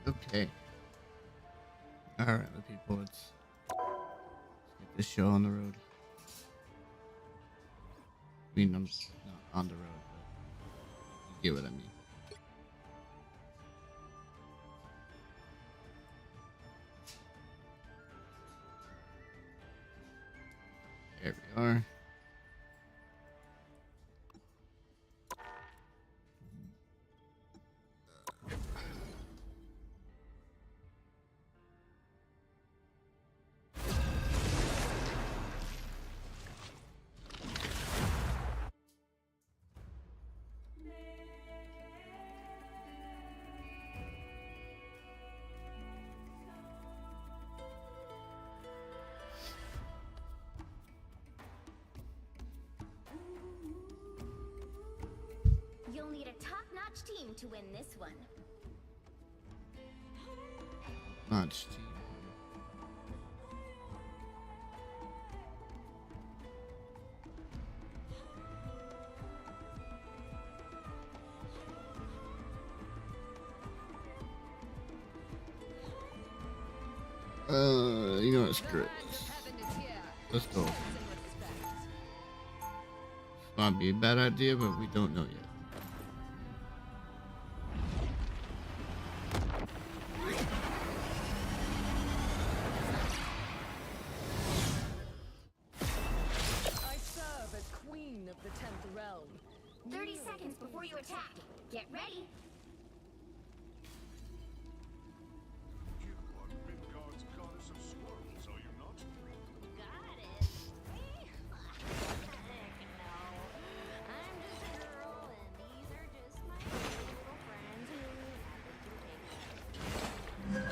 Okay. All right, the people. Let's get this show on the road. I mean, I'm not on the road, but you get what I mean. There we are. You'll need a top-notch team to win this one. Notch team. You know what? Screw it. Let's go. Might be a bad idea, but we don't know yet. I serve as queen of the 10th realm. 30 seconds before you attack. Get ready. You are Midgard's goddess of squirrels, are you not? Got it. No. I'm just a girl, and these are just my little friends who happen to take me.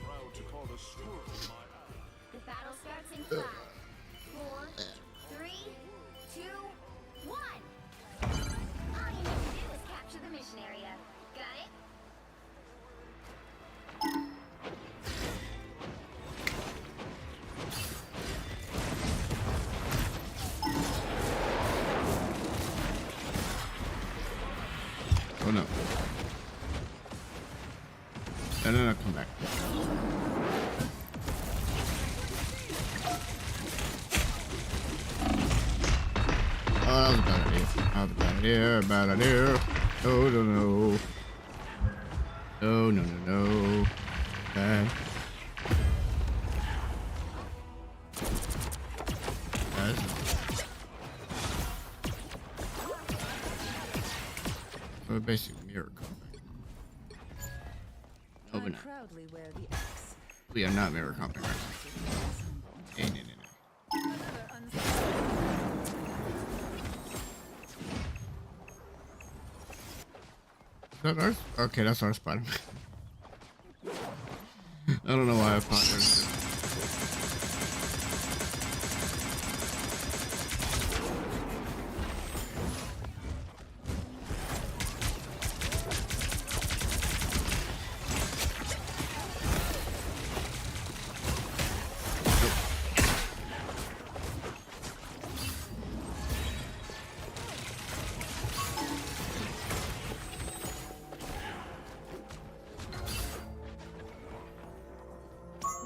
Proud to call a squirrel my ally. The battle starts in 5, 4, 3, 2, 1. All you need to do is capture the mission area. Got it? Oh no. No, come back. Oh, that was a bad idea. That was a bad idea. Bad idea. Oh, no. No, no, no, no. Bad. We're basically mirror comping. No, we're not. Proudly wear the X. We are not mirror comping right now. No. Is that ours? Okay, that's our Spider-Man. I don't know why I thought there's.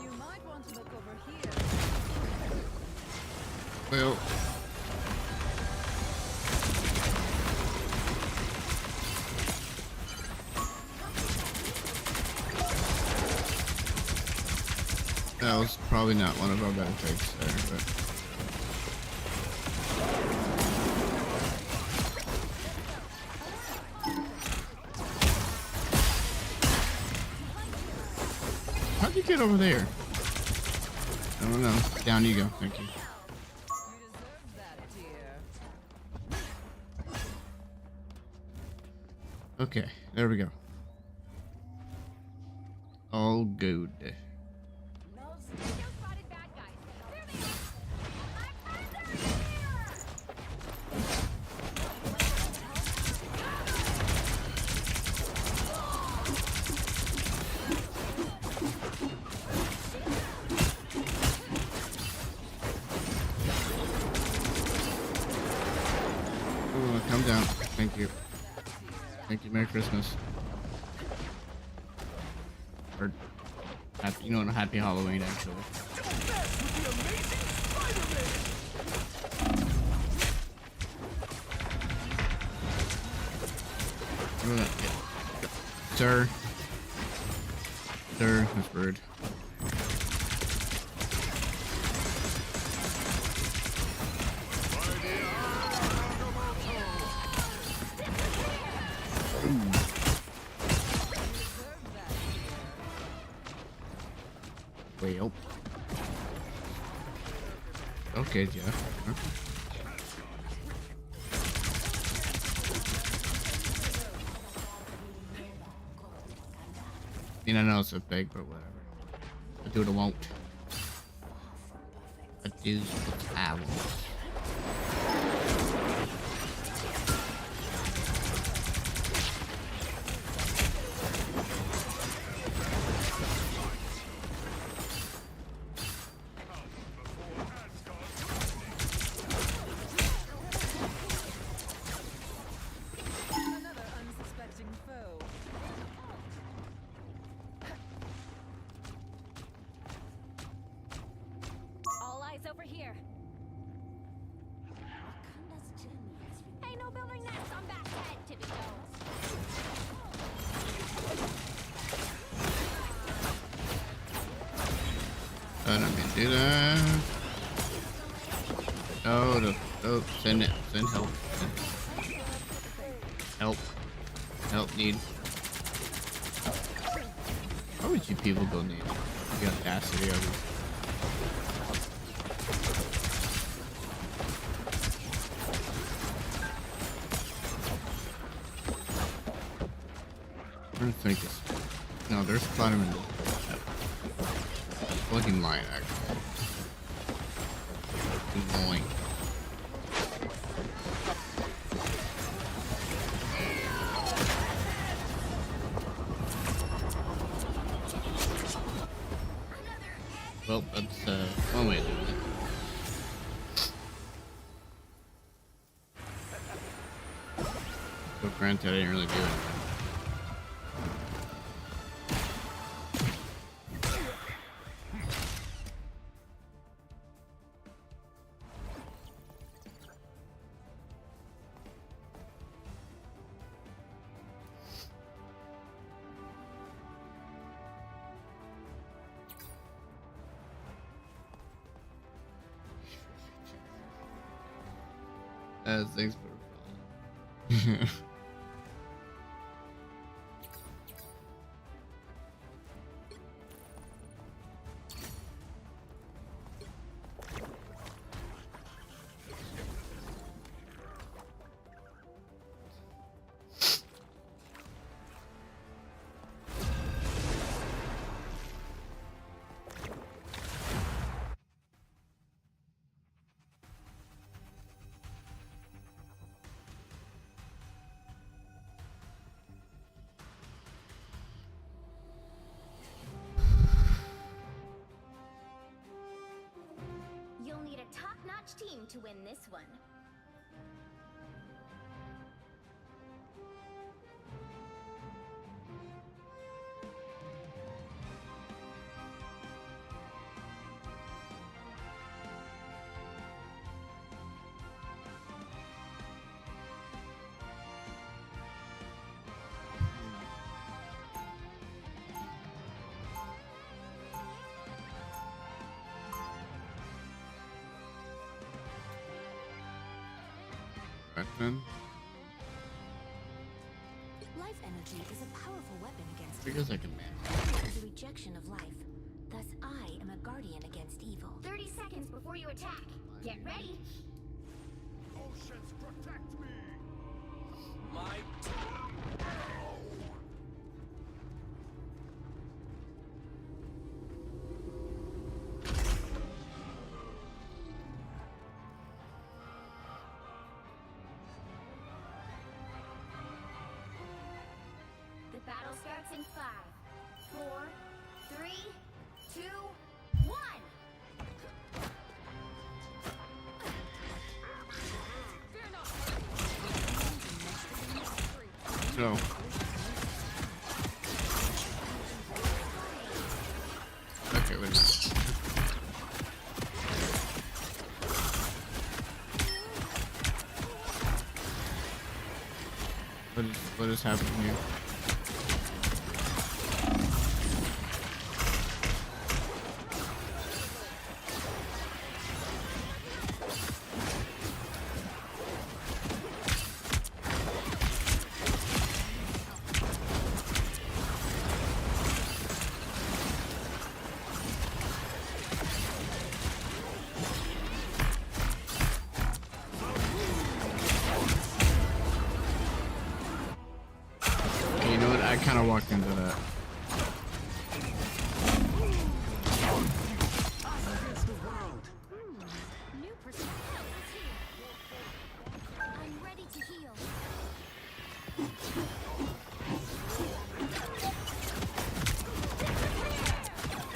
You might want to look over here. Well. That was probably not one of our better takes there, but how'd you get over there? I don't know. Down you go. Thank you. You deserve that, dear. Okay, there we go. All good. You spotted bad guys. There they are. My friends are here. Oh, come down. Thank you. Thank you. Merry Christmas. Or happy, you know, happy Halloween actually. What did I get? Sir. Sir, that's rude. Well. Okay, Jeff. Huh? I mean, I know it's a big, but whatever. I do what I won't. I do what I want. Another unsuspecting foe. All eyes over here. Hey, no building nests on back head, tippy toes. I don't mean to do that. Oh, no. Oh, send it. Send help. Help. Help need. How would you people go need? The audacity of it. I don't think it's. No, there's platinum in the fucking line, actually. Annoying. Well, that's one way of doing it. But granted, I didn't really do anything. Thanks for following. You'll need a top-notch team to win this one. Action. Life energy is a powerful weapon against Because I can man. evil. It is a rejection of life. Thus, I am a guardian against evil. 30 seconds before you attack. Get ready. Oceans, protect me! My The battle starts in 5, 4, 3, 2, 1. So. Okay, wait a minute. What is happening here? You know what? I kind of walked into that. New perspective is here. I'm ready to heal.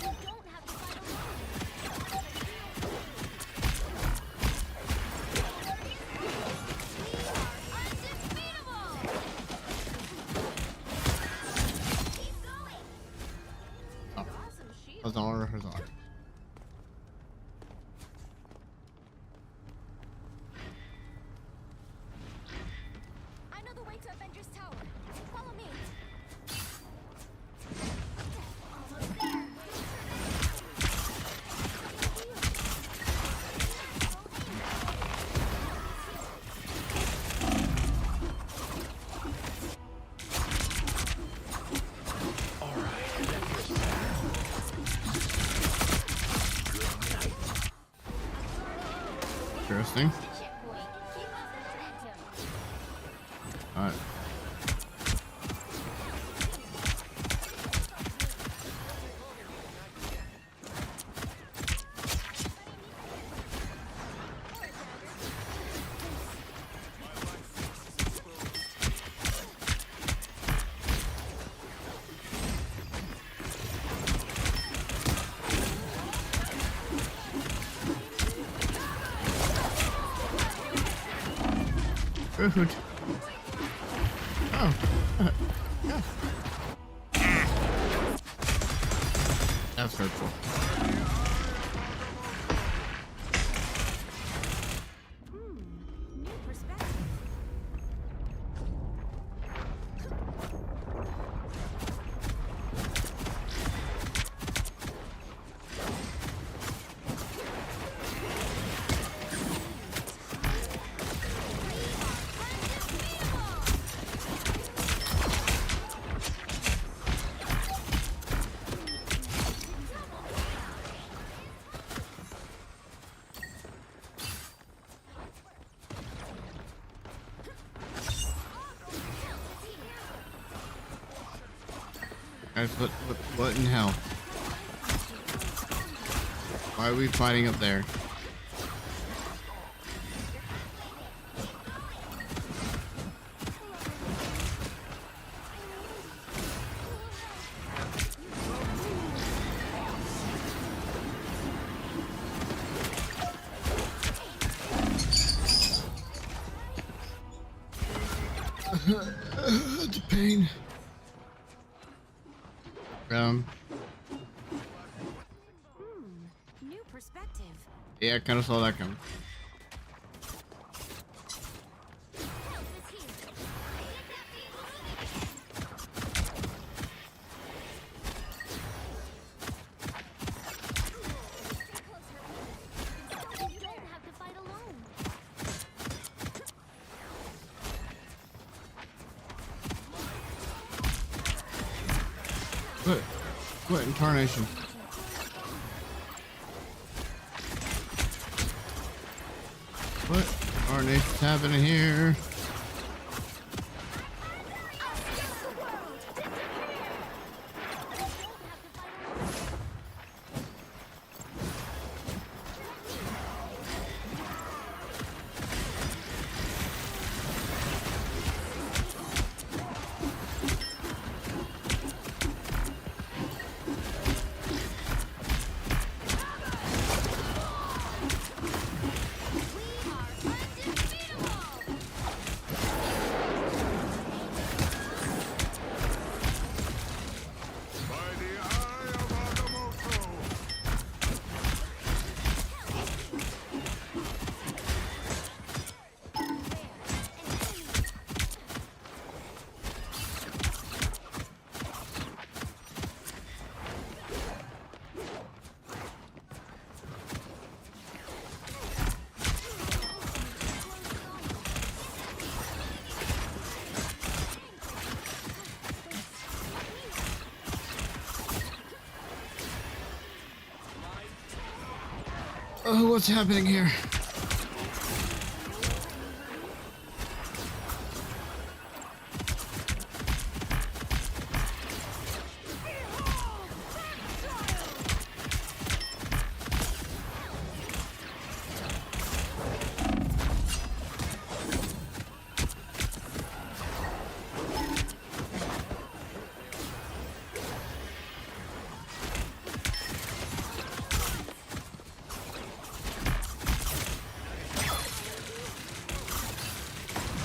You don't have to fight alone. We are undefeatable. Keep going. Oh, Awesome shield. Hazard. I know the way to Avengers Tower. Follow me. Almost there. Interesting. Checkpoint. Keep up the momentum. Alright. Rude. Oh. Yeah. That's hurtful. New perspective. Guys, what in hell? Why are we fighting up there? It's a pain. New perspective. Yeah, I kind of saw that coming. You don't have to fight alone. What in tarnation? What tarnation's happening here? By the eye of Agamotto! Oh, what's happening here?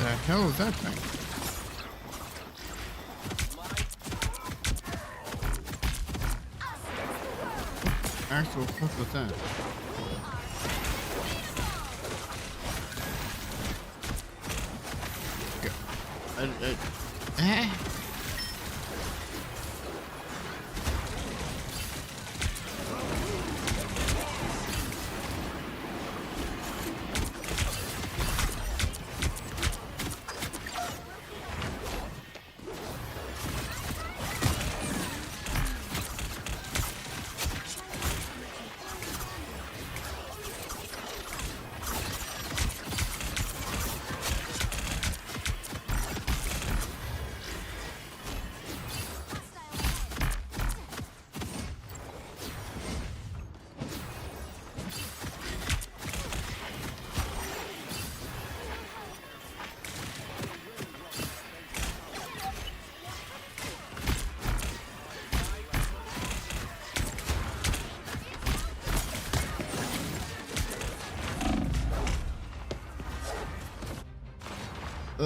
The hell is that thing? Actual fuck was that? Eh?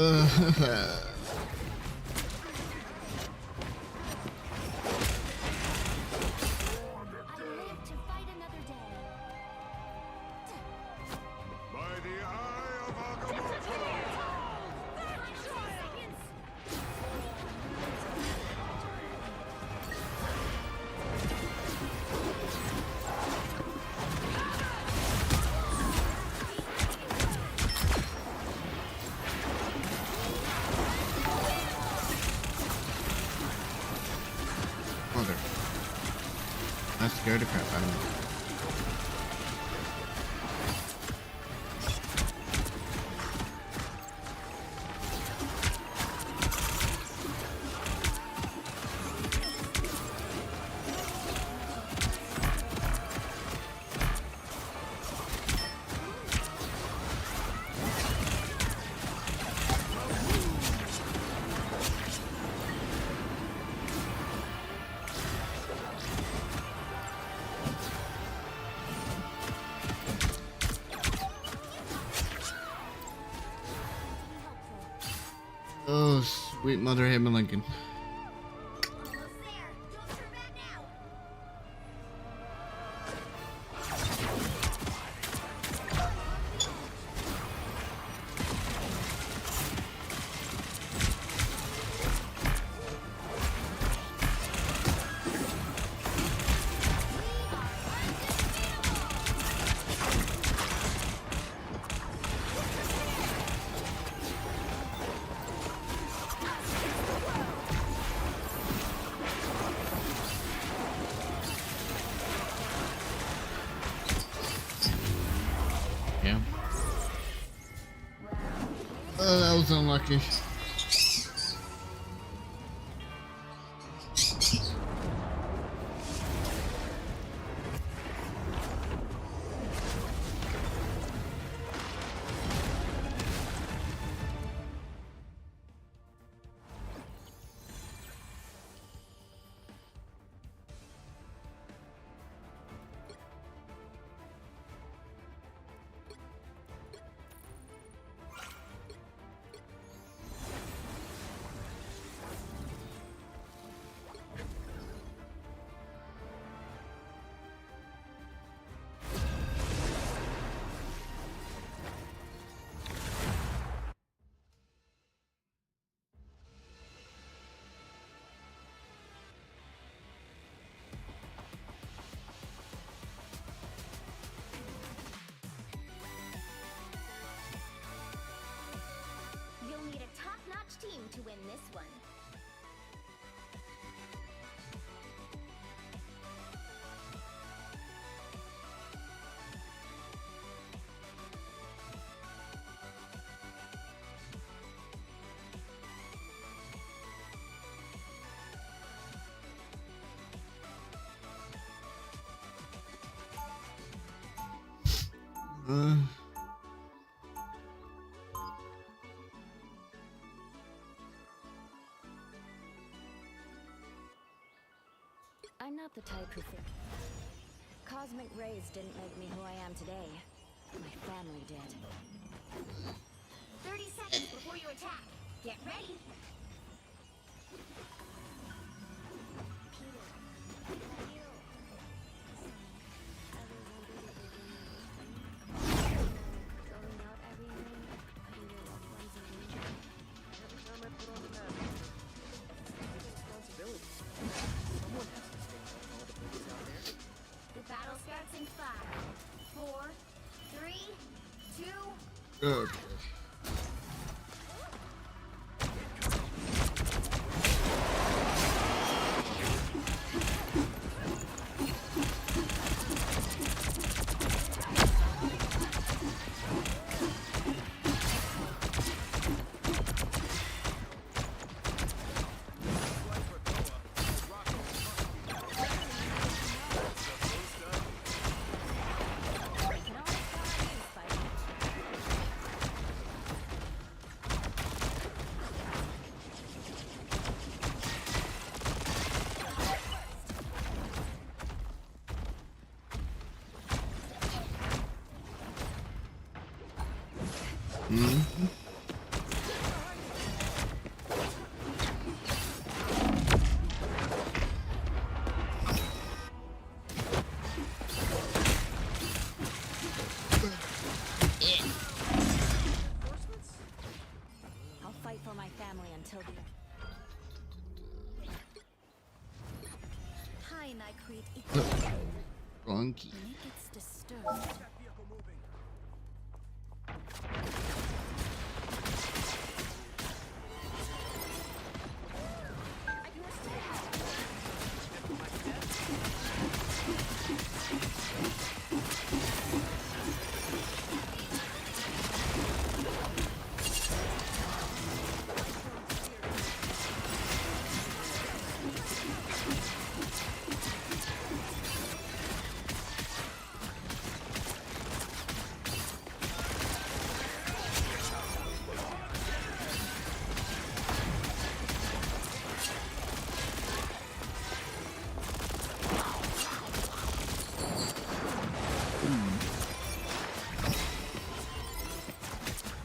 I live to fight another day. By the eye of Agamotto! Mother. That scared the crap out of me. Oh, sweet Mother Abraham Lincoln. Almost there. Don't turn back now. That was unlucky. You'll need a top-notch team to win this one. Uh, I'm not the type who think cosmic rays didn't make me who I am today. My family did. 30 seconds before you attack. Get ready. The battle starts in 5, 4, 3, 2. good. Mm-hmm. I'll fight for my family until the Hi, and I create equal. Wrong key. when it gets disturbed.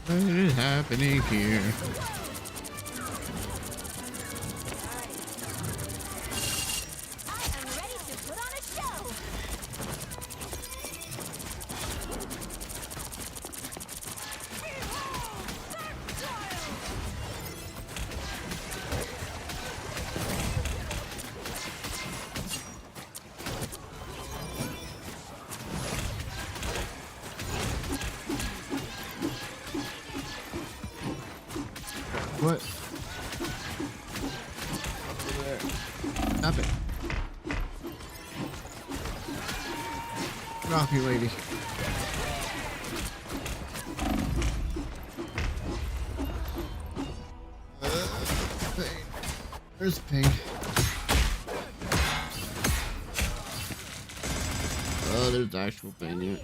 What is happening here? I am ready to put on a show. What? Stop it. Get off me, lady. Where's ping? Oh, there's actual ping here.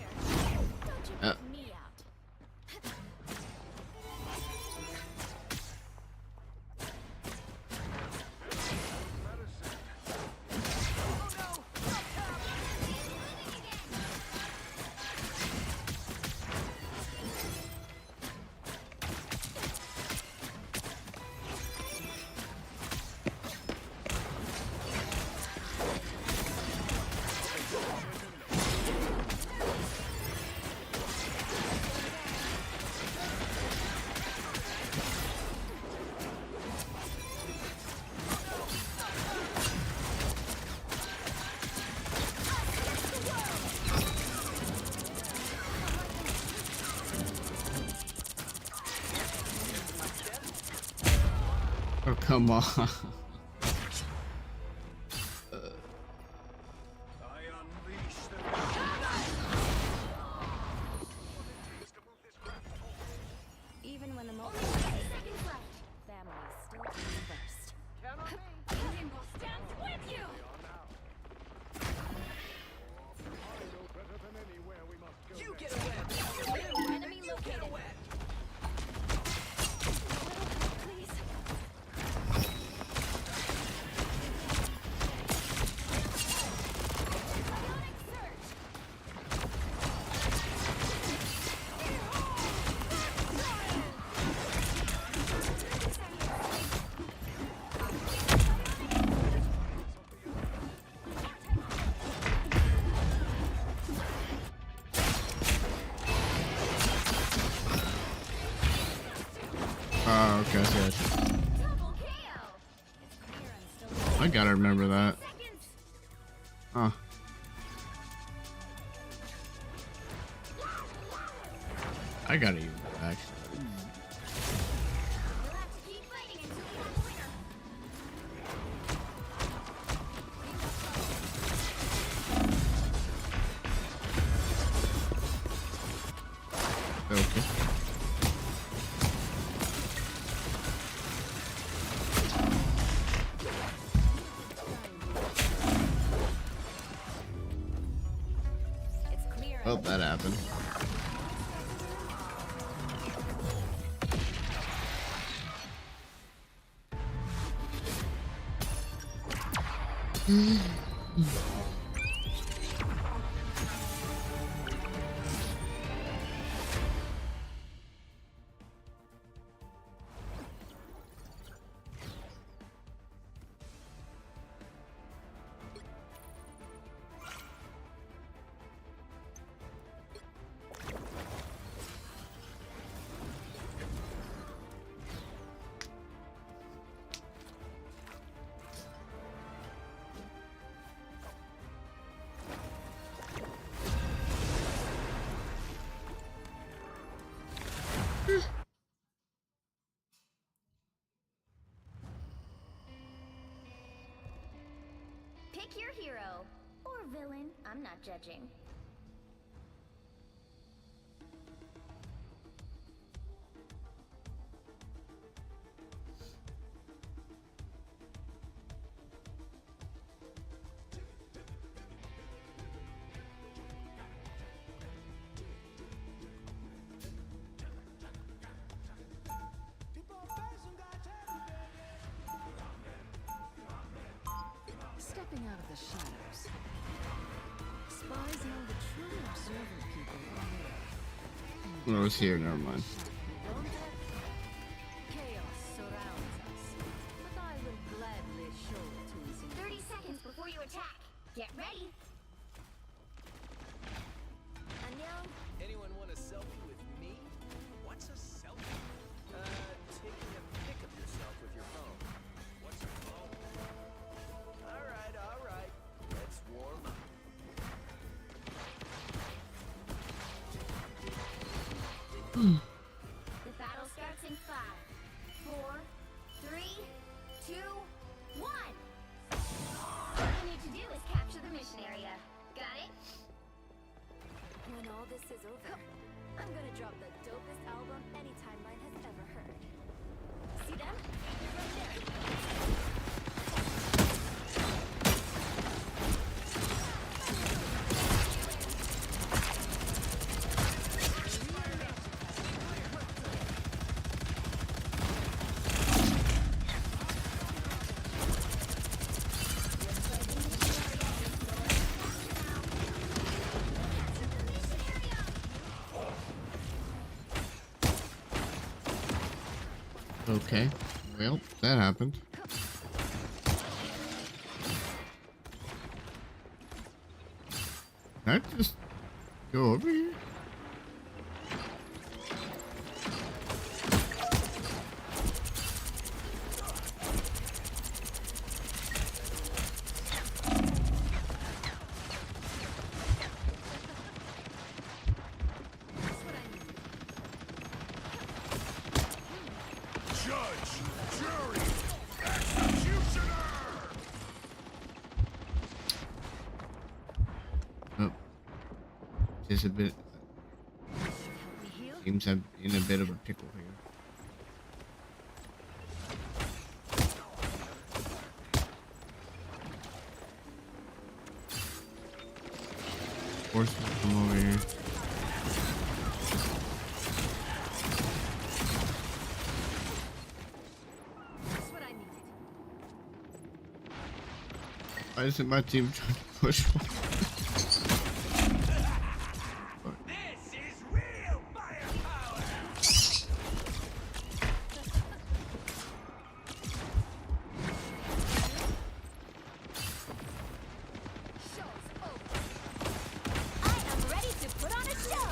Yep. Me out. Oh, come on. I unleash the Even when the Only moment 30 seconds left. family still comes first. Rainbow stands with you. better than anywhere we must go. You next. get away! Enemy located. Please. Bionic surge. Oh, okay, I got you. Double KO. Clear and still I gotta remember that. Seconds. Huh. I gotta use that, actually. We'll have to keep fighting until we have a winner. Okay. it's clear. Oh, that happened. Pick your hero or villain. I'm not judging. Stepping out of the shadows. Spies know the truly observant people are here. Oh, it's here, never mind. Don't they? Chaos surrounds us, but I will gladly show it to us in 30 seconds before you attack. Get ready. Annyeong. Anyone want a selfie with me? What's a selfie? Taking a pic of yourself with your phone. What's a phone? All right. Let's warm up. The battle starts in 5, 4, 3, 2, 1. All you need to do is capture the mission area. Got it? When all this is over, I'm gonna drop the dopest album any timeline has ever heard. See them? Right there. Okay. Well, that happened. Can I just go over here? Judge, jury, executioner! Oh, just a bit. Seems I'm in a bit of a pickle here. Force will come over here. That's what I needed. Why isn't my team trying to push one? This is real firepower! Show's over. I am ready to put on a show.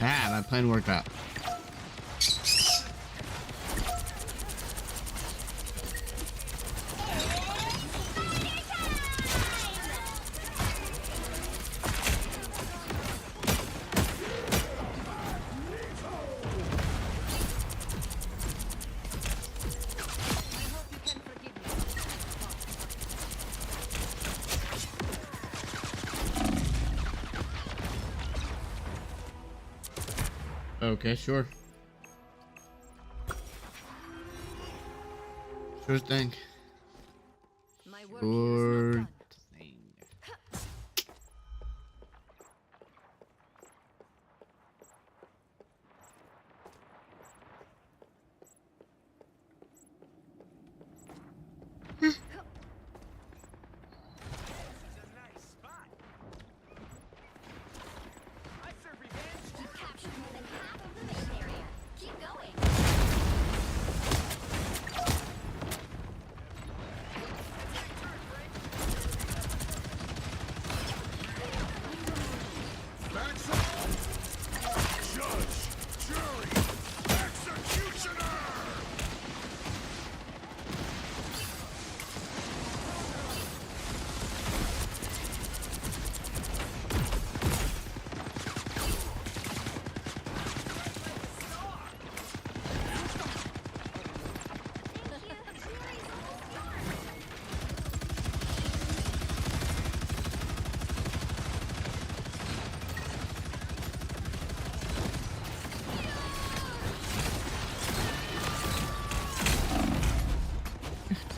Ah, my plan worked out. Okay, sure. Sure thing. My work here is Sure not done. thing. This is a nice spot. I serve revenge. You've captured more than half of the mission area. Keep going. That's all! Judge, jury, executioner!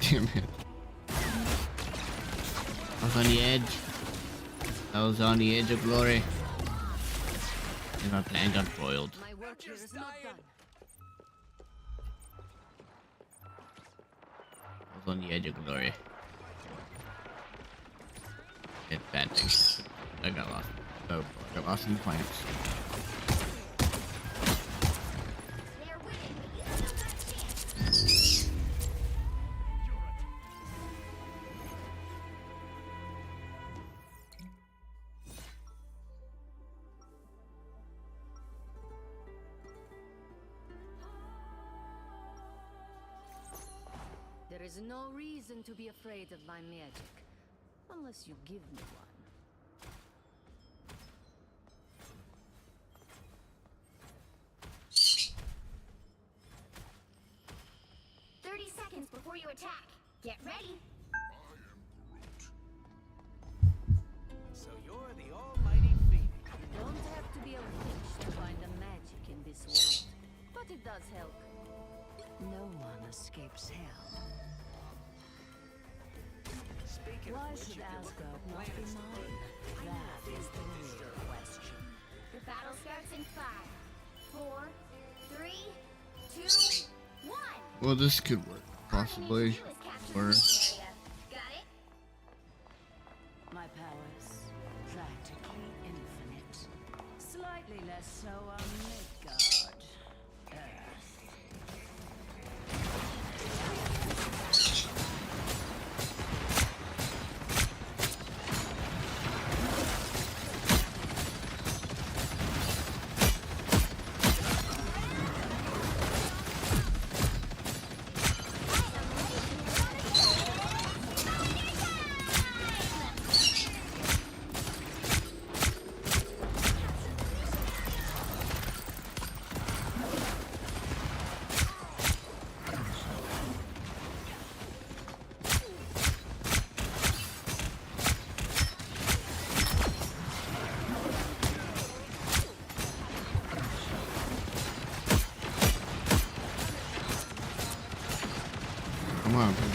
Damn it. I was on the edge. I was on the edge of glory. And my plan got foiled. My work here is not done. I was on the edge of glory. It's bad thing. I got lost. Oh, I got lost in the plants. They're winning, but you still got a chance. There is no reason to be afraid of my magic. Unless you give me one. 30 seconds before you attack. Get ready. So you're the almighty Phoenix. You don't have to be a witch to find the magic in this world. But it does help. No one escapes hell. Speaking Why of which, should if you look at Asgard the not be planets that mine? look- That is the real question. The battle starts in 5, 4, 3, 2, 1. Well, this could work. Possibly. All we need to do is capture the Or mission area. Got it? My powers practically So Midgard, Earth. Come on, please.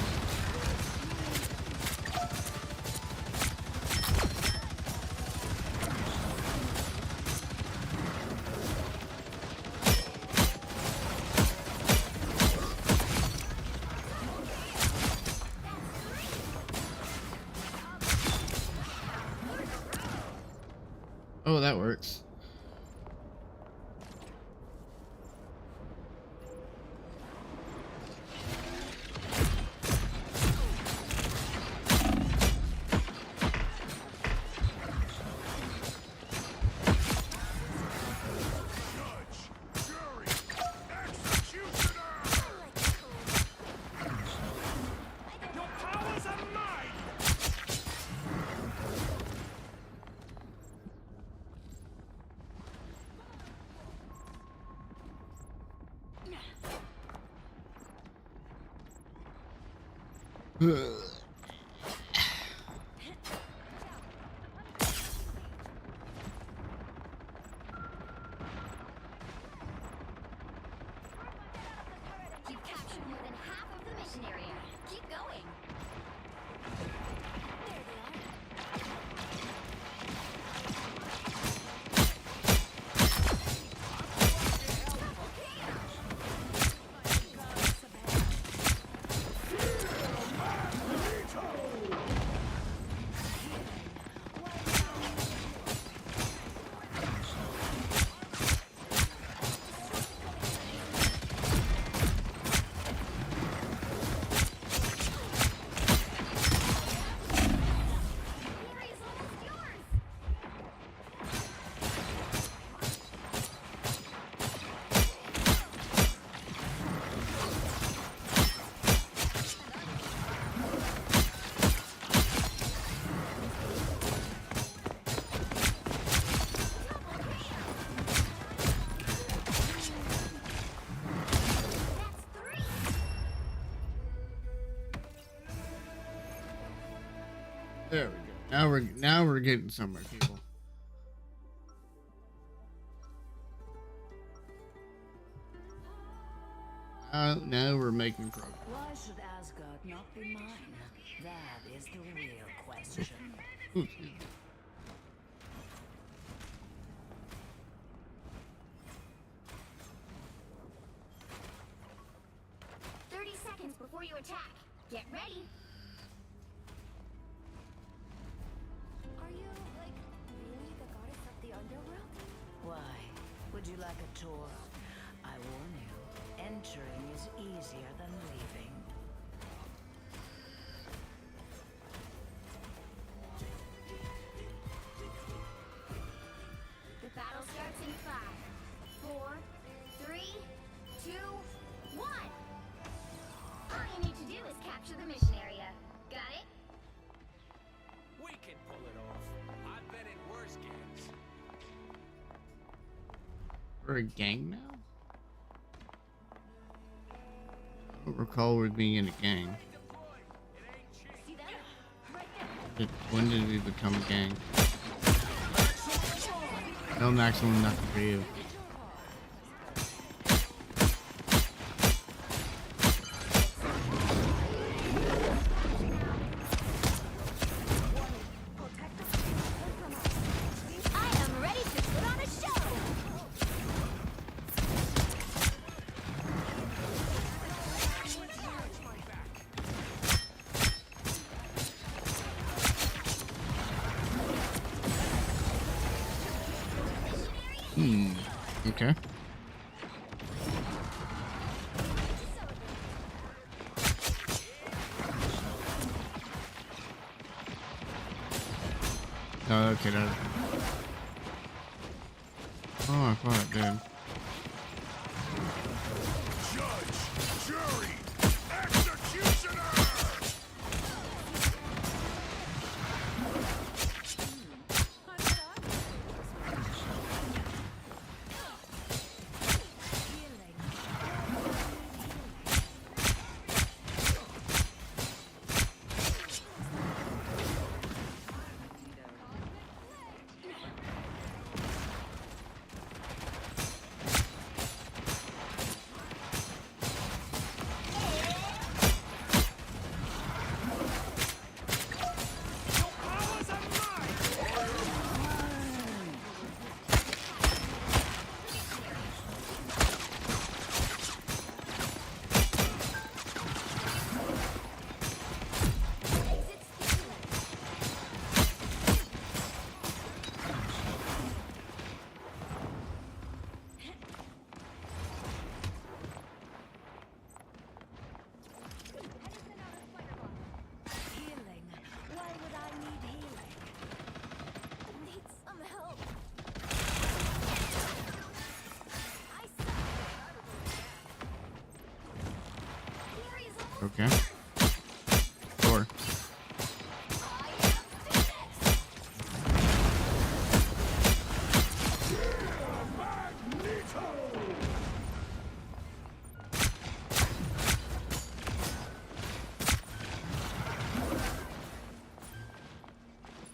Oh, that works. Judge, jury, executioner! Your powers are mine! You've captured more than half of the mission area. Keep going. There they are. Area's almost yours. That's three. There we go. Now we're getting somewhere, people. Now we're making progress. Why should Asgard not be mine? That is the real question. Ooh, 30 seconds before you attack. Get ready. Are you, like, really the goddess of the underworld? Why? Would you like a tour? I warn you, entering is easier than leaving. The battle starts in 5, 4, 3, 2, 1. All you need to do is capture the mission area. Got it? We can pull it off. I've been in worse games. We're a gang now? I don't recall we're being in a gang. Deployed. It ain't cheap. See that? Right there. When did we become a gang? No maximum, nothing for you. I am ready to put on a show. Hmm. Okay. No, okay, that. Oh, I thought it did. Judge, jury, executioner! Healing. Why would I need healing? Need some help. I suck. Okay. Sure.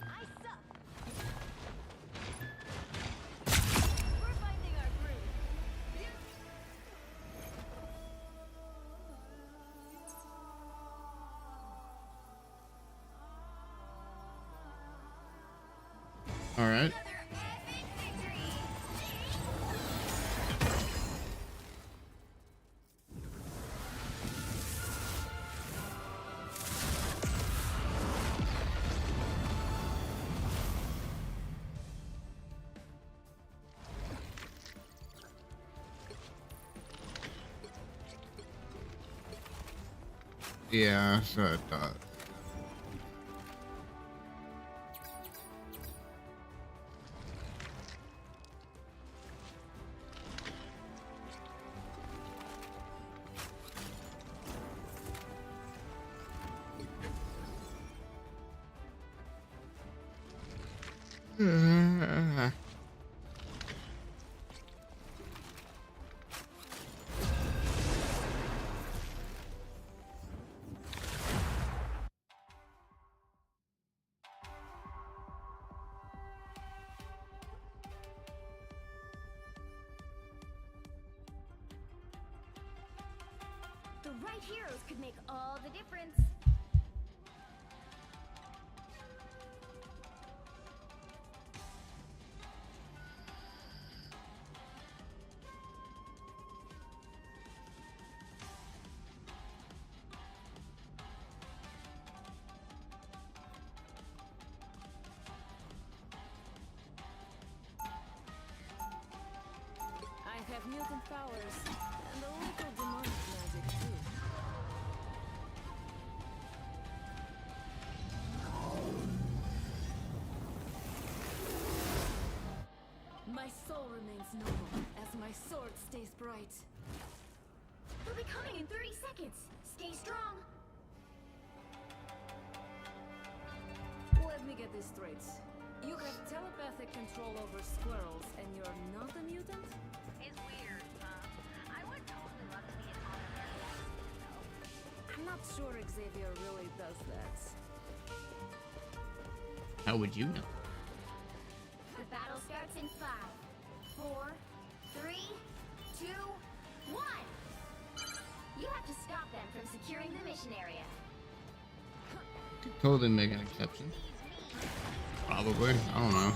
I suck. We're finding our groove. All right. Yeah, so I thought. The right heroes could make all the difference. I have mutant powers and a little demonic magic too. My soul remains noble as my sword stays bright. They'll be coming in 30 seconds. Stay strong. Let me get this straight. You have telepathic control over squirrels and you're not a mutant? It's weird, huh? I would totally love to be an honorary though. I'm not sure Xavier really does that. How would you know? The battle starts in 5, 4, 3, 2, 1. You have to stop them from securing the mission area. Could totally make an exception. Probably. I don't know.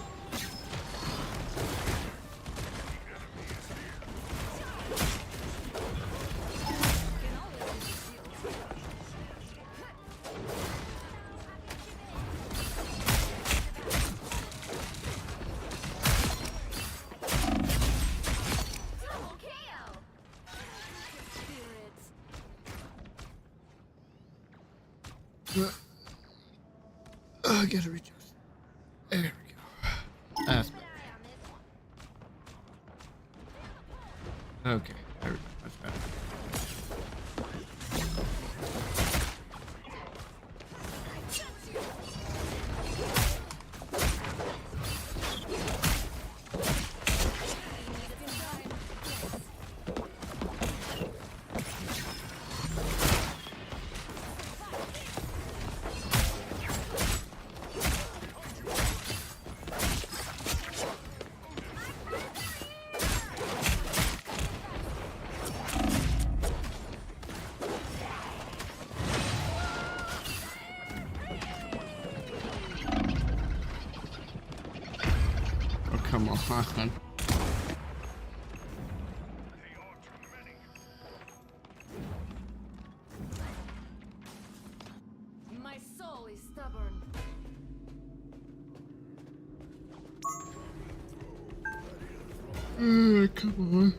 I gotta readjust. There we go. That's Keep an eye on this one. okay. There we go. That's better. Oh, come on. They are too many. My soul is stubborn. Come on.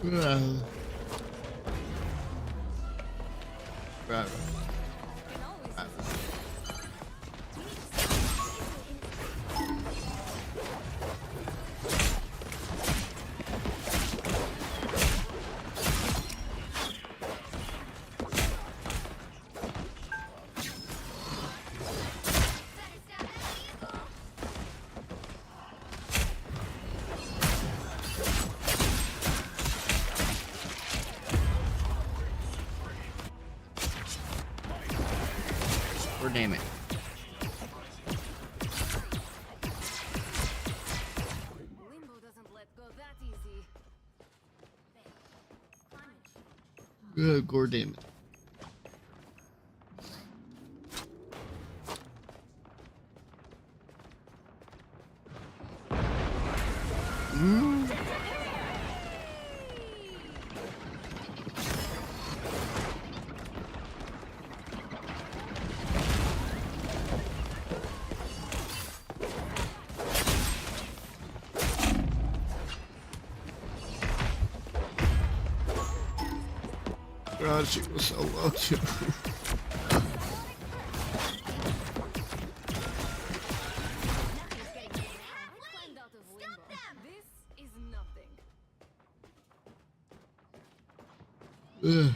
Well. Right. Can always Better stop that vehicle. Or damn it. Limbo doesn't let go that easy. Good, gore damn it. God, she was so low too. I climbed out of limbo. This is nothing. Ugh.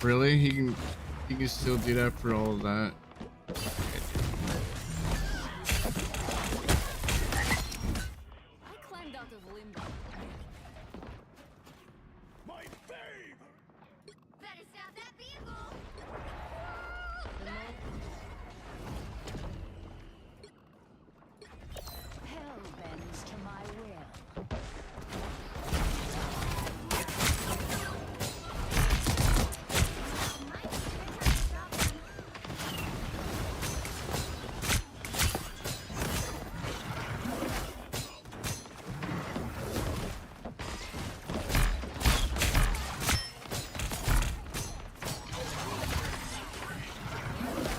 Really? He can still do that for all of that. I climbed out of limbo. My babe! Better stop that vehicle. Hell bends to my will.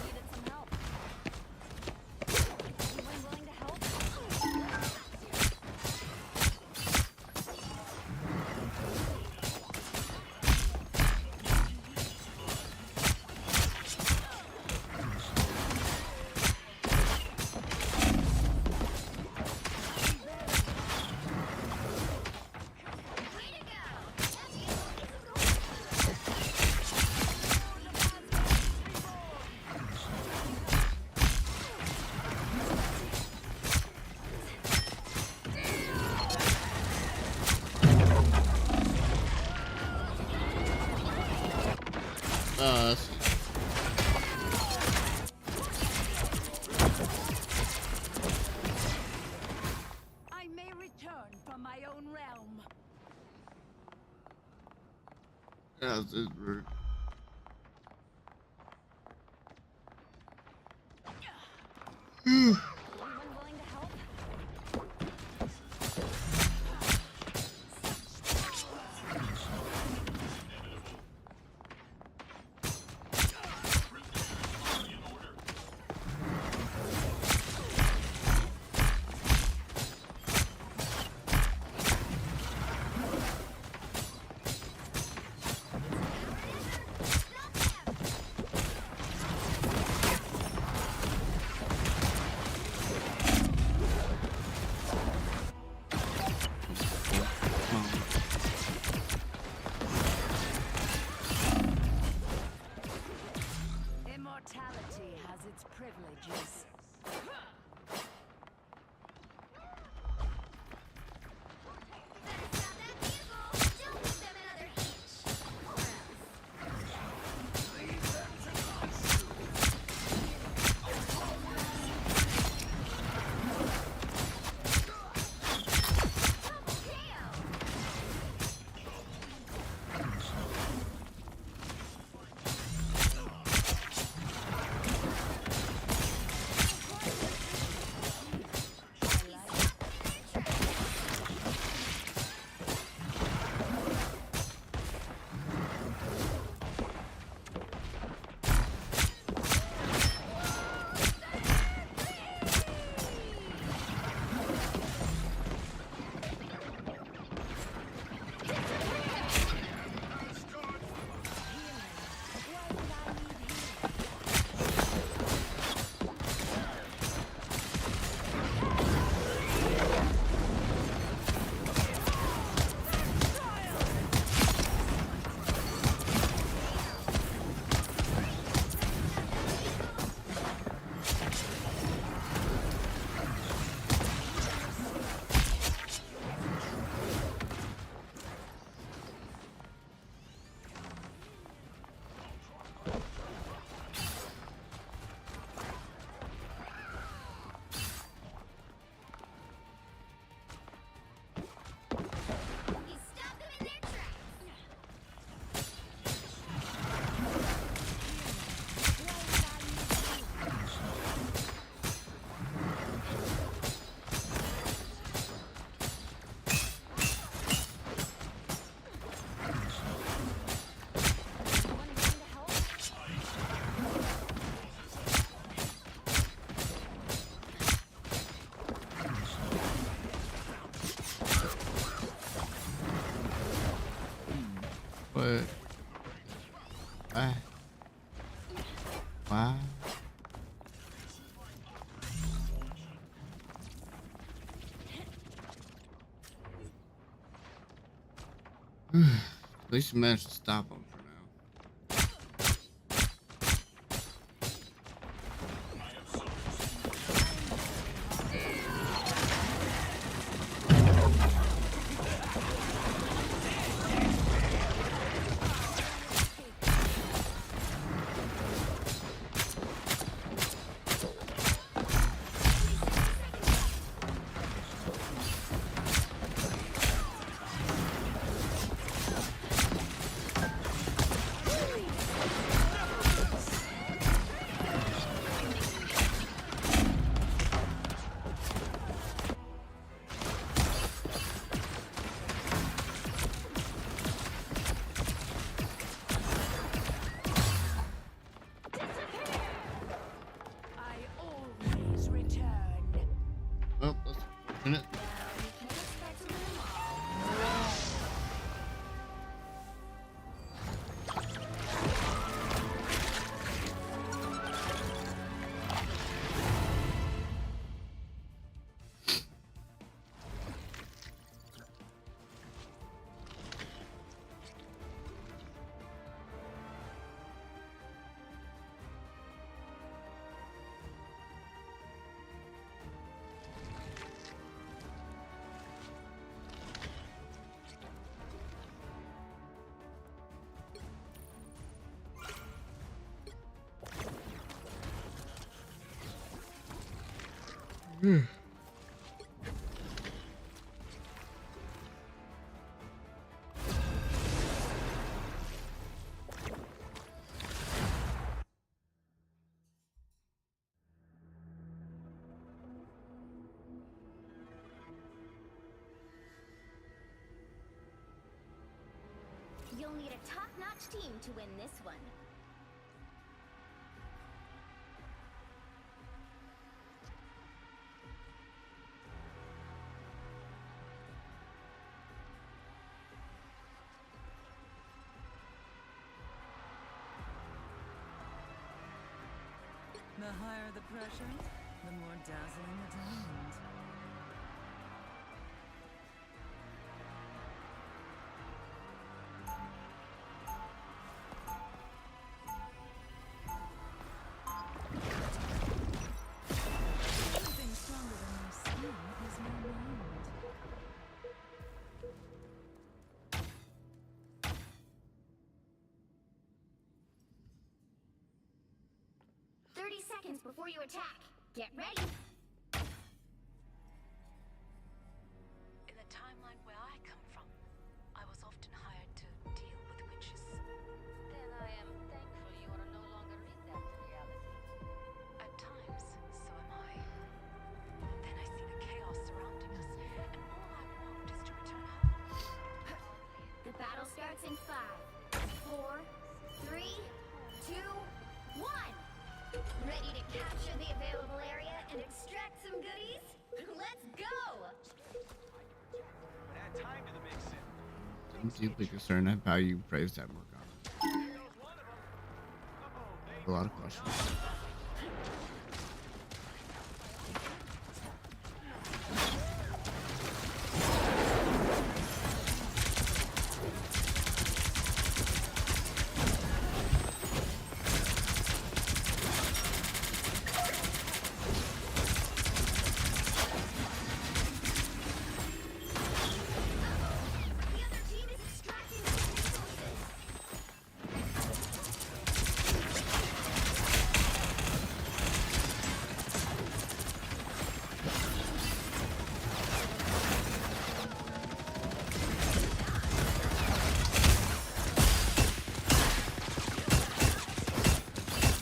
Needed some help. Anyone willing to help? Way to go. That vehicle is That's I may return from my own realm. that's just rude. Anyone willing to help? At least you managed to stop him for now. I always return. Well, that's unfortunate. You can't expect to win them all. You'll need a top-notch team to win this one. The higher the pressure, the more dazzling the diamond. Something stronger than my skin is my mind. 30 seconds before you attack. Get ready. In the timeline where I come from, I was often hired to deal with witches. Then I am thankful you are no longer in that reality. At times, so am I. Then I see the chaos surrounding us, and all I want is to return home. The battle starts in 5, 4, 3, 2, 1. Ready to capture the available area and extract some goodies? Let's go! Add time to the mix. I'm deeply concerned at how you praised that Morgana. A lot of questions. The other team is extracting the resources.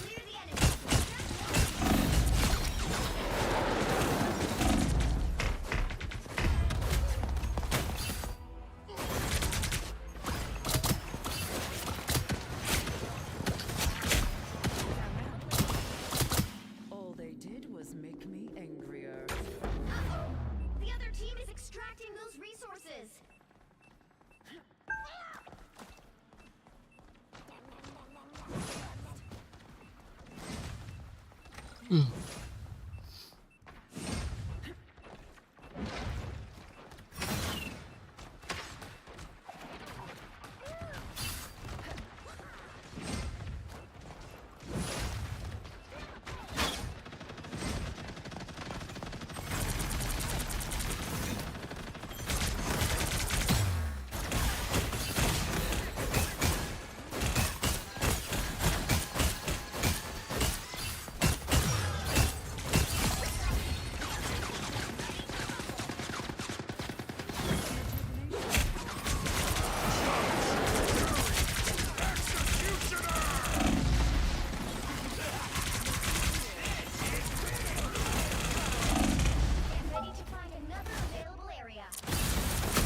Clear the enemy. All they did was make me angrier. Uh-oh! The other team is extracting those resources.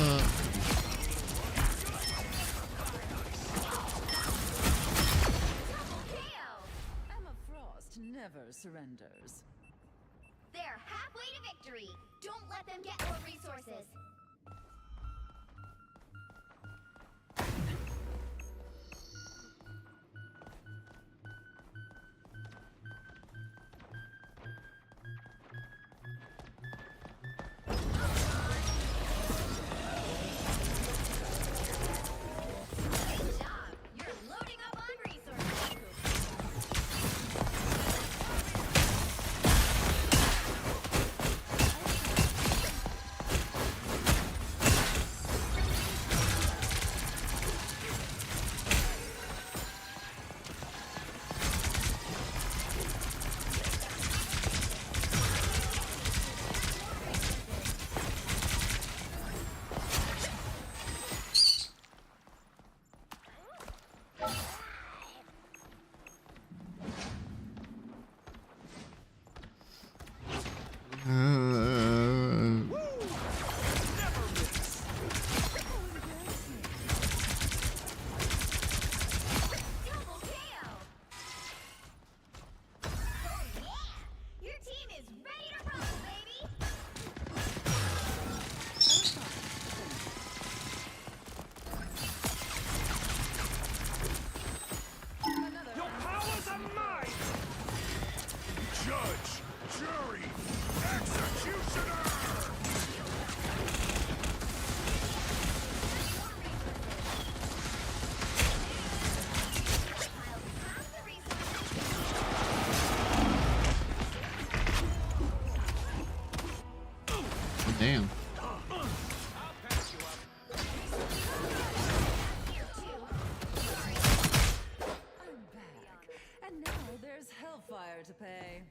Emma Frost never surrenders. They're halfway to victory. Don't let them get more resources. Good job. You're loading up on resources. Double KO! Oh yeah! Your team is ready to roll, baby! Your powers are mine! Judge, jury, executioner! Half the resources. Damn. Here too. Sorry. I'm back. And now there's hellfire to pay.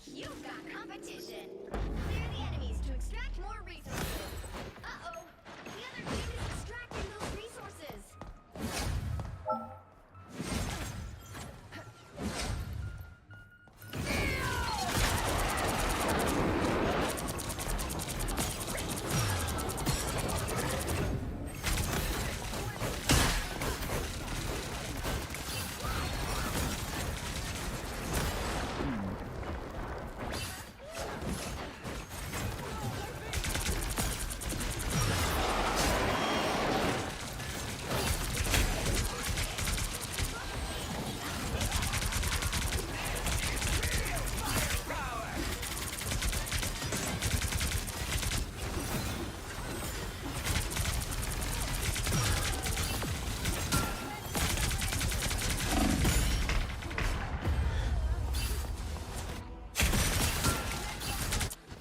You've got competition. Clear the enemies to extract more resources. Uh-oh. The other team is extracting those resources.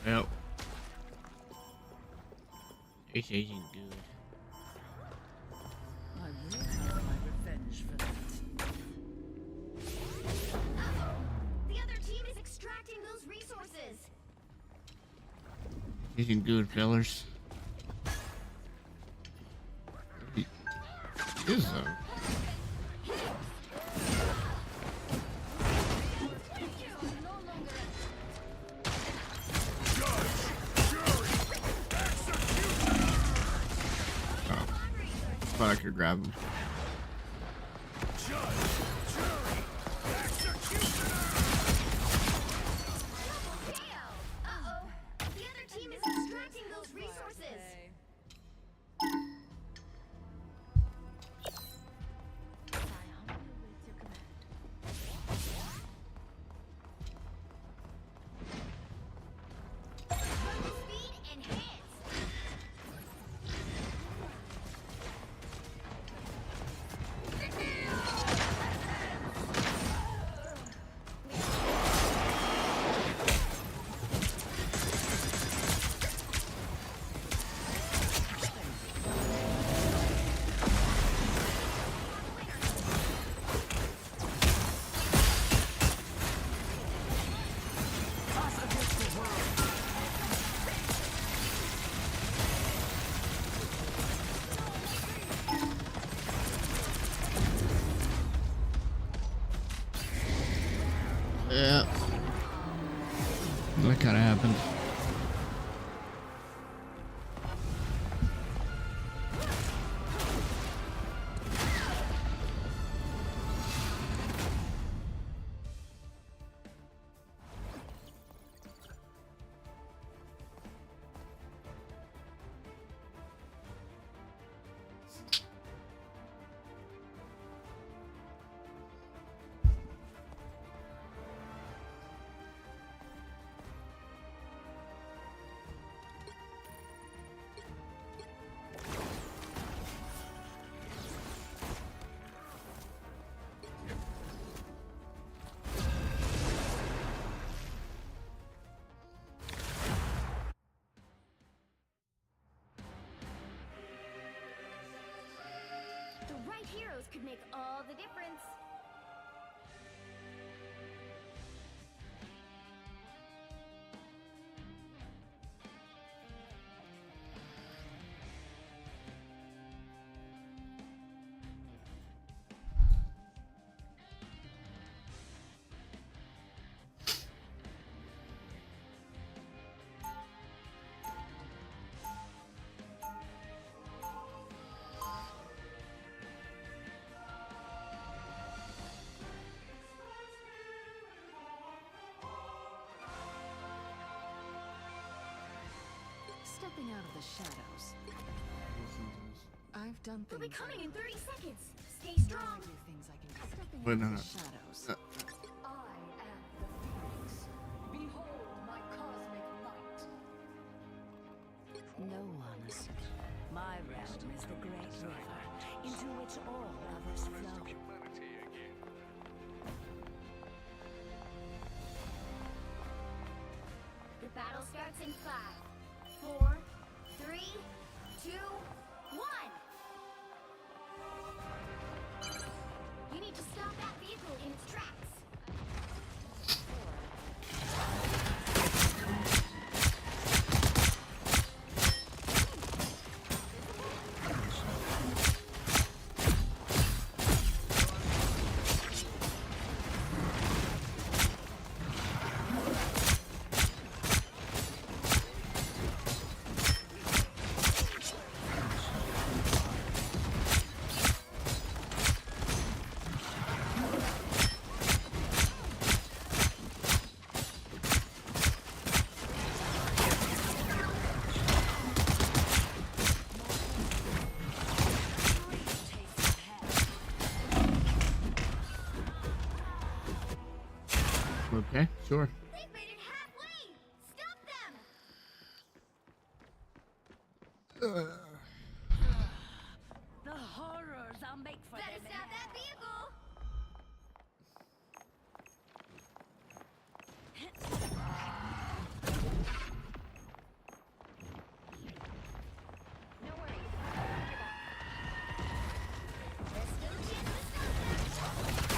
Well, this isn't good. I will have my revenge for that. Uh-oh. The other team is extracting those resources. Isn't good, fellas. It is though. Judge, jury, executioner! Oh, thought I could grab him. Judge, jury, executioner! KO. Uh-oh. The other team is extracting those resources. Speed enhanced. Yeah. That kind of happened. The right heroes could make all the difference. Stepping out of the shadows. I've done They'll things. be coming in 30 seconds. Stay Now I strong. do things I can do. Stepping Wait, out no, of no. the shadows. I am the Phoenix. Behold my cosmic light. No one is. My realm is the great river into which all others flow. Humanity again. The battle starts in 5, 4, 3, 2, 1. You need to stop that vehicle in its tracks. Okay, sure. They've made it halfway. Stop them. The horrors I'll make for Better them. stop that vehicle. No worries. There's still a chance to stop them.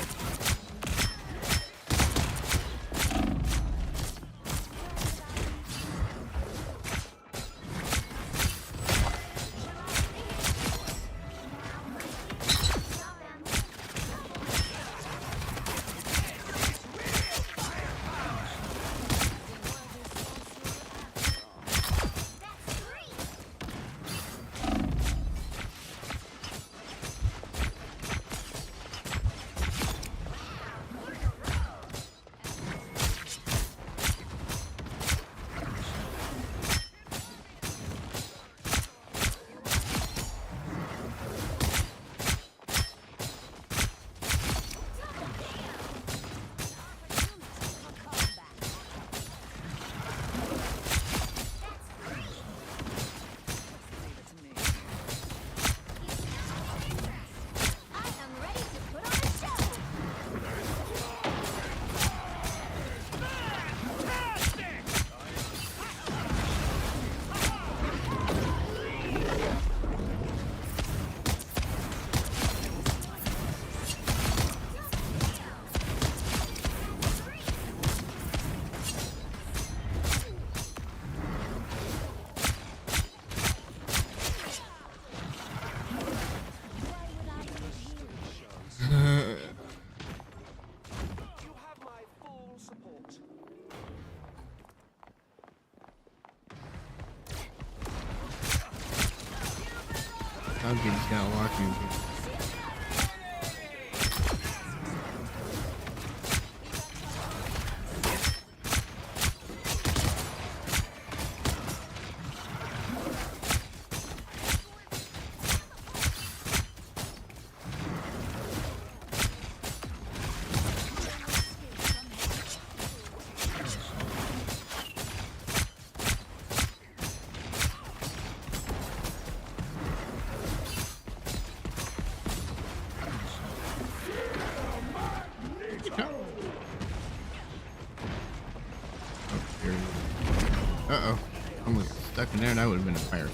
Okay, just got walking. Uh-oh. Almost got stuck in there. That would have been a fire.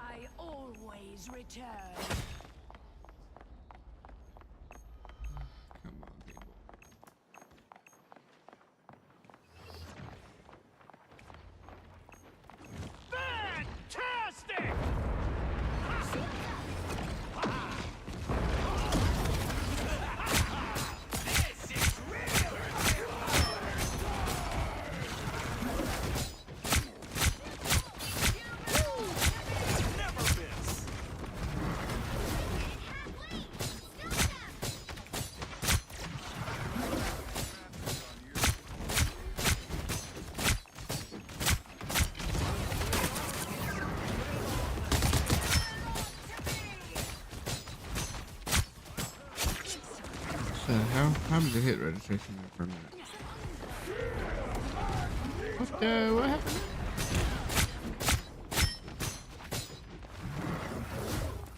I always return. Come on, people. Fantastic! This is real! Never miss! How did the hit registration there for a minute? What happened?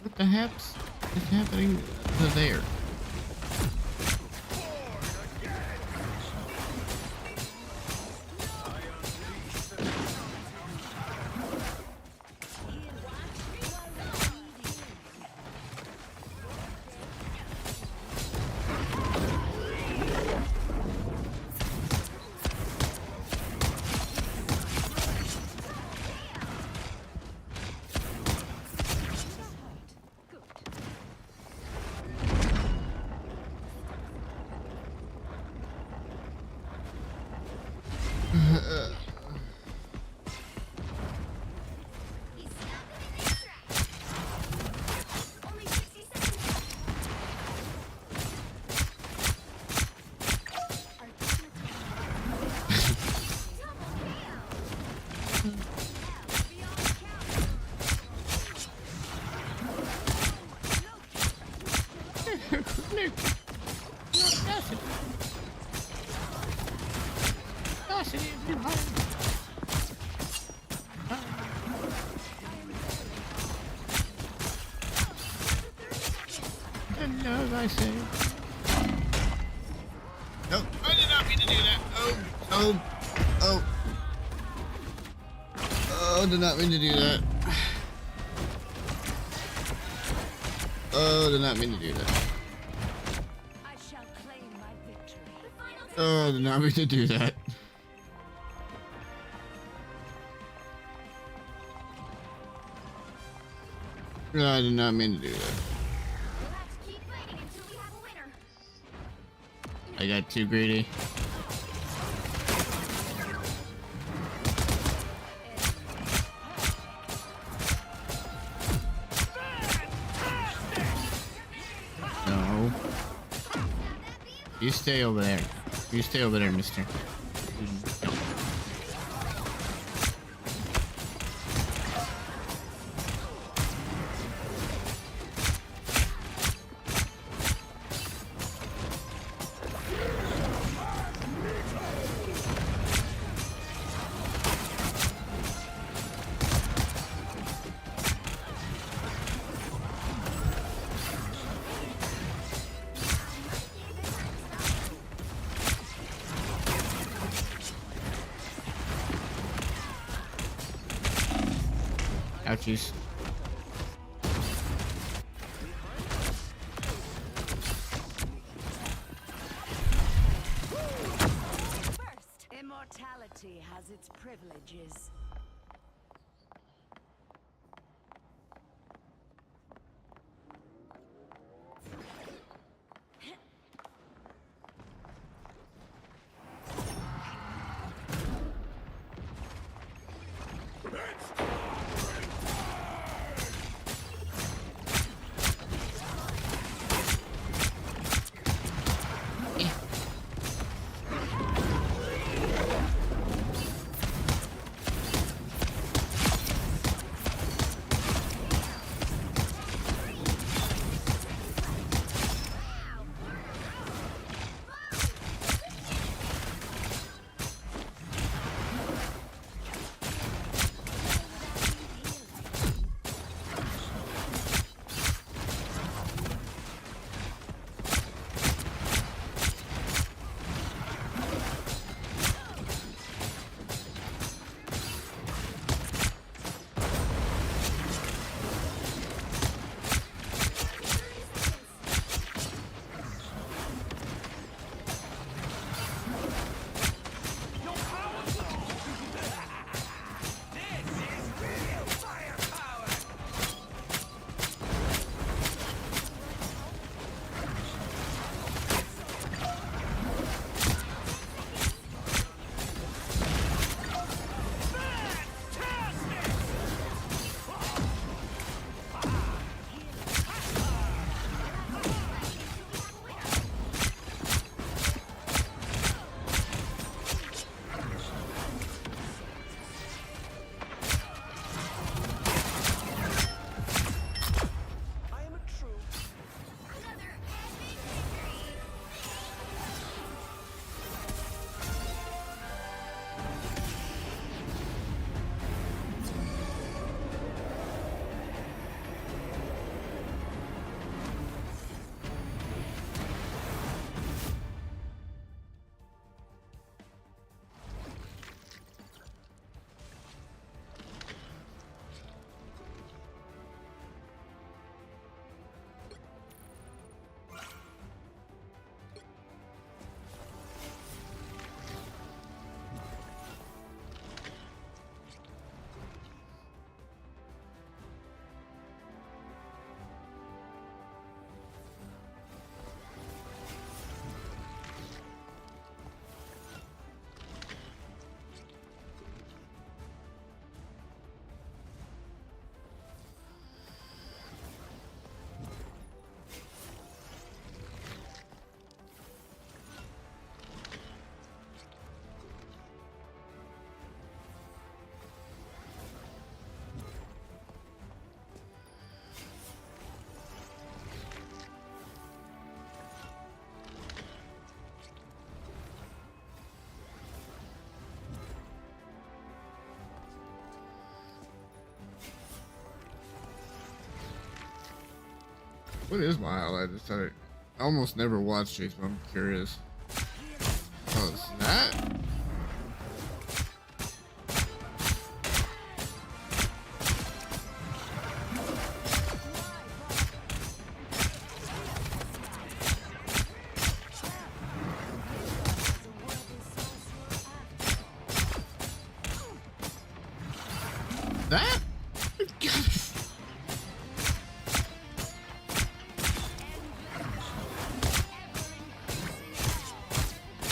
What the heck's is happening to there? Only 60 seconds. Hello, I say. Nope, I did not mean to do that. Oh, did not mean to do that. Oh, did not mean to do that. I shall claim my victory. Oh, did not mean to do that. No, I did not mean to do that. We'll have to keep fighting until we have a winner. I got too greedy. No. You stay over there. You stay over there, mister. Ouchies. First, immortality has its privileges. I am a true. Another epic victory. What is my highlight? I almost never watched these, but I'm curious. Oh, is that? That?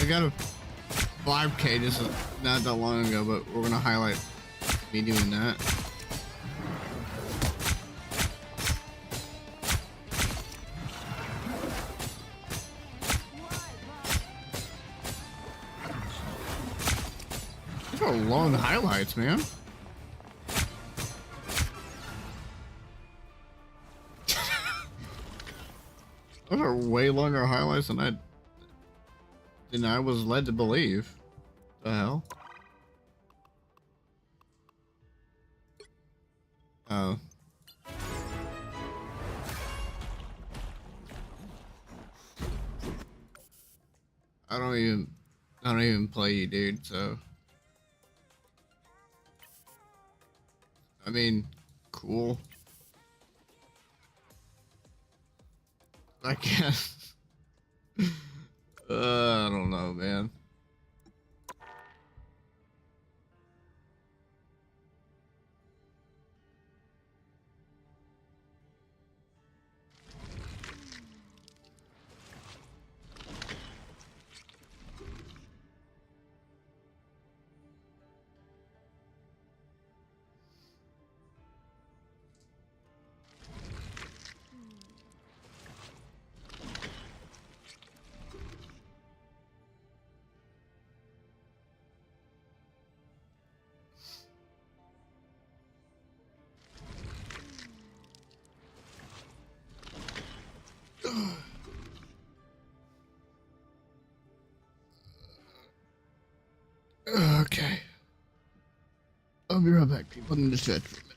got a 5K just not that long ago, but we're gonna highlight me doing that. These are long highlights, man. Those are way longer highlights than I was led to believe. The hell? Oh. I don't even play you, dude, so I mean, cool. I guess. I don't know, man. Okay. I'll be right back, people. I'm just for a minute.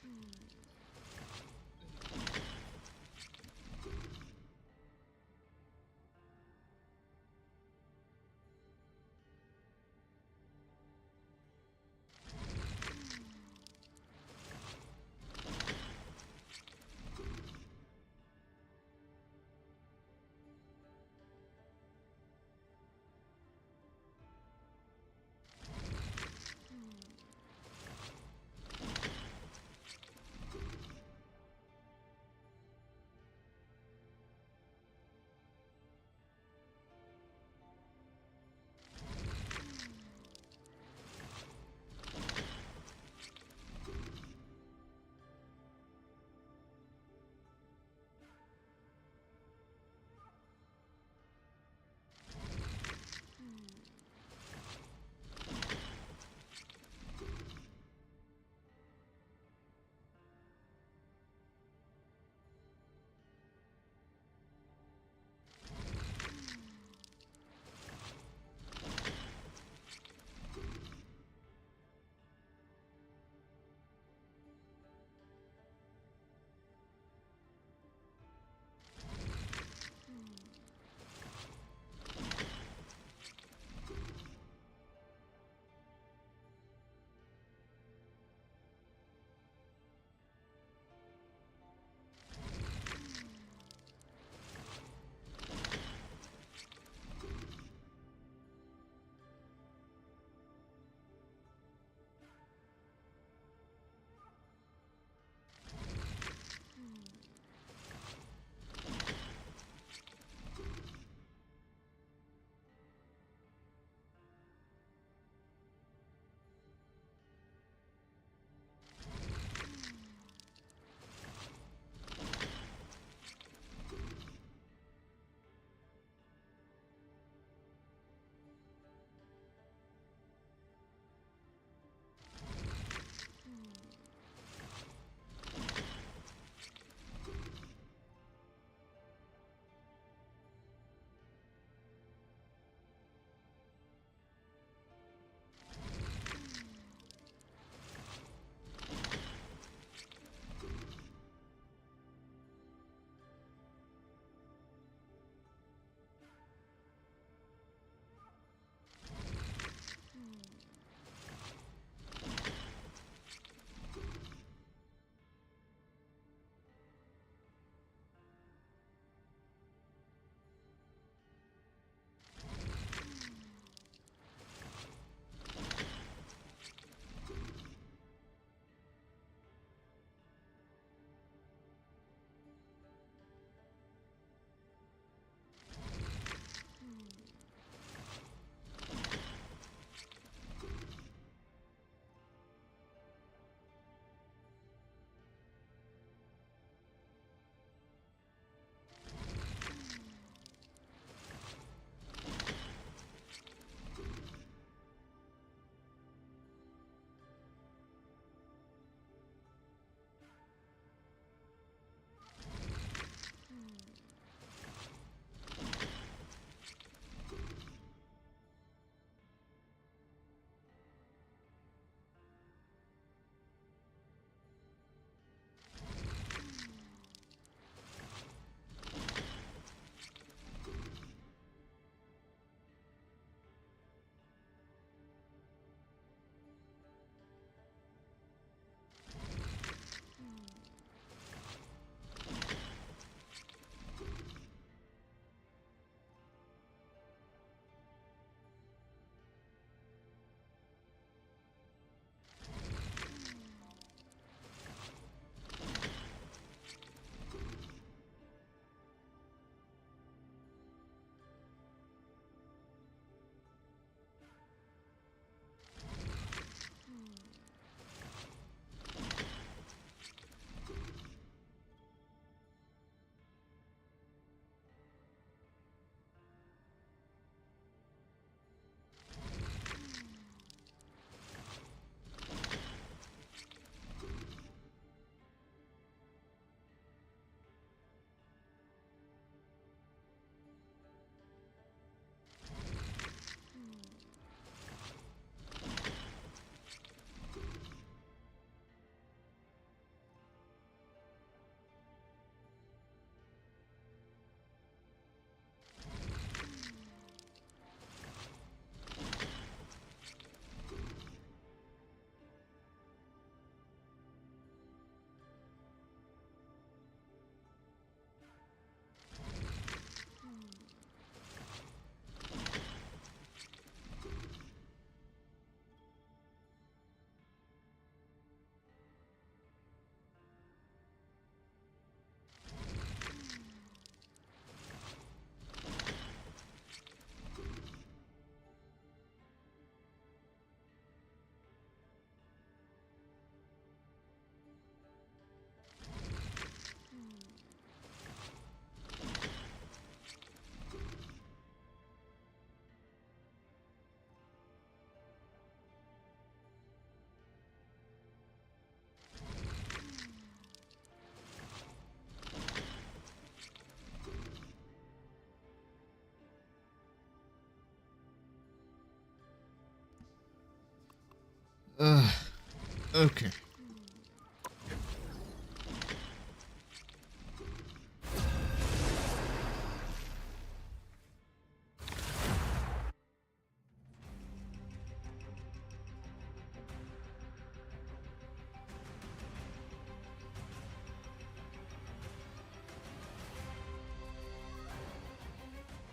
Okay.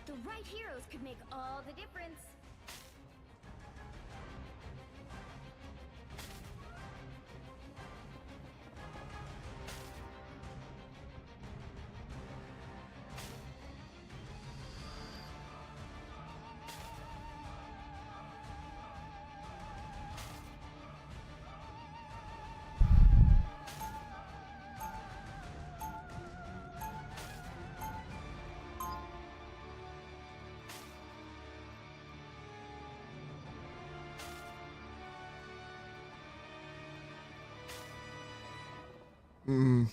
The right heroes could make all the difference. Hmm.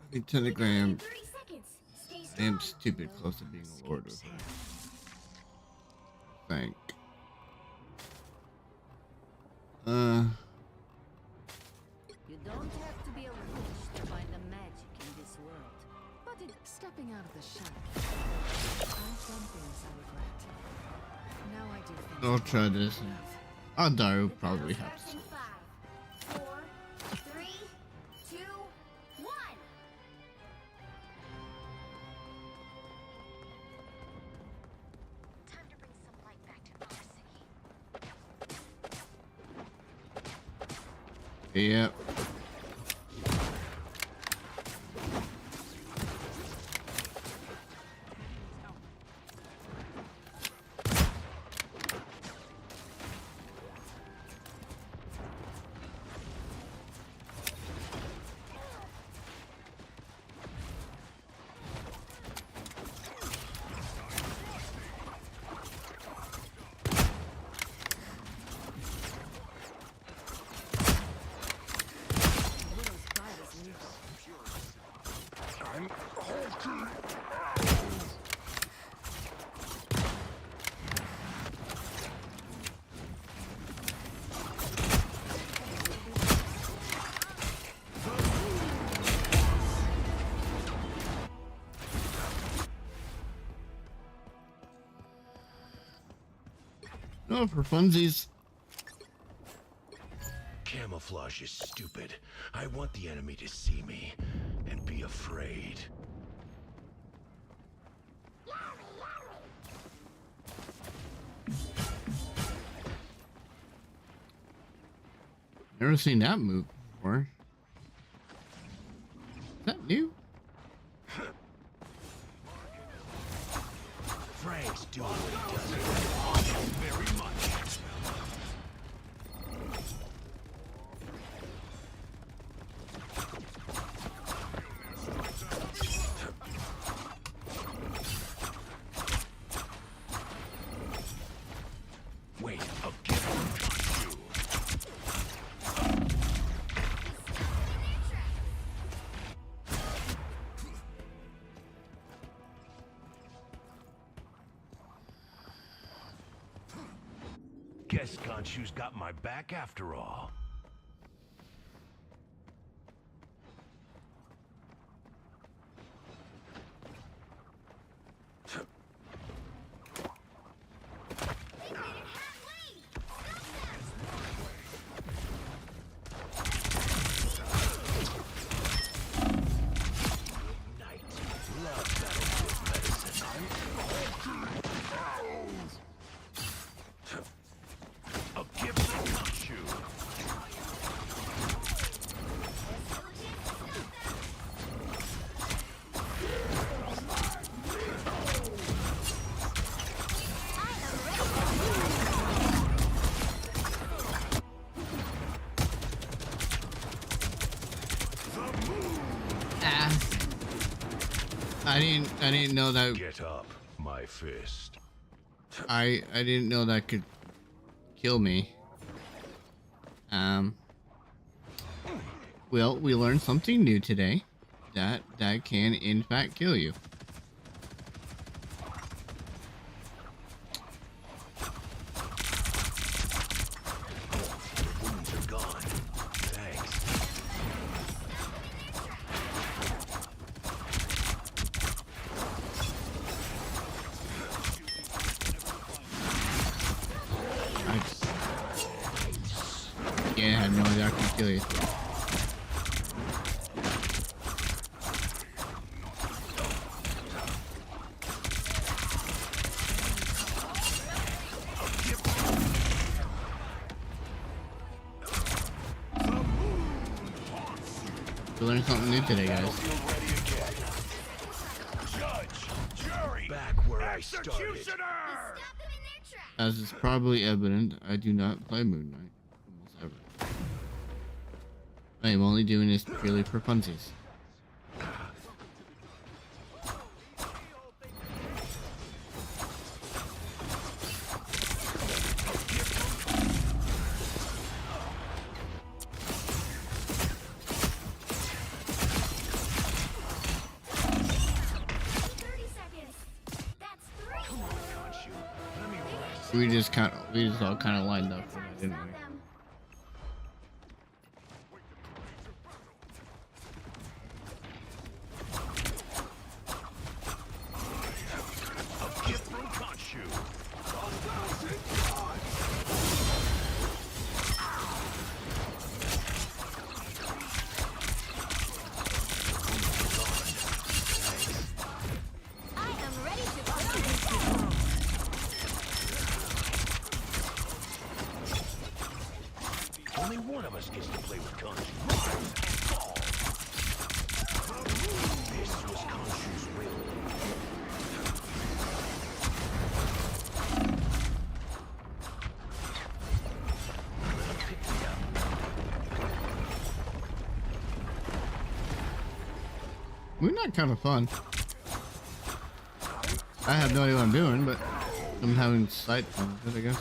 I think technically I am 30 seconds. Stay I strong. am stupid close to being a lord of her. Thank. You don't have to be a witch to find the magic in this world. But it's stepping out of the shadows. I've done things I regret. Now I do things I'll I try this. love. I'll die. Will The probably battle have starts to. in 5, 4, 3, 2, 1. Time to bring some light back to our city. Yep. Widow's bite is lethal. No, for funsies. Camouflage is stupid. I want the enemy to see me and be afraid. Never seen that move before. Is that new? Frank's doing what he does. Very much. Wait, I'll get you. Guess Gonshu's got my back after all. They made it halfway. Night. Love battlefield medicine. I'll give them Gonshu. Ah. I didn't know that. Get up, my fist. I didn't know that could kill me. Well, we learned something new today. That can in fact kill you. Yeah, I have no idea I can kill you. We learned something new today, guys. Back where I started. Stop them in their tracks. As is probably evident, I do not play Moon Knight almost ever. I am only doing this purely for funsies. We just all kind of lined up for that, didn't we? Only one of us gets to play with Khonshu. This was Khonshu's will. Pick me up. Moon Knight kind of fun. I have no idea what I'm doing, but I'm having sight fun with it, I guess.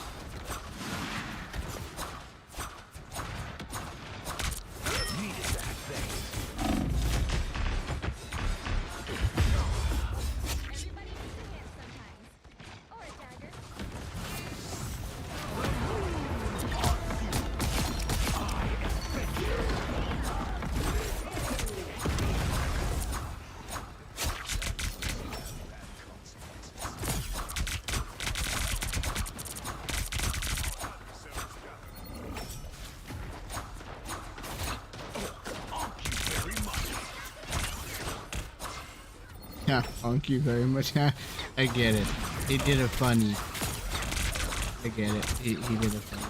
Yeah, thank you very much. I get it. He did a funny. I get it. He did a funny.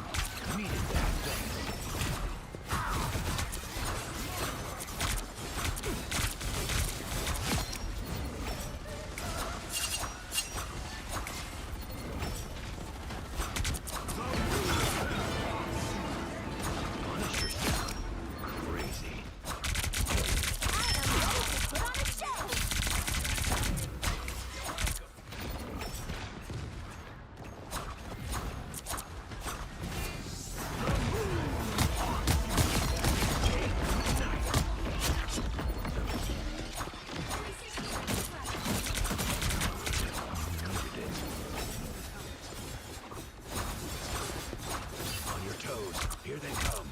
Here they come.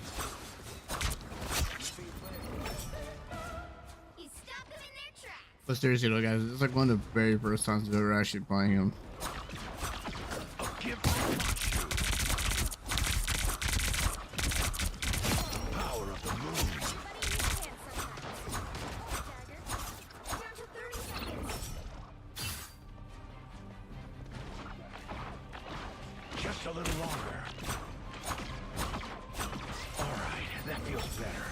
But seriously though, guys, it's like one of the very first times I've ever actually playing him. Power of the moon. Just a little longer. All right, that feels better.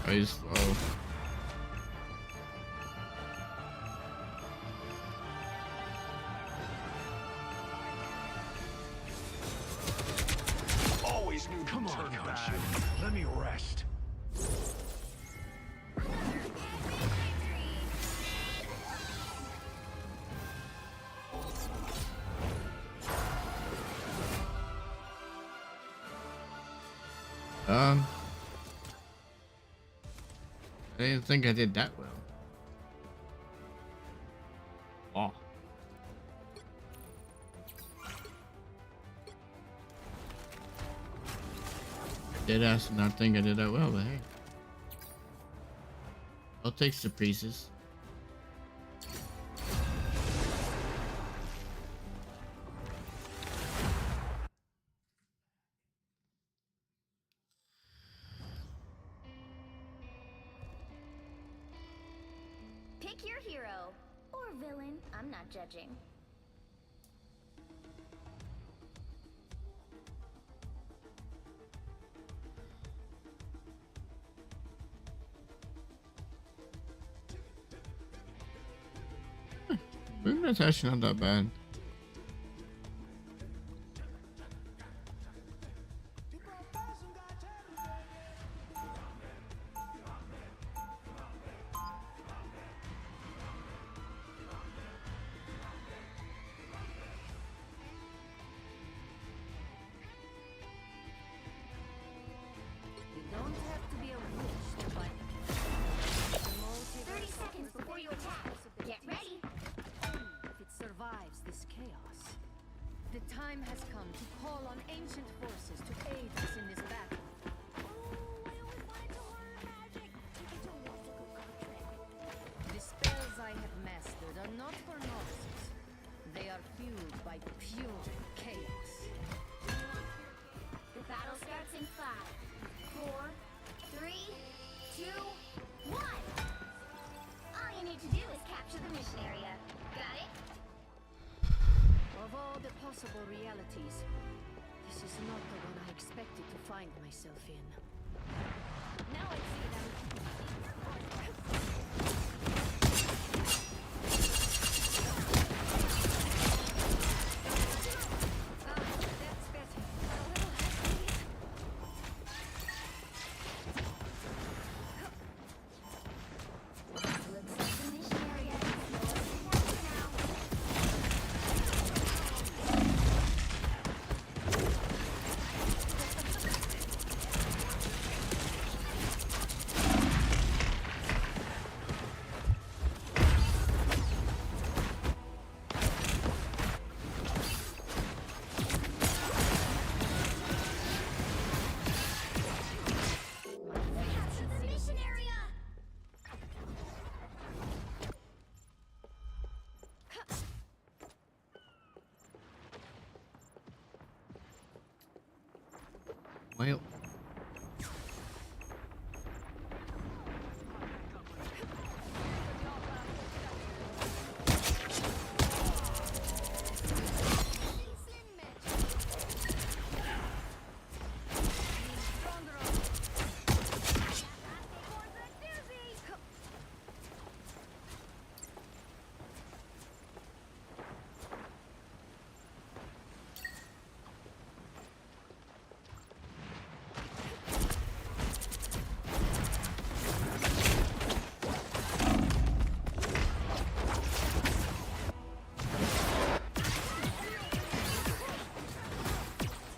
Very slow. Come on, genshin. Let me rest. I didn't think I did that well. Oh. Did not think I did that well, but hey. I'll take the pieces. Pick your hero. Or villain. I'm not judging. Maybe that's actually not that bad. You don't have to be a witch to find the 30 seconds before you attack. Get ready. if it survives this chaos. The time has come to call on ancient forces to aid us in this battle. The spells I have mastered are not for novices. They are fueled by pure chaos. The battle starts in 5, 4, 3, 2, 1. All you need to do is capture the mission area. Got it? Of all the possible realities, this is not the one I expected to find myself in. Now I see them. That's better. Looks like the mission area is yours for now. Capture the mission area! Well,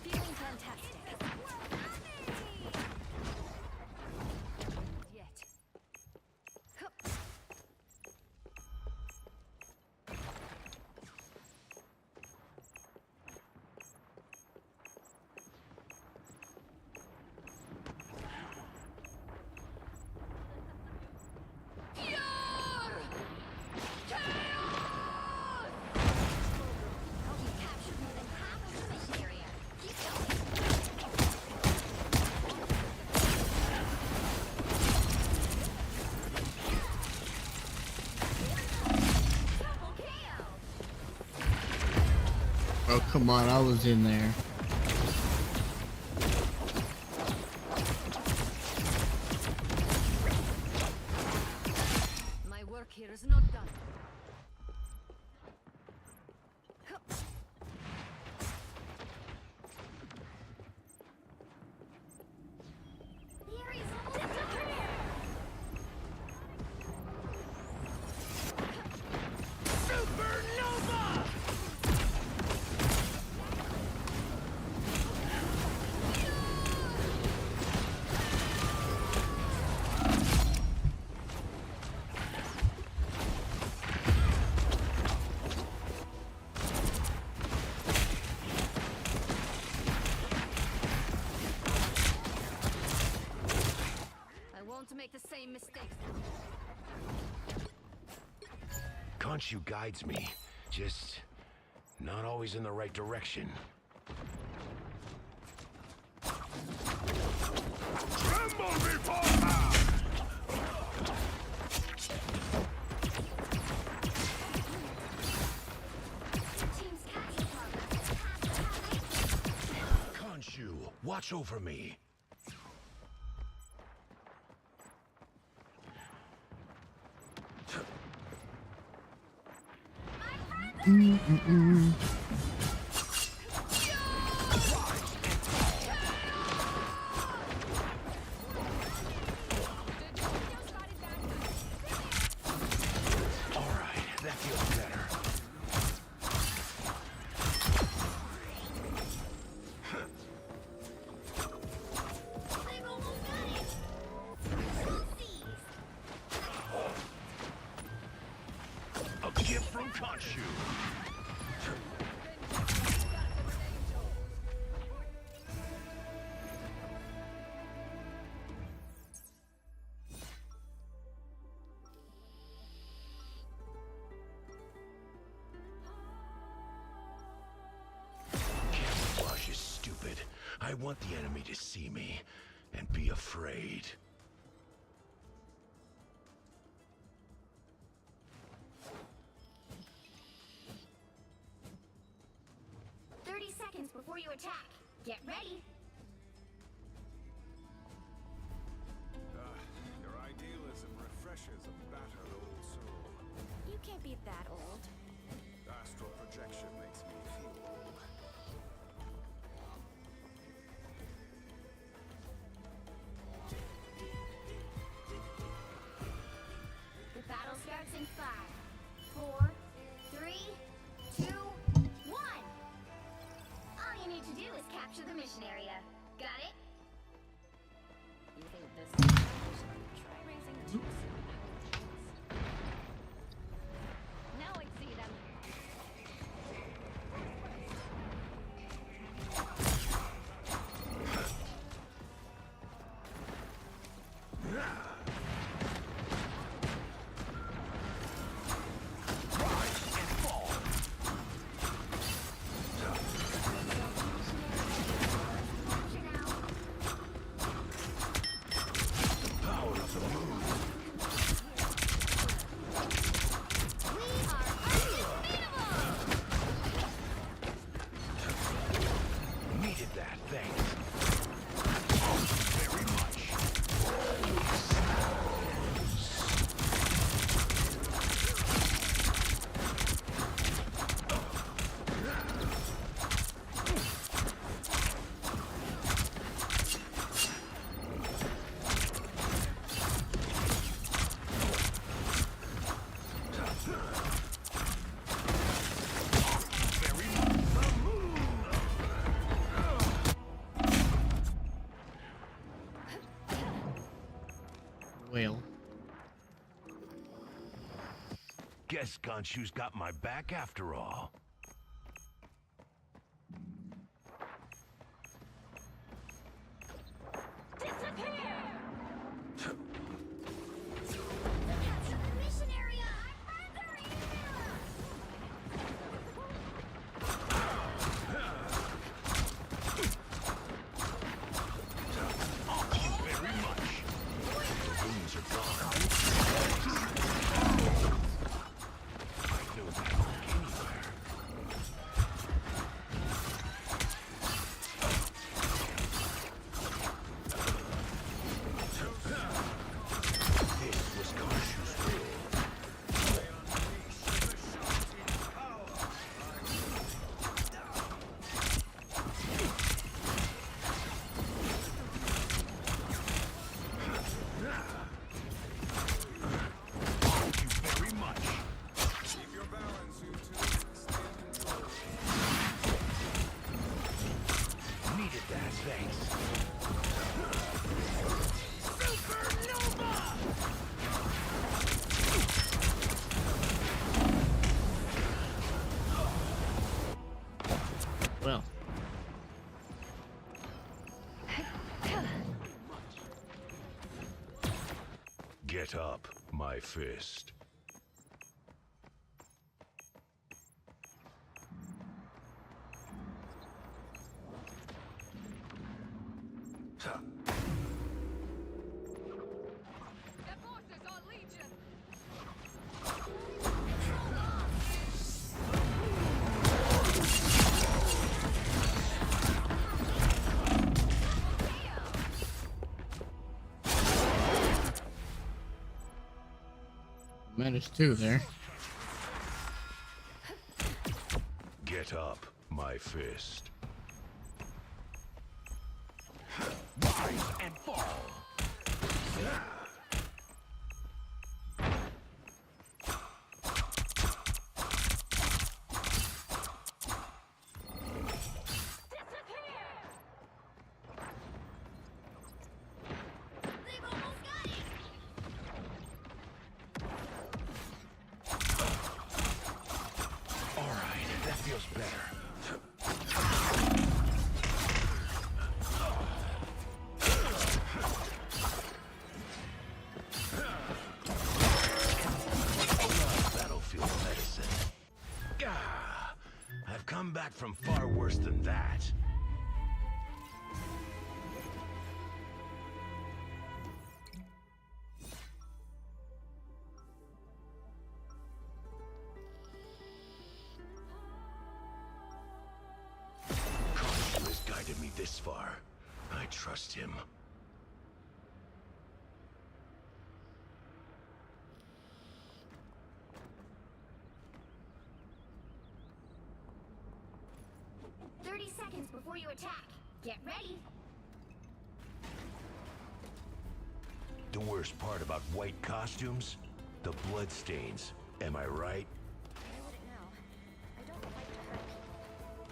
Feeling fantastic. Yet. Captured more than half of the mission area. Keep going. Double KO! oh come on, I was in there. My work here is not done. mistakes. Khonshu guides me, just not always in the right direction. Tremble before her! Khonshu, watch over me. Alright, that feels better. They've almost got it. Oopsies. A gift from Khonshu. Camouflage is stupid. I want the enemy to see me and be afraid. Seconds before you attack. Get ready. Your idealism refreshes a battered old soul. You can't be that old. Astral projection makes me feel old. The battle starts in 5, 4, 3, 2, 1. All you need to do is capture the mission area. Got it? You think this is try raising two silver. Now I see them. Needed that, thanks. Very much. Whale. Guess Khonshu's got my back after all. Capture the mission area. Our friends are here. Very much. Wounds are gone. I know that anywhere. Get up, my fist. Their forces are legion. Managed two there. Get up, my fist. And fall. They've almost got it! All right, that feels better. Battlefield medicine. Gah! I've come back from far worse than that. Khonshu has guided me this far. I trust him. Seconds before you attack. Get ready. The worst part about white costumes? The bloodstains. Am I right? I wouldn't know. I don't fight to hurt people.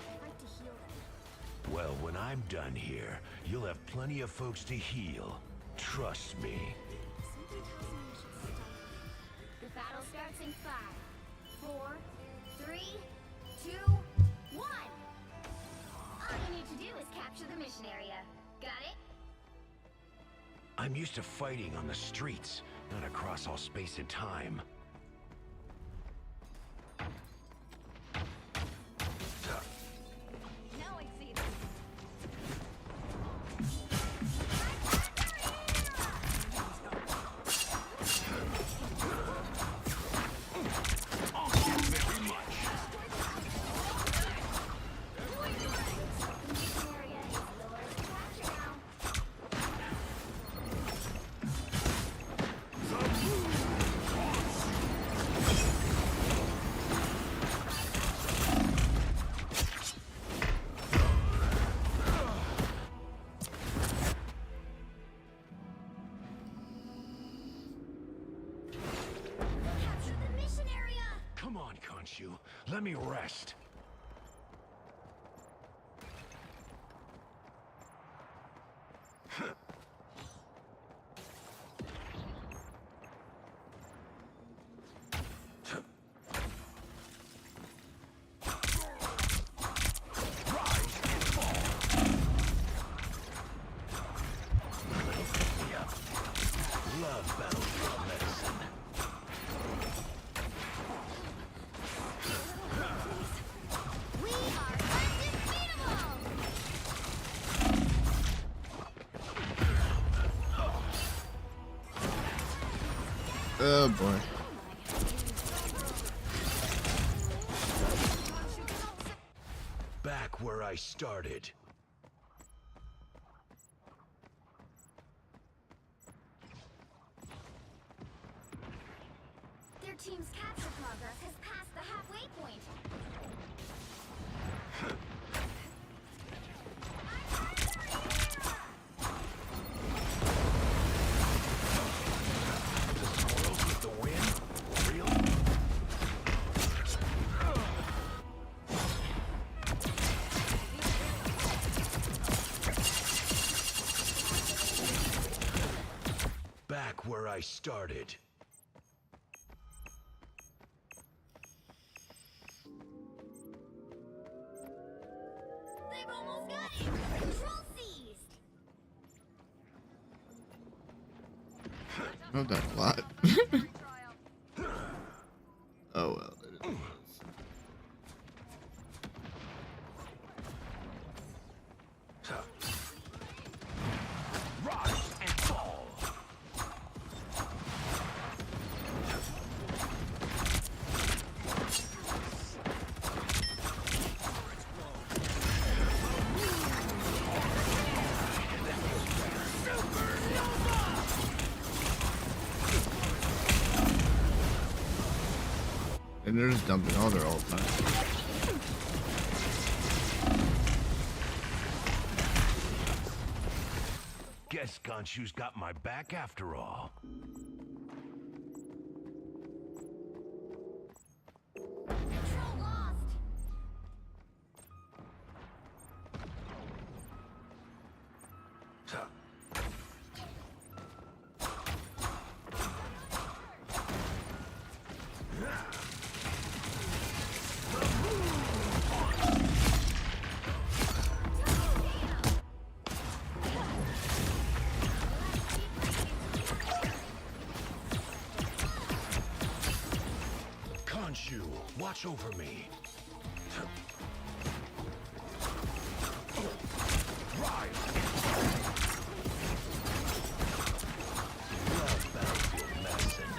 I fight to heal them. Well, when I'm done here, you'll have plenty of folks to heal. Trust me. Something tells me we should stop. The battle starts in 5, 4, 3, 2, 1. All you need to do is capture the mission area. Got it? I'm used to fighting on the streets, not across all space and time. Now I see them. The mission area is yours to capture now. Capture the mission area! Come on, Khonshu. Let me rest. Love battlefield medicine. We are undefeatable! Oh boy. Back where I started. Their team's capture progress has passed the halfway point. Squirrels with the wind? Real? Back where I started. They've almost got it! Control seized! Let us I've done a lot. Oh well. It is what it is. Rise and fall. And they're just dumping all their ult time. Guess Gonshu's got my back after all. Control lost. Gonshu, watch over me. Rise and fall. Love battlefield medicine.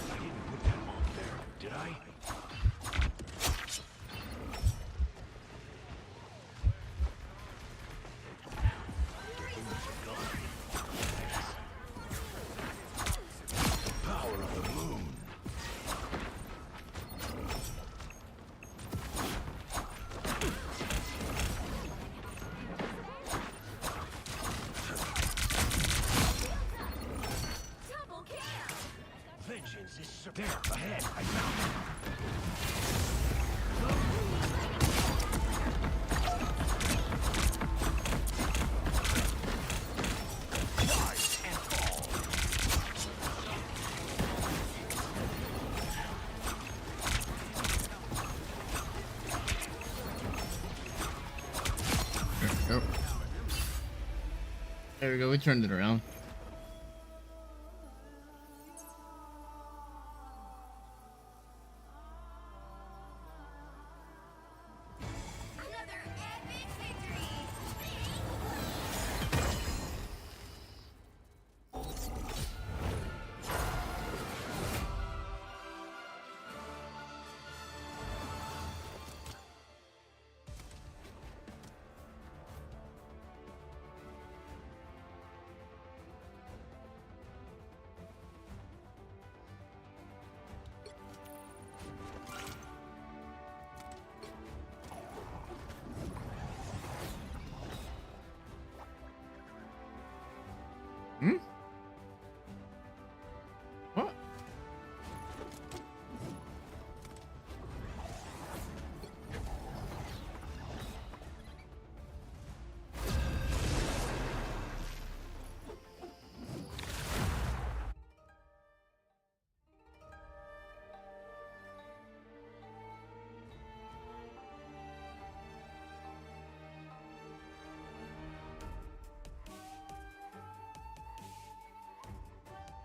I didn't put that on there, did I? Power of the moon. Double kill. Vengeance is there ahead. I found it. Rise and fall. There we go. There we go. We turned it around. Another epic victory. Hmm? What?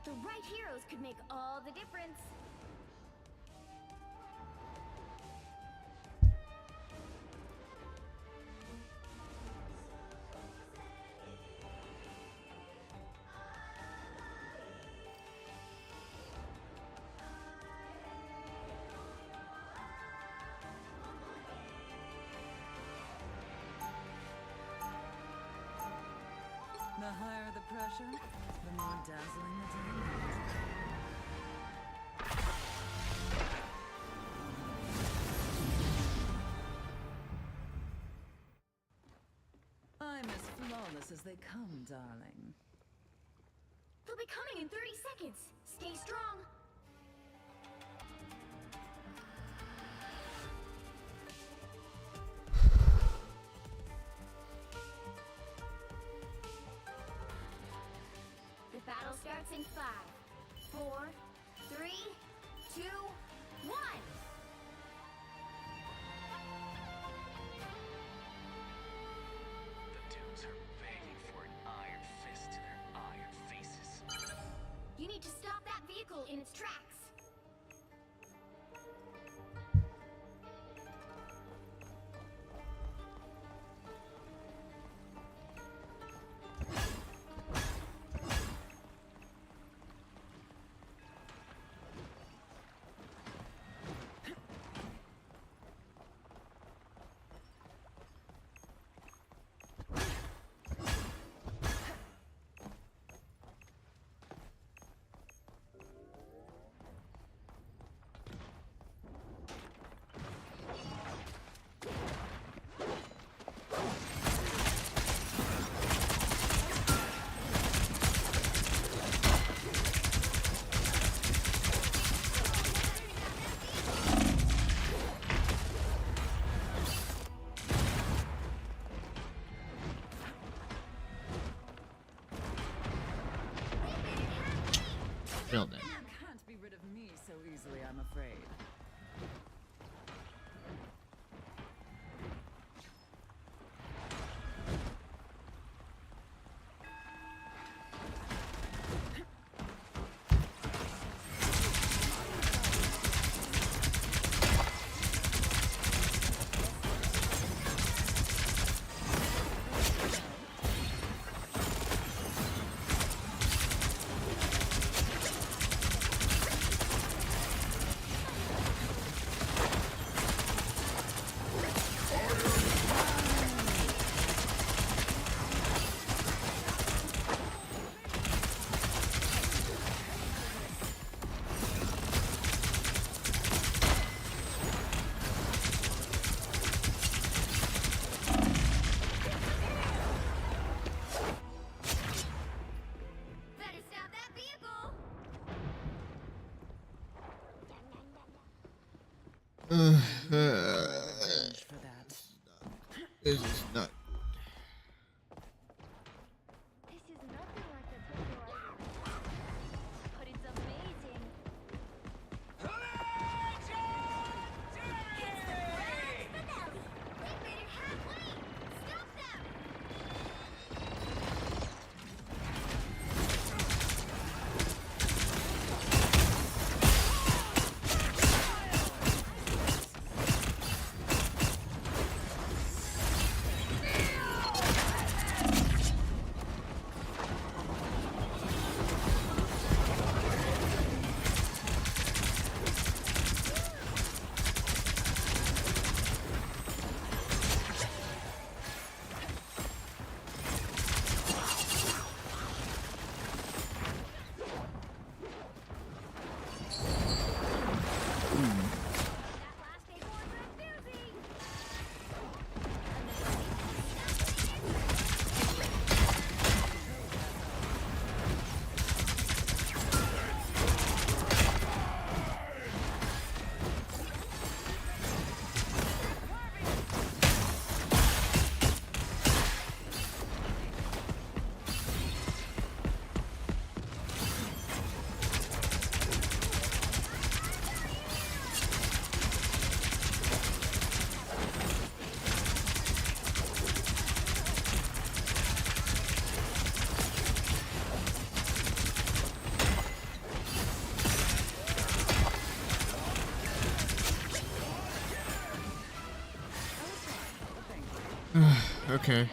The right heroes could make all the difference. The higher the pressure, the more dazzling the diamond. flawless as they come, darling. They'll be coming in 30 seconds. Stay strong. The battle starts in 5, 4, 3, 2, 1. The dudes are begging for an iron fist to their iron faces. You need to stop that vehicle in its tracks. Build it. You can't be rid of me so easily, I'm afraid. Better stop that vehicle. Revenge for that. This is not. This is nothing like the Tokyo Island, but it's amazing. It's the grand finale. They made it halfway. Stop them. That last day was a doozy. Okay.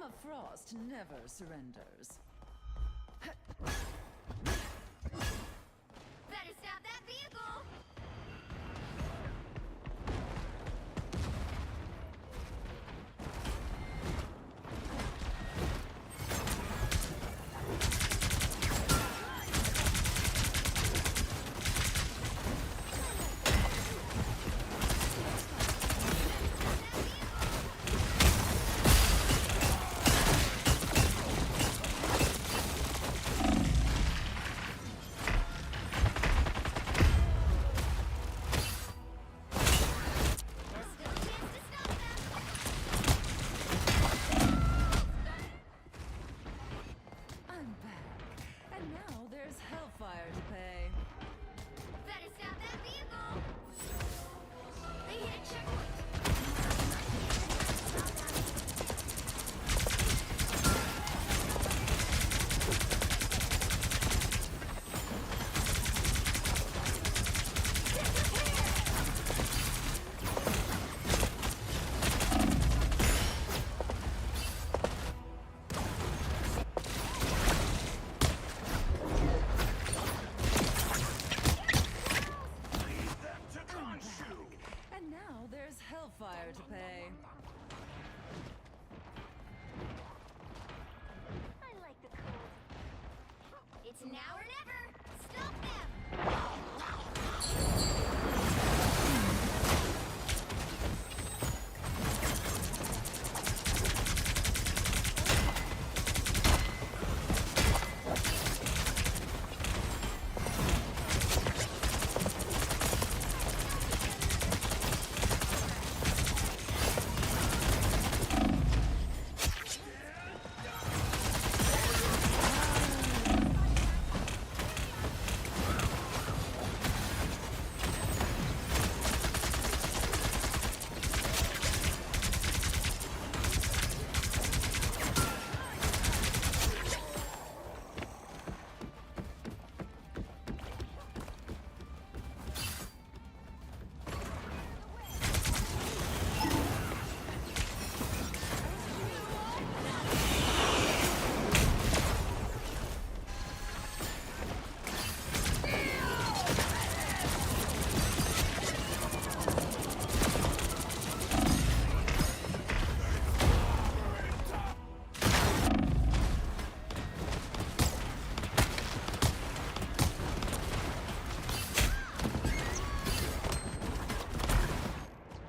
Permafrost never surrenders. Better stop that vehicle! There's still a chance to stop them! I'm back. And now there's hellfire to pay. Better stop that vehicle! They hit a checkpoint! And now there's hellfire to pay. I like the cold. It's now or never! Stop them!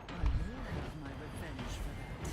I will have my revenge for that.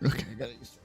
Okay, I gotta use this.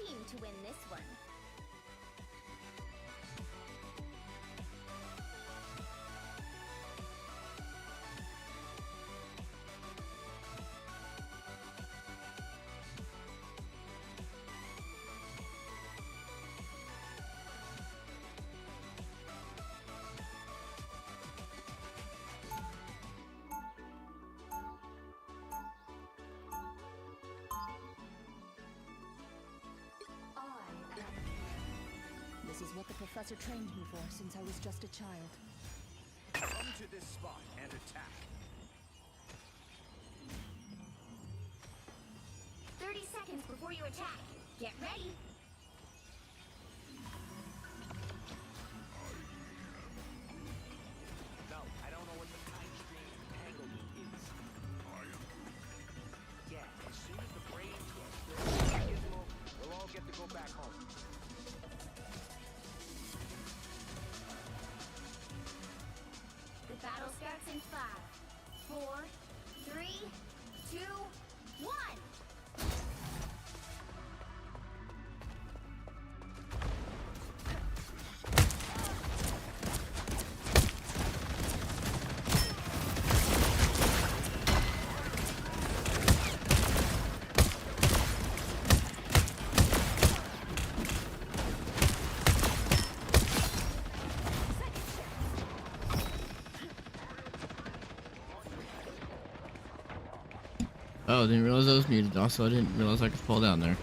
team to win this one. This is what the professor trained me for since I was just a child. Come to this spot and attack. 30 seconds before you attack. Get ready. No, I don't know what the time stream entanglement is. Yeah, as soon as the brain trust gizmo, we'll all get to go back home. The battle starts in 5, 4, 3, 2, 1. Oh, didn't realize I was muted. Also, I didn't realize I could fall down there.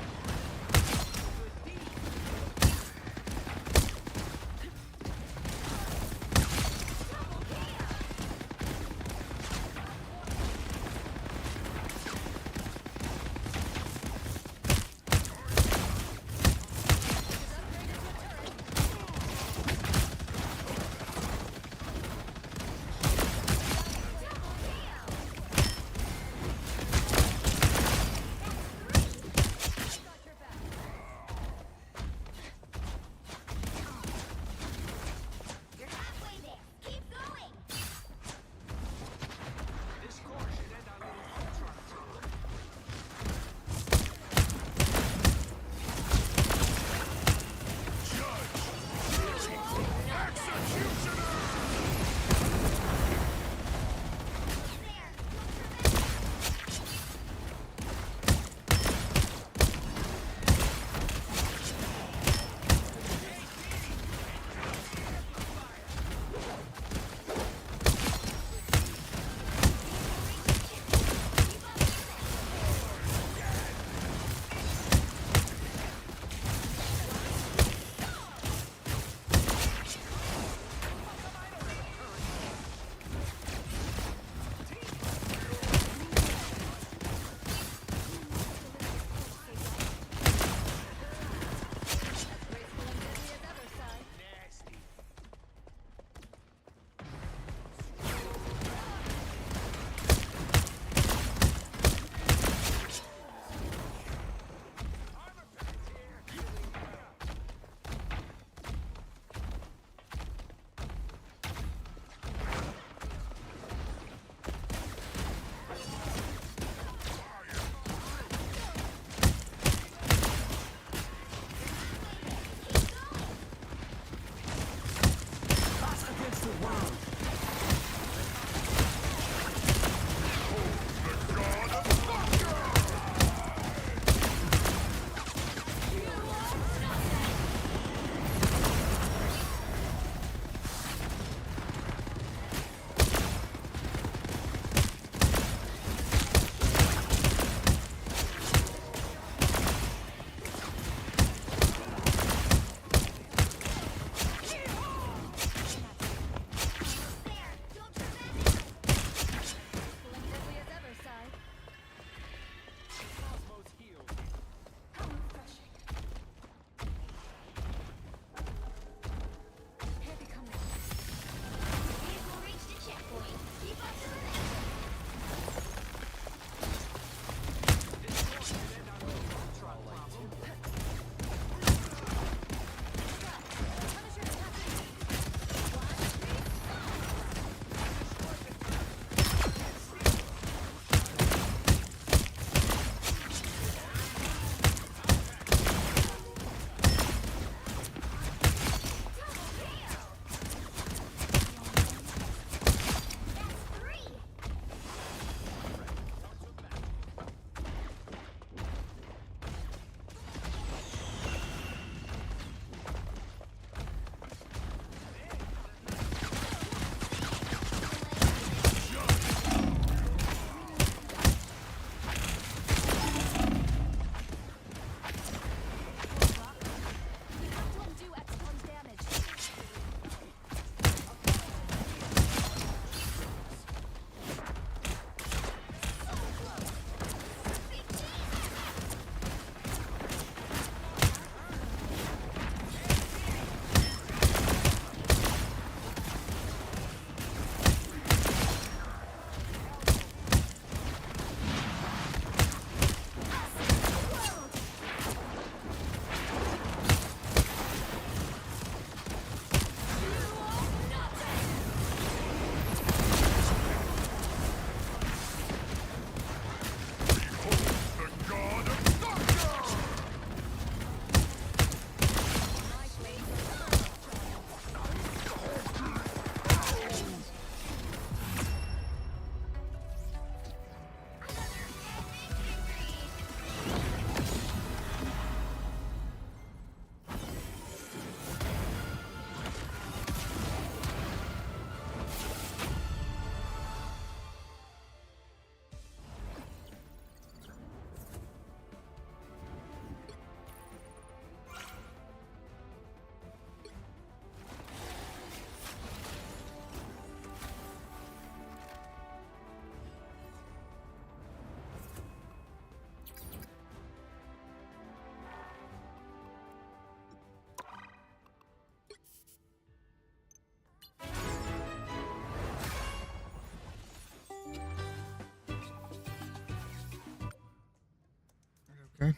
Okay. I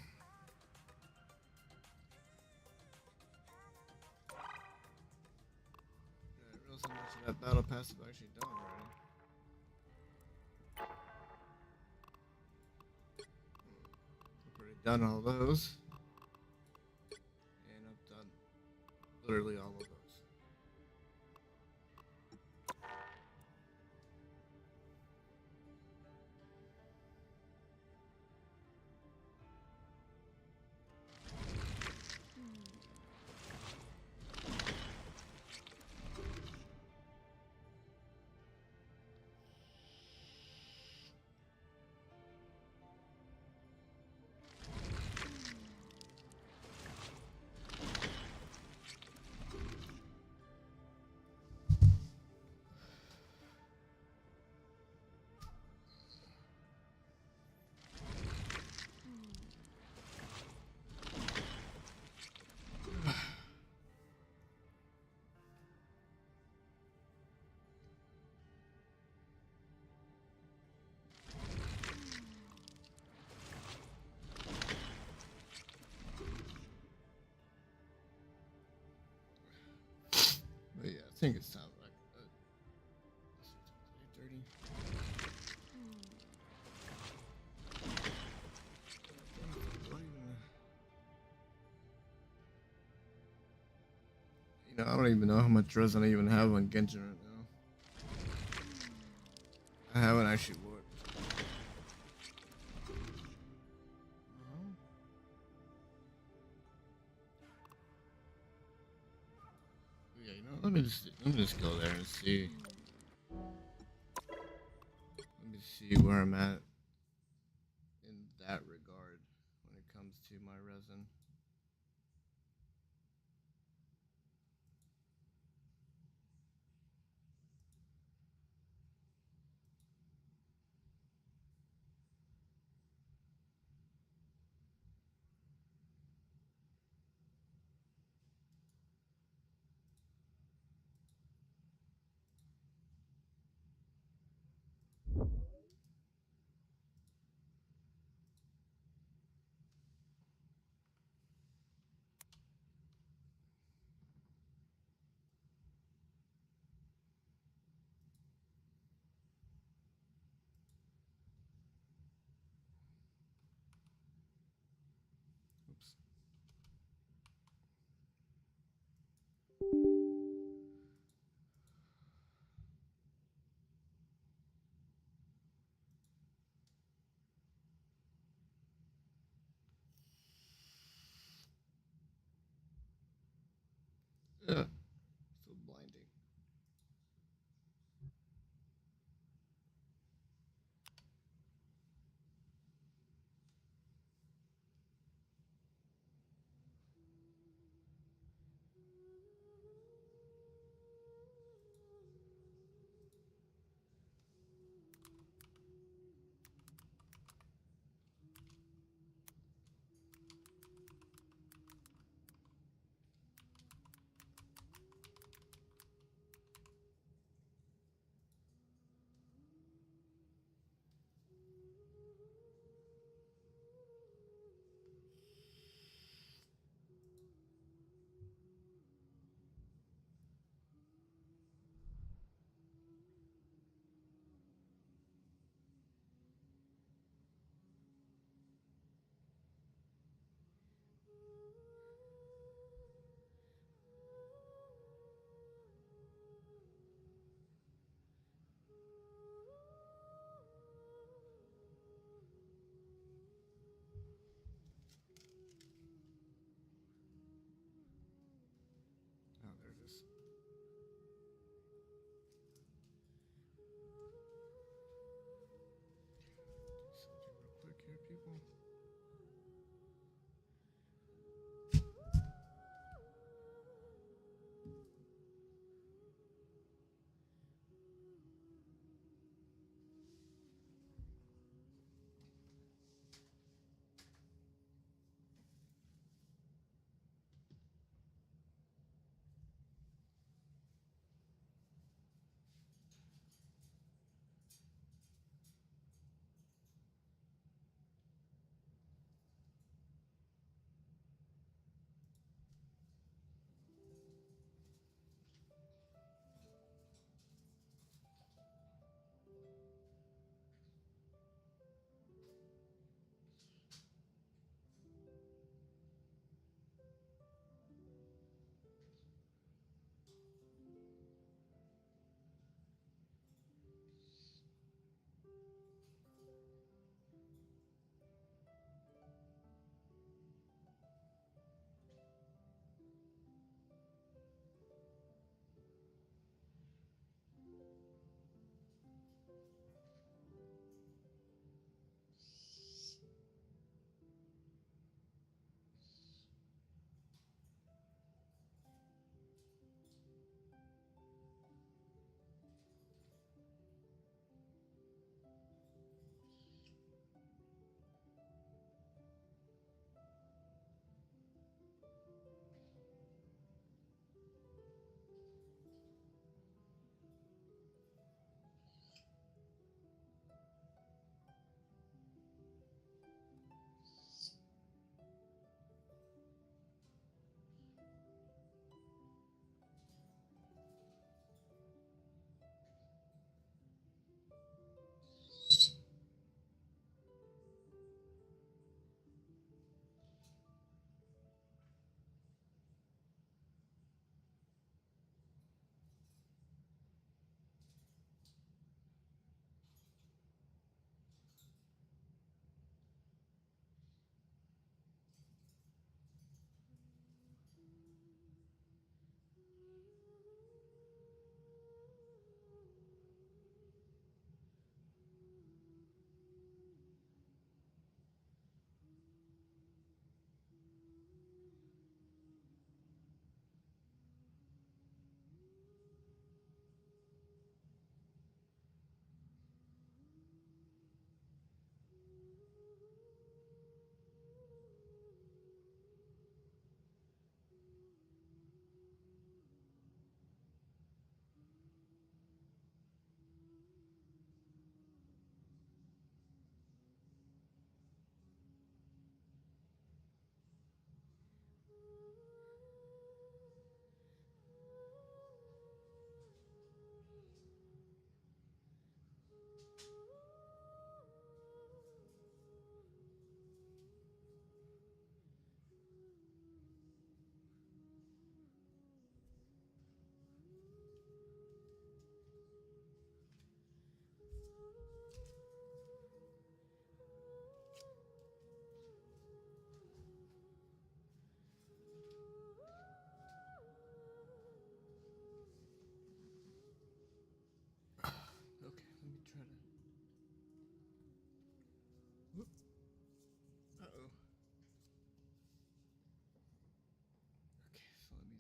didn't realize how much of that battle pass I've actually done already. I've already done all those. And I've done literally all of those. But yeah, I think it's time. Like, 8:30. I don't even know how much resin I even have on Genshin right now. I haven't actually looked. Yeah, let me just go there and see. Let me see where I'm at in that regard when it comes to my resin. Oops. Ugh, so blinding.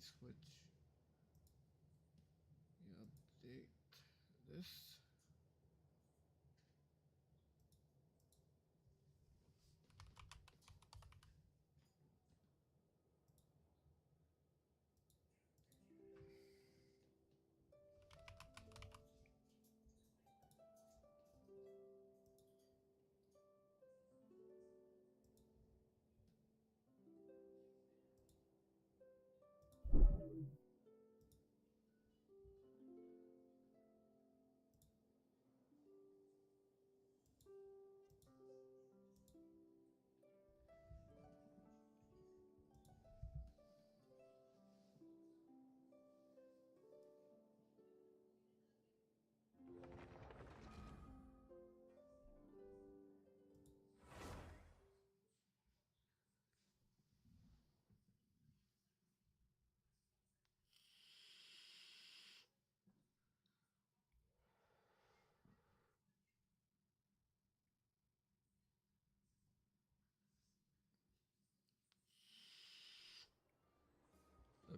switch. Update this.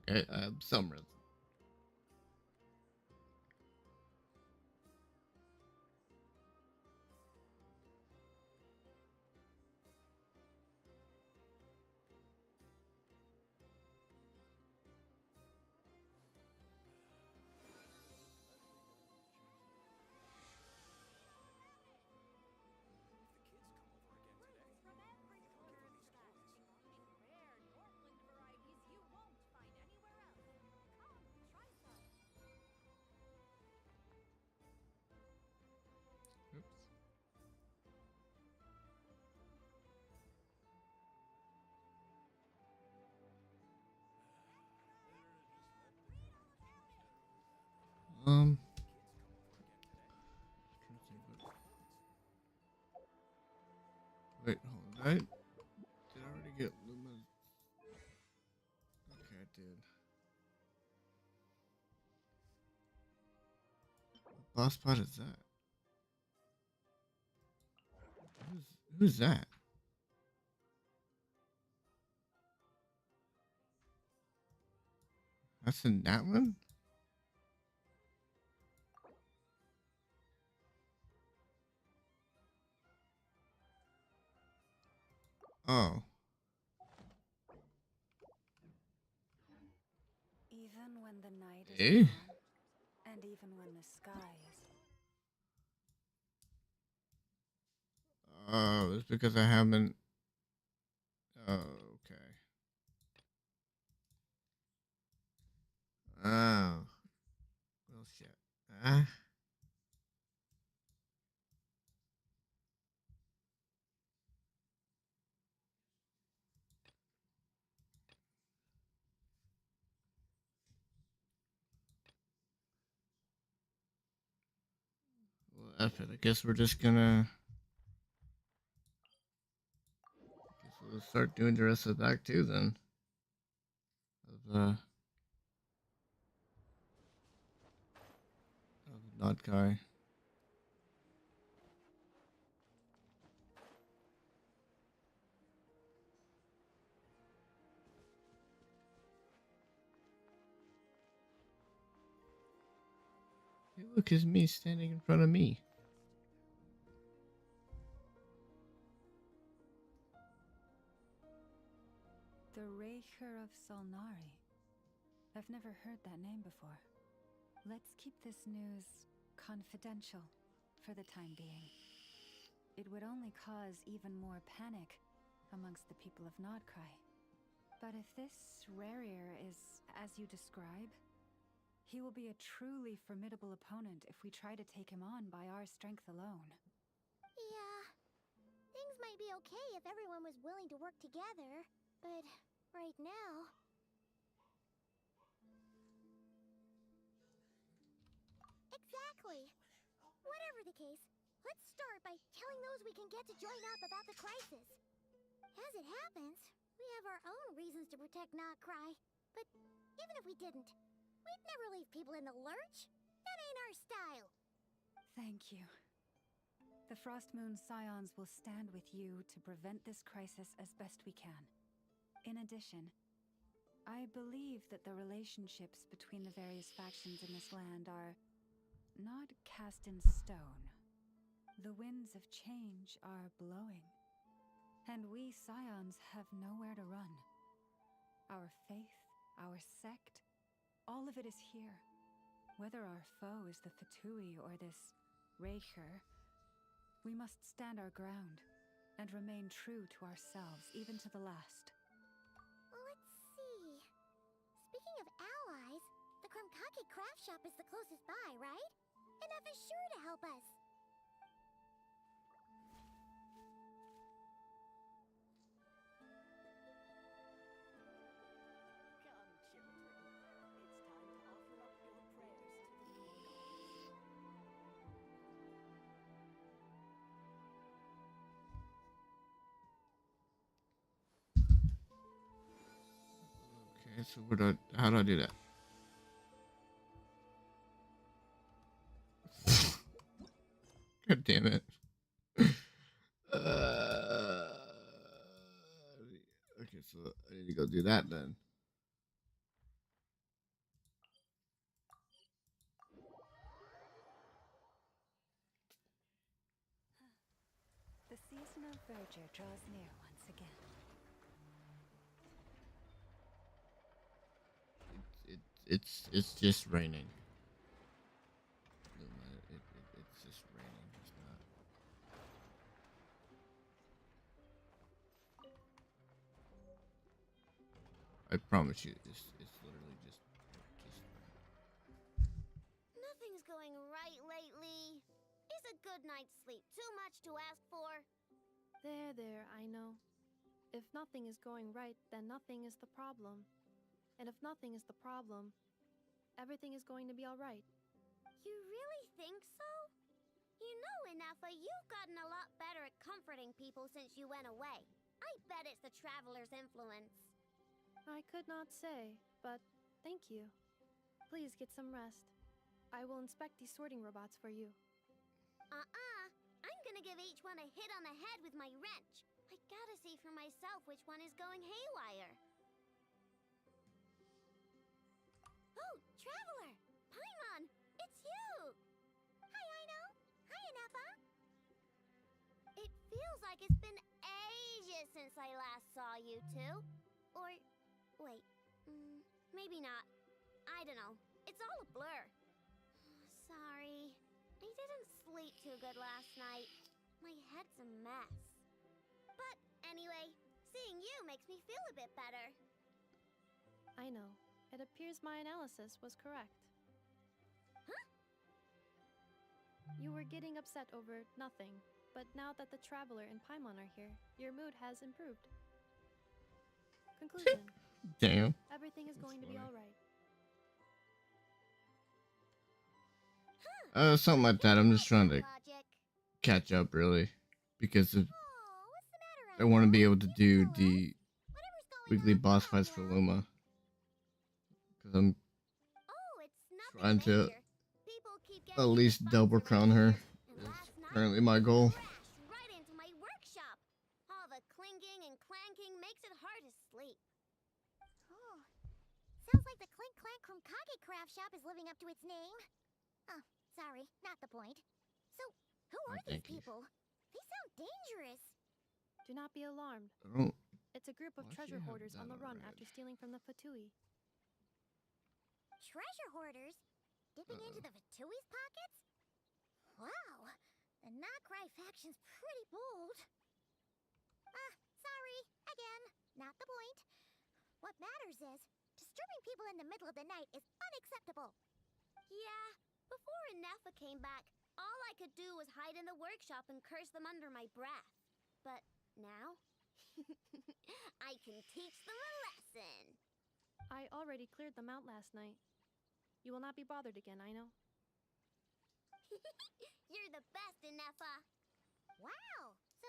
Okay, some resin. Oops. Um. Wait, hold on. Did I already get Luma? Okay, I did. What boss spot is that? Who's that? That's in that one? Oh. Even when the night is Eh? long, and even when the sky is... Oh, it's because I haven't. Oh, okay. Oh. Well, shit. Ah. Well, F it. I guess we're just gonna. Guess we'll start doing the rest of the act too then. Of not Kai. Hey, look, it's me standing in front of me. The Raker of Solnari. I've never heard that name before. Let's keep this news confidential for the time being. It would only cause even more panic amongst the people of Nodcry. But if this Rarier is as you describe, he will be a truly formidable opponent if we try to take him on by our strength alone. Yeah. Things might be okay if everyone was willing to work together, but right now... Exactly. Whatever the case, let's start by telling those we can get to join up about the crisis. As it happens, we have our own reasons to protect Notcry. But even if we didn't, we'd never leave people in the lurch. That ain't our style. Thank you. The Frostmoon Scions will stand with you to prevent this crisis as best we can. In addition, I believe that the relationships between the various factions in this land are not cast in stone. The winds of change are blowing, and we Scions have nowhere to run. Our faith, our sect, all of it is here. Whether our foe is the Fatui or this Raker, we must stand our ground and remain true to ourselves, even to the last. Let's see. Speaking of allies, the Krumkake craft shop is the closest by, right? Enough is sure to help us. Come, children. It's time to offer up your prayers to the moon gods. Okay, so how do I do that? God damn it. Okay, so I need to go do that then. The season of verdure draws near once again. It's just raining. It's just raining. It's not. I promise you, it's literally just Nothing's going right lately. Is a good night's sleep too much to ask for? There, I know. If nothing is going right, then nothing is the problem. And if nothing is the problem, everything is going to be alright. You really think so? You know, Inafa, you've gotten a lot better at comforting people since you went away. I bet it's the Traveler's influence. I could not say, but thank you. Please get some rest. I will inspect these sorting robots for you. I'm gonna give each one a hit on the head with my wrench. I gotta see for myself which one is going haywire. Oh, Traveler! Paimon! It's you! Hi, Aino! Hi, Inafa! It feels like it's been ages since I last saw you two. Or, wait, maybe not. I don't know. It's all a blur. Sorry. I didn't sleep too good last night. My head's a mess. But anyway, seeing you makes me feel a bit better. I know. It appears my analysis was correct. Huh? You were getting upset over nothing, but now that the Traveler and Paimon are here, your mood has improved. Conclusion. damn. Everything is going to be alright. Something like that. I'm just trying to Logic. catch up, really, because Oh, what's the matter? I want to be able to do Hello? the Whatever's going weekly on boss now, fights for love? Luma. Because I'm Oh, it's nothing trying to major. People keep at getting into least fights double around crown her. here, and Is last night, currently my goal. crashed right into my workshop. All the clinking and clanking makes it hard to sleep. Oh, sounds like the Clink Clank Krumkage craft shop is living up to its name. Oh, sorry, not the point. So, who Oh, are these thank you. people? They sound dangerous. Do not be alarmed. I don't. It's a group of Why treasure should you have hoarders on that the run on after red? stealing from the Fatui. Treasure hoarders? Dipping into the Vatui's pockets? Wow, the Nokrai faction's pretty bold. Sorry, again, not the point. What matters is, disturbing people in the middle of the night is unacceptable. Yeah, before Inefa came back, all I could do was hide in the workshop and curse them under my breath. But now, I can teach them a lesson. I already cleared them out last night. You will not be bothered again, I know. You're the best, Inefa. Wow, so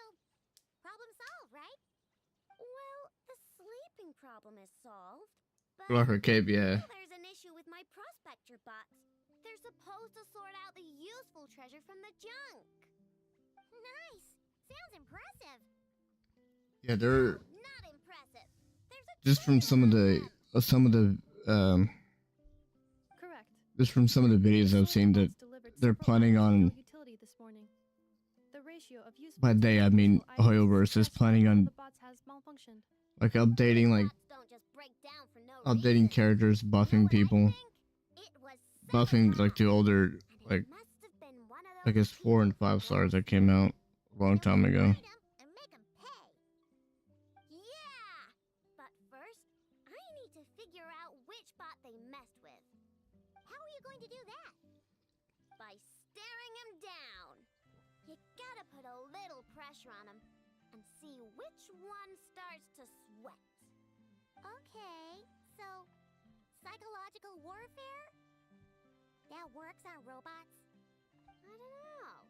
problem solved, right? Well, the sleeping problem is solved, but Like her cape, yeah. still there's an issue with my prospector bots. They're supposed to sort out the useful treasure from the junk. Nice. Sounds impressive. Yeah, they're No, not impressive. There's a just from treasure some of among the them. some of the Correct. just from some of the videos I've seen that they're planning on. Utility this morning. The ratio of useful By they, I to mean unuseful items Hoyoverse is suggests planning that one of on the bots has malfunctioned. like updating Bots don't just break down for no reason. characters, You know buffing what I people, think? It was buffing like the sabotage. older And it like must have been one of I those guess 4 and people 5 stars who that came out a long time ago. find 'em and make 'em pay. Yeah! But first, I need to figure out which bot they messed with. How are you going to do that? By staring him down. You gotta put a little pressure on him and see which one starts to sweat. Okay, so psychological warfare? That works on robots? I don't know.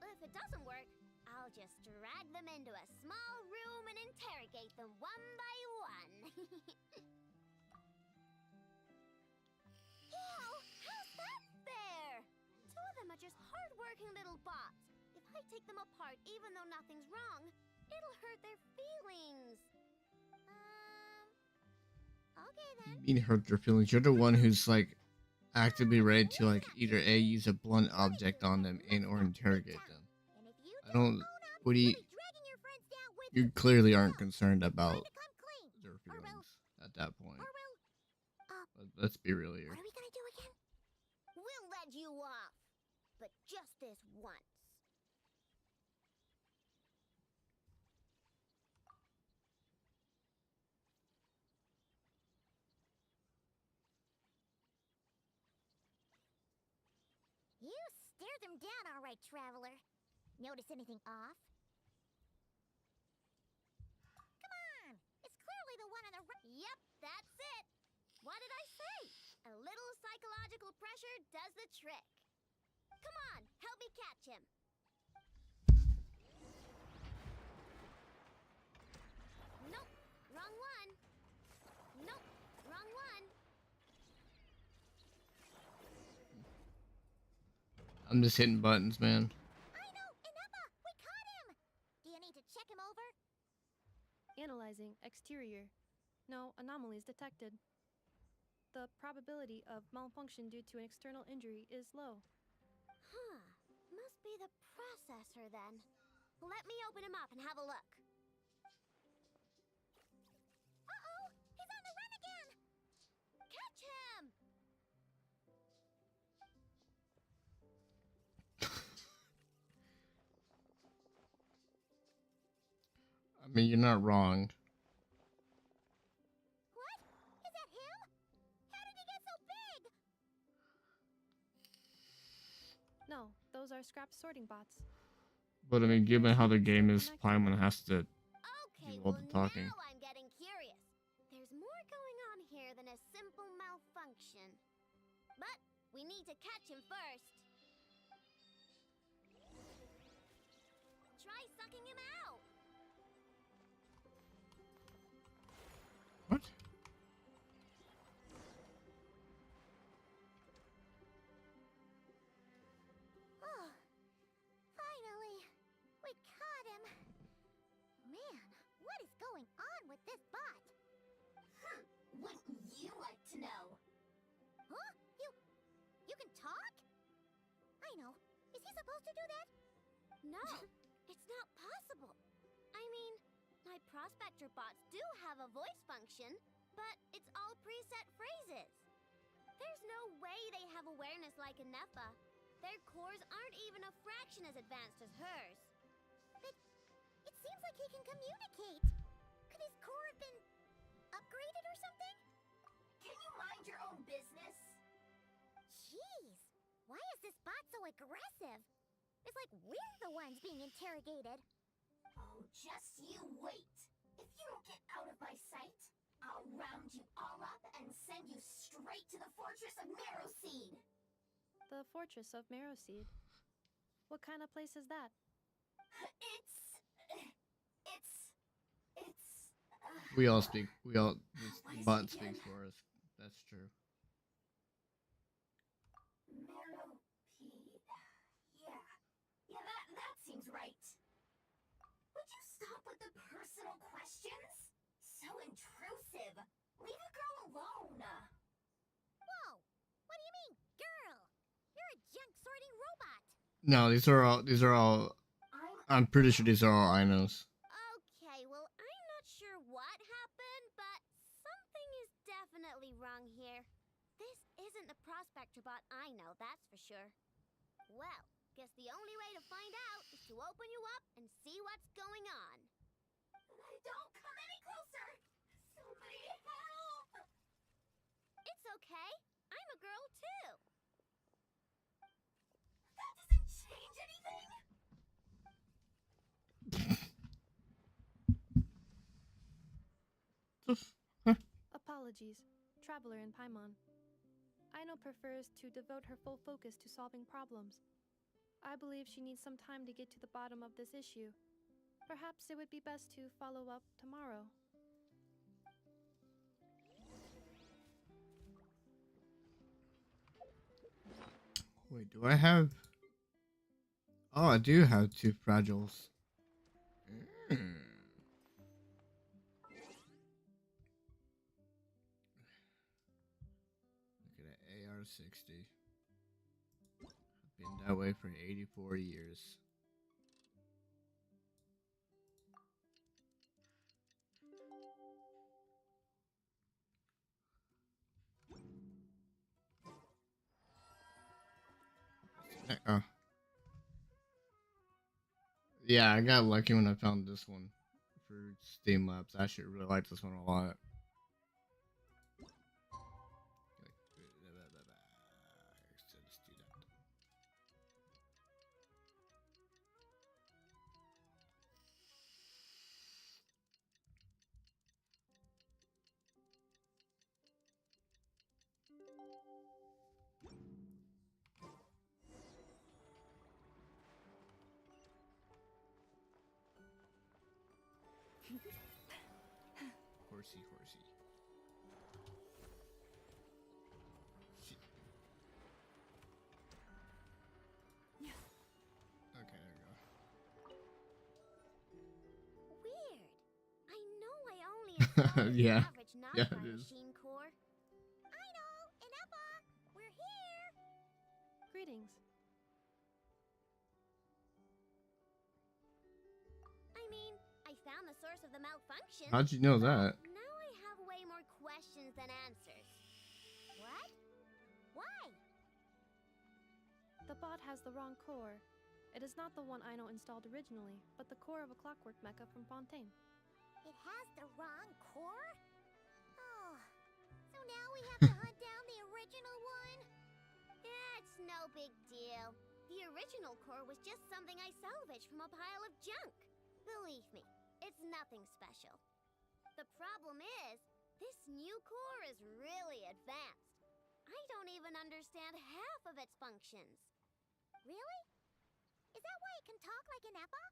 If it doesn't work, I'll just drag them into a small room and interrogate them one by one. Ew, how's that fair? Two of them are just hard-working little bots. If I take them apart even though nothing's wrong, it'll hurt their feelings. Okay then. You mean hurt their feelings? You're the one who's like actively ready to like either A, use a blunt object on them and or interrogate them. And if you I don't. own up, What do you? you'll be dragging your friends down with You you. clearly So, aren't concerned time about to come clean. their Or we'll- feelings at that point. Or we'll... Let's be real here. What are we gonna do again? We'll let you off. But just this once. You stared them down all right, traveler. Notice anything off? Come on! It's clearly the one on the right. Yep, that's it. What did I say? A little psychological pressure does the trick. Come on, help me catch him. Nope, wrong one. Nope, wrong one. I'm just hitting buttons, man. I know, Ineppa, we caught him. Do you need to check him over? Analyzing exterior. No anomalies detected. The probability of malfunction due to an external injury is low. Huh. Must be the processor then. Let me open him up and have a look. Uh-oh! He's on the run again! Catch him! I mean, you're not wrong. What? Is that him? How did he get so big? No, those are scrap sorting bots. But I mean, given how the game is, Paimon has to Okay, do all well the talking. now I'm getting curious. There's more going on here than a simple malfunction. But we need to catch him first. Try sucking him out. What? Oh, finally, we caught him. Man, what is going on with this bot? Wouldn't you like to know? Huh? You can talk? I know. Is he supposed to do that? No, it's not possible. I mean, my prospector bots do have a voice function, but it's all preset phrases. There's no way they have awareness like Ineppa. Their cores aren't even a fraction as advanced as hers. But it seems like he can communicate. Could his core have been upgraded or something? Can you mind your own business? Jeez, why is this bot so aggressive? It's like we're the ones being interrogated. Oh, just you wait. If you don't get out of my sight, I'll round you all up and send you straight to the Fortress of Marrowseed. The Fortress of Marrowseed. What kind of place is that? It's... We all speak. We all. This What is it bot again? speaks for us. That's true. Marrowseed. Yeah, that seems right. Would you stop with the personal questions? So intrusive. Leave a girl alone. Whoa! What do you mean, girl? You're a junk sorting robot. No, these are all. I'm pretty sure these are all Inos. Okay, well, I'm not sure what happened, but something is definitely wrong here. This isn't the prospector bot I know, that's for sure. Well, guess the only way to find out is to open you up and see what's going on. Don't come any closer. Somebody help. It's okay. I'm a girl too. That doesn't change anything. Apologies, Traveler in Paimon. Aino prefers to devote her full focus to solving problems. I believe she needs some time to get to the bottom of this issue. Perhaps it would be best to follow up tomorrow. Wait, do I have? Oh, I do have two fragiles. Mm. Look at that AR-60. Been that way for 84 years. Oh. Yeah, I got lucky when I found this one for Steam Labs. I actually really like this one a lot. So let's do that. Horsey, horsey. Shit. Okay, there we Weird. I know I only installed Yeah. an average Yeah, knockout it is. machine core. Aino and Eppa, we're here. Greetings. I mean, I found the source of the malfunction. How'd you know that? Now I have way more questions than answers. What? Why? The bot has the wrong core. It is not the one Aino installed originally, but the core of a clockwork mecha from Fontaine. It has the wrong core? Oh, so now we have to hunt down the original one? That's no big deal. The original core was just something I salvaged from a pile of junk. Believe me, it's nothing special. The problem is, this new core is really advanced. I don't even understand half of its functions. Really? Is that why it can talk like an Eppa?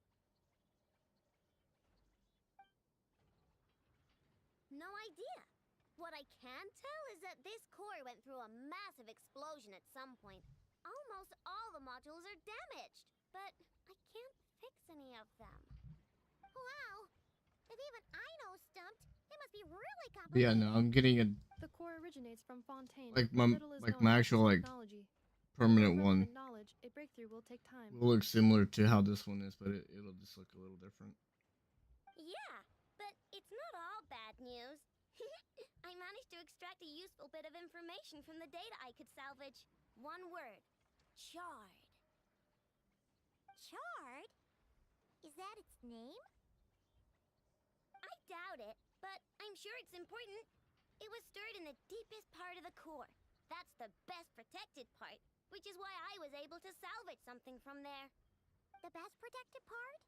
No idea. What I can tell is that this core went through a massive explosion at some point. Almost all the modules are damaged, but I can't fix any of them. Wow! If even Aino's stumped, it must be really complicated. Yeah, no, I'm getting a The core originates from Fontaine. like but little is my known about actual its like technology. permanent Without one relevant knowledge, a breakthrough will take time. will look similar to how this one is, but it'll just look a little different. Yeah, but it's not all bad news. I managed to extract a useful bit of information from the data I could salvage. One word. Charred. Charred? Is that its name? I doubt it, but I'm sure it's important. It was stored in the deepest part of the core. That's the best protected part, which is why I was able to salvage something from there. The best protected part?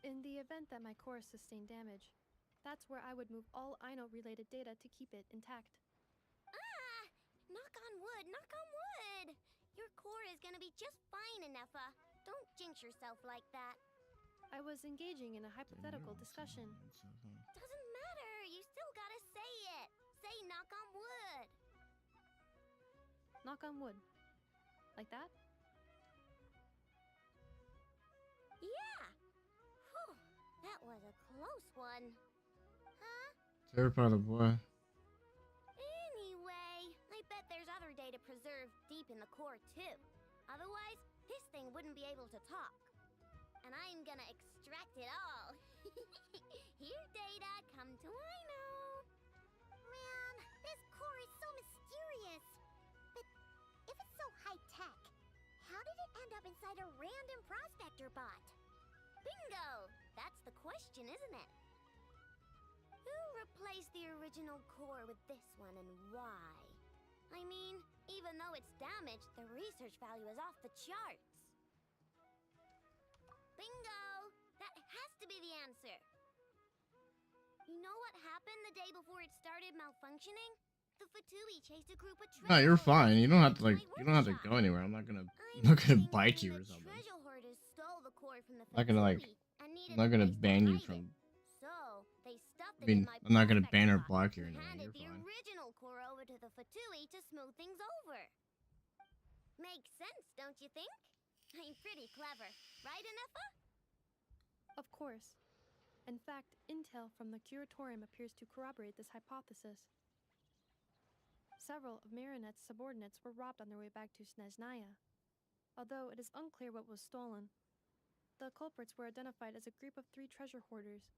In the event that my core sustained damage, that's where I would move all Aino-related data to keep it intact. Ah! Knock on wood, knock on wood! Your core is gonna be just fine, Inefa. Don't jinx yourself like that. I was engaging in a hypothetical discussion. Doesn't matter, you still gotta say it. Say knock on wood. Knock on wood. Like that? Yeah! Whew, that was a close one. Huh? Third part of the boy. Anyway, I bet there's other data preserved deep in the core too. Otherwise, this thing wouldn't be able to talk. And I'm gonna extract it all. Here, data, come to Wino. Man, this core is so mysterious. But if it's so high-tech, how did it end up inside a random prospector bot? Bingo! That's the question, isn't it? Who replaced the original core with this one and why? I mean, even though it's damaged, the research value is off the charts. Bingo! That has to be the answer. You know what happened the day before it started malfunctioning? The Fatui chased a group of treasure No, you're hoarders fine. You don't have to to like. my You don't have to workshop. go anywhere. I'm not gonna I'm bike thinking you or the something. treasure hoarders stole the core from the I'm not gonna like. Fatui and needed I'm not a gonna place to ban you hide from. it. So they stuffed I it mean, in my I'm not gonna ban or prospector block box you or and anything. handed You're the fine. original core over to the Fatui to smooth things over. Makes sense, don't you think? I'm pretty clever, right, Anefa? Of course. In fact, intel from the curatorium appears to corroborate this hypothesis. Several of Marinette's subordinates were robbed on their way back to Snezhnaya. Although it is unclear what was stolen, the culprits were identified as a group of 3 treasure hoarders.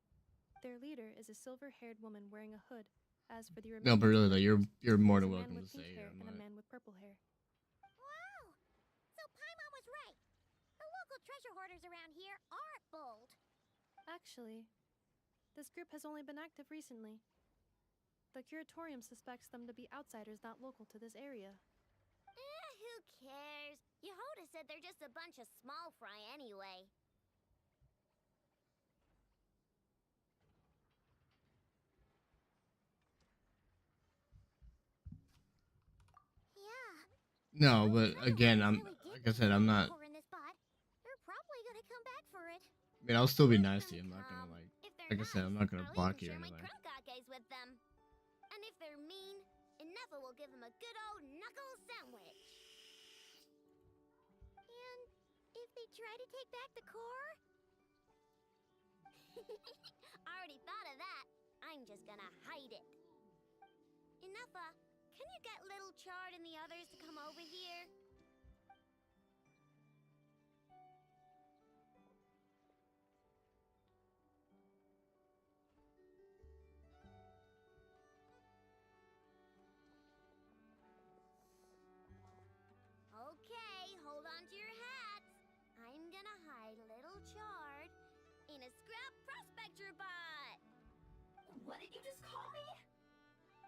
Their leader is a silver-haired woman wearing a hood. As for the No, remaining but really two though, members, you're more there's than a man welcome to with pink stay hair here. and a man with purple hair. Wow! So Paimon was right. The local treasure hoarders around here aren't bold. Actually, this group has only been active recently. The curatorium suspects them to be outsiders not local to this area. Who cares? Yehoda said they're just a bunch of small fry anyway. Yeah. No, Those but treasure again, hoarders I'm really did like I said, put I'm the not. core in this bot. They're probably gonna come back for it. I mean, I'll still be Let nice to them you. I'm not gonna come. like. If they're Like I said, I'm not gonna I'll block even you or share my anything. crunkakes with them. And if they're mean, Inefa will give them a good old knuckle sandwich. And if they try to take back the core? Already thought of that. I'm just gonna hide it. Inefa, can you get Little Chard and the others to come over here? Okay, hold on to your hats. I'm gonna hide Little Chard in a scrap prospector bot. What did you just call me?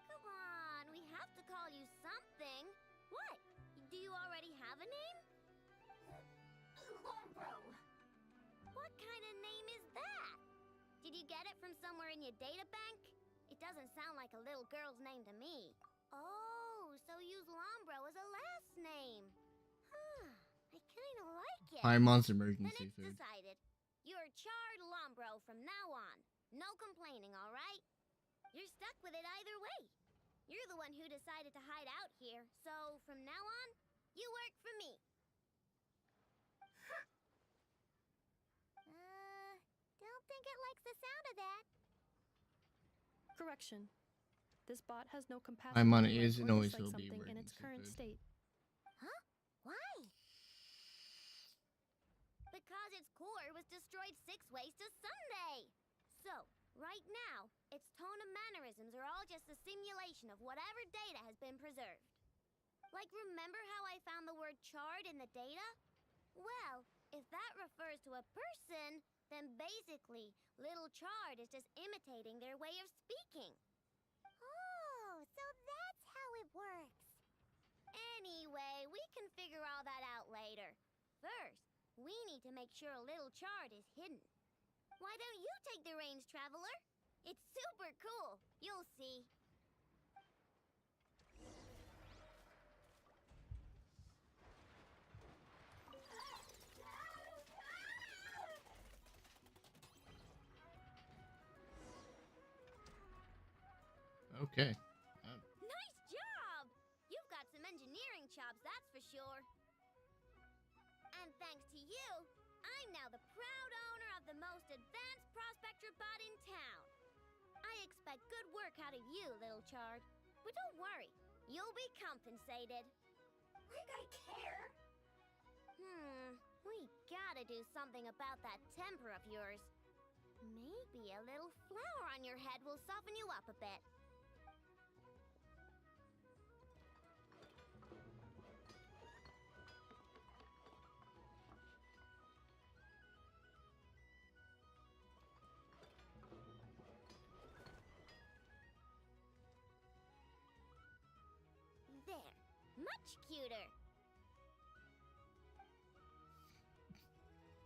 Come on, we have to call you something. What? Do you already have a name? Lombro. What kind of name is that? Did you get it from somewhere in your data bank? It doesn't sound like a little girl's name to me. Oh, so use Lombro as a last name. Huh, I kinda like it. Paimon's Then emergency it's food. decided. You're Chard Lombro from now on. No complaining, alright? You're stuck with it either way. You're the one who decided to hide out here, so from now on, you work for me. Don't think it likes the sound of that. Correction. This bot has no capacity Paimon to write is or and always dislike will be something in its emergency current food. state. Huh? Why? Because its core was destroyed 6 ways to Sunday. So, right now, its tone and mannerisms are all just a simulation of whatever data has been preserved. Like, remember how I found the word chard in the data? Well, if that refers to a person, then basically, Little Chard is just imitating their way of speaking. Oh, so that's how it works. Anyway, we can figure all that out later. First, we need to make sure Little Chard is hidden. Why don't you take the reins, Traveler? It's super cool. You'll see. Okay. Nice job! You've got some engineering chops, that's for sure. And thanks to you, I'm now the proud owner of the most advanced prospector bot in town. I expect good work out of you, little Chard. But don't worry, you'll be compensated. Like I care. We gotta do something about that temper of yours. Maybe a little flour on your head will soften you up a bit. There, much cuter.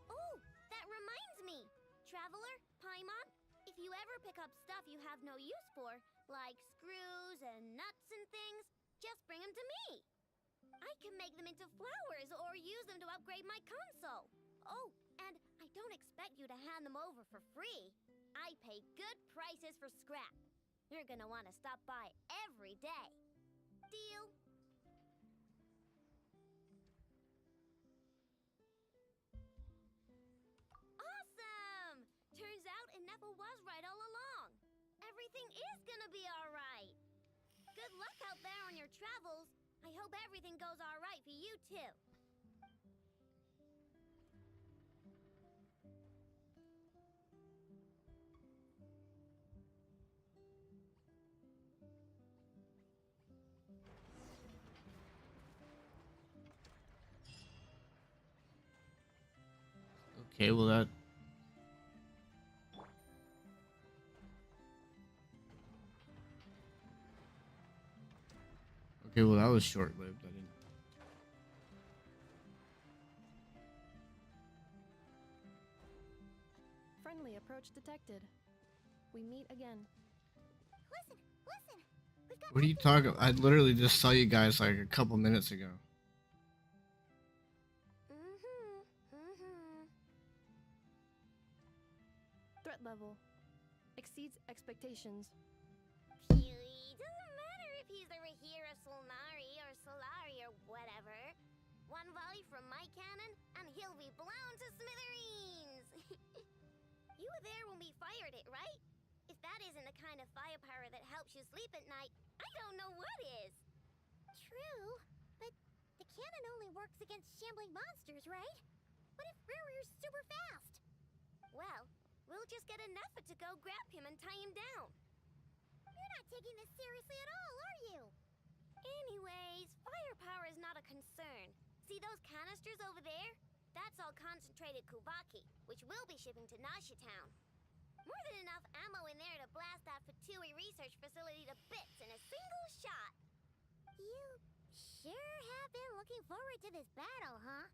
Oh, that reminds me. Traveler, Paimon, if you ever pick up stuff you have no use for, like screws and nuts and things, just bring them to me. I can make them into flowers or use them to upgrade my console. Oh, and I don't expect you to hand them over for free. I pay good prices for scrap. You're gonna want to stop by every day. Deal? Awesome! Turns out Ineffa was right all along. Everything is gonna be alright. Good luck out there on your travels. I hope everything goes alright for you too. Okay, well that. Okay, well that was short-lived. I didn't. Friendly approach detected. We meet again. Listen! We've got What are you talking? I literally just saw you guys like a couple minutes ago. Threat level exceeds expectations. Doesn't matter if he's the Rahira Solnari or Solari or whatever. One volley from my cannon, and he'll be blown to smithereens! You were there when we fired it, right? If that isn't the kind of firepower that helps you sleep at night, I don't know what is. True, but the cannon only works against shambling monsters, right? What if Rearier's super fast? Well, we'll just get enough to go grab him and tie him down. You're not taking this seriously at all, are you? Anyways, firepower is not a concern. See those canisters over there? That's all concentrated Kubaki, which we'll be shipping to Nasha Town. More than enough ammo in there to blast that Fatui research facility to bits in a single shot. You sure have been looking forward to this battle, huh?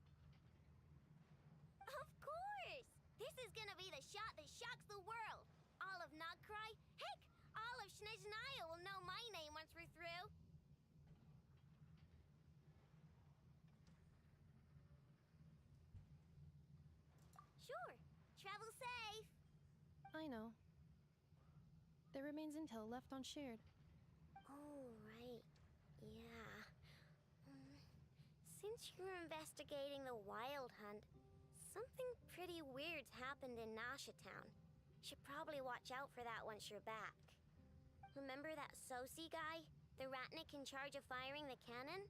Of course! This is gonna be the shot that shocks the world. All of Nagcry, heck, all of Snezhnaya will know my name once we're through. Sure, travel safe. I know. There remains intel left unshared. Oh, right. Yeah. Since you're investigating the Wild Hunt, something pretty weird's happened in Nasha Town. Should probably watch out for that once you're back. Remember that Sosi guy? The Ratnik in charge of firing the cannon?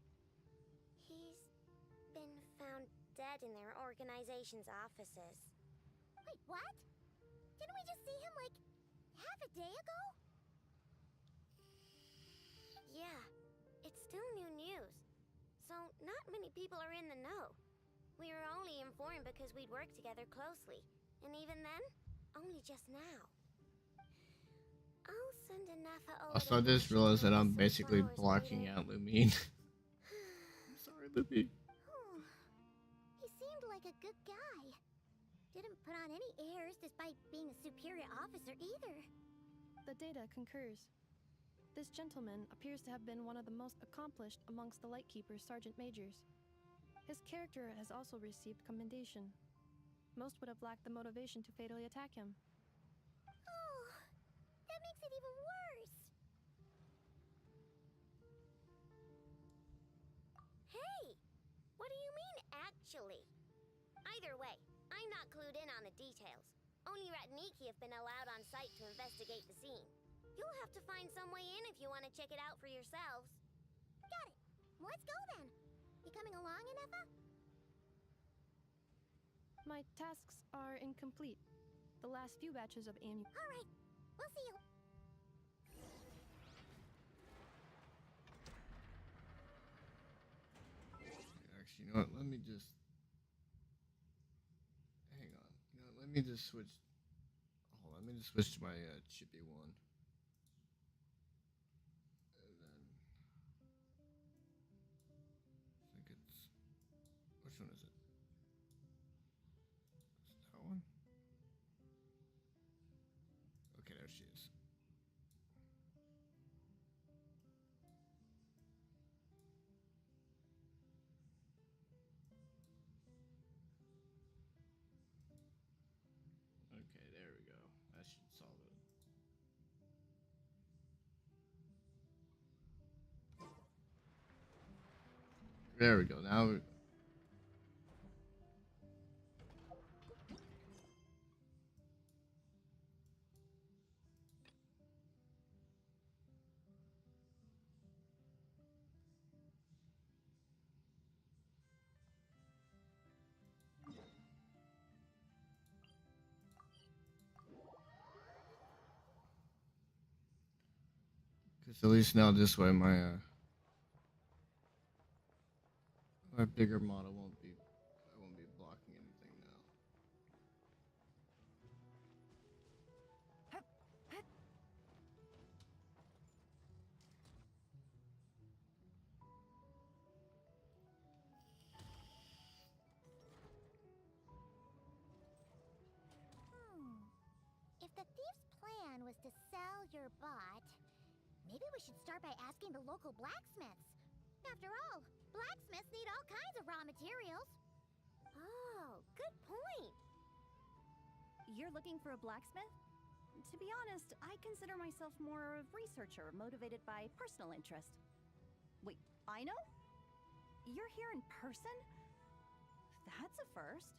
He's been found dead in their organization's offices. Wait, what? Didn't we just see him, like, half a day ago? Yeah, it's still new news. So not many people are in the know. We were only informed because we'd worked together closely. And even then, only just now. I'll send Ineffa over. Also, I just realized that I'm basically blocking out Lumine. I'm sorry, Lumine. He seemed like a good guy. Didn't put on any airs despite being a superior officer either. The data concurs. This gentleman appears to have been one of the most accomplished amongst the Lightkeeper's sergeant majors. His character has also received commendation. Most would have lacked the motivation to fatally attack him. Oh, that makes it even worse. Hey! What do you mean, actually? Either way, I'm not clued in on the details. Only Ratniki have been allowed on site to investigate the scene. You'll have to find some way in if you want to check it out for yourselves. Got it. Let's go then. You coming along, Inefa? My tasks are incomplete. The last few batches of ammu. All right. We'll see you. Actually, you know what? Let me just hang on. You know, let me just switch. Hold on. Let me just switch to my chippy one. And then I think it's which one is it? Is it that one? Okay, there she is. Okay, there we go. That should solve it. There we go. Now because at least now this way my bigger model won't be I won't be blocking anything now. If the thief's plan was to sell your bot, maybe we should start by asking the local blacksmiths. After all, blacksmiths need all kinds of raw materials. Oh, good point. You're looking for a blacksmith? To be honest, I consider myself more a researcher motivated by personal interest. Wait, I know? You're here in person? That's a first.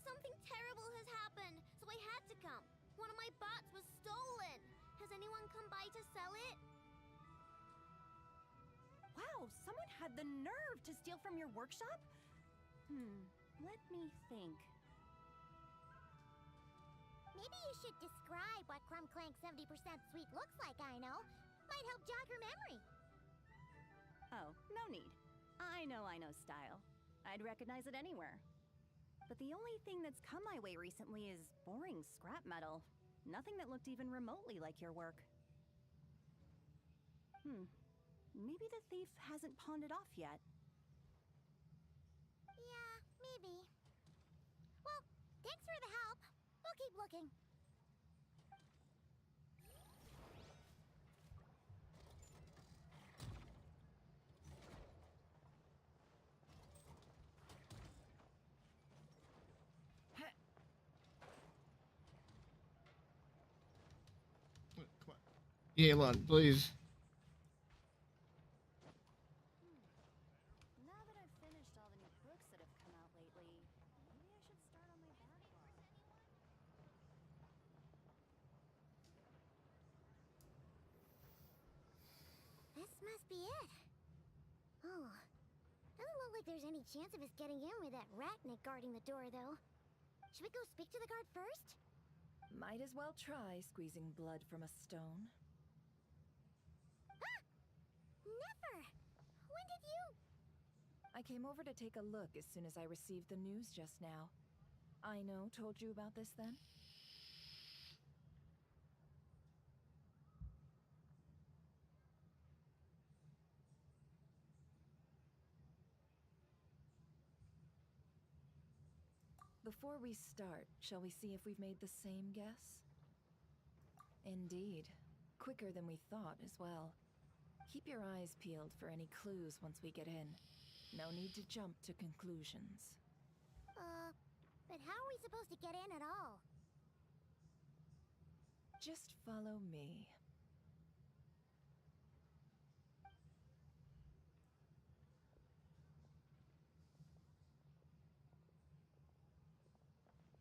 Something terrible has happened, so I had to come. One of my bots was stolen. Has anyone come by to sell it? Wow, someone had the nerve to steal from your workshop? Let me think. Maybe you should describe what Crumb Clank 70% sweet looks like, I know. Might help jog her memory. Oh, no need. I know style. I'd recognize it anywhere. But the only thing that's come my way recently is boring scrap metal. Nothing that looked even remotely like your work. Maybe the thief hasn't pawned it off yet. Yeah, maybe. Well, thanks for the help. We'll keep looking. Come on. Elon, please. Now that I've finished all the new books that have come out lately, maybe I should start on my backlog. This must be it. Oh, doesn't look like there's any chance of us getting in with that ratnik guarding the door, though. Should we go speak to the guard first? Might as well try squeezing blood from a stone. Ah! Never! When did you... I came over to take a look as soon as I received the news just now. Aino told you about this then? Before we start, shall we see if we've made the same guess? Indeed. Quicker than we thought as well. Keep your eyes peeled for any clues once we get in. No need to jump to conclusions. But how are we supposed to get in at all? Just follow me.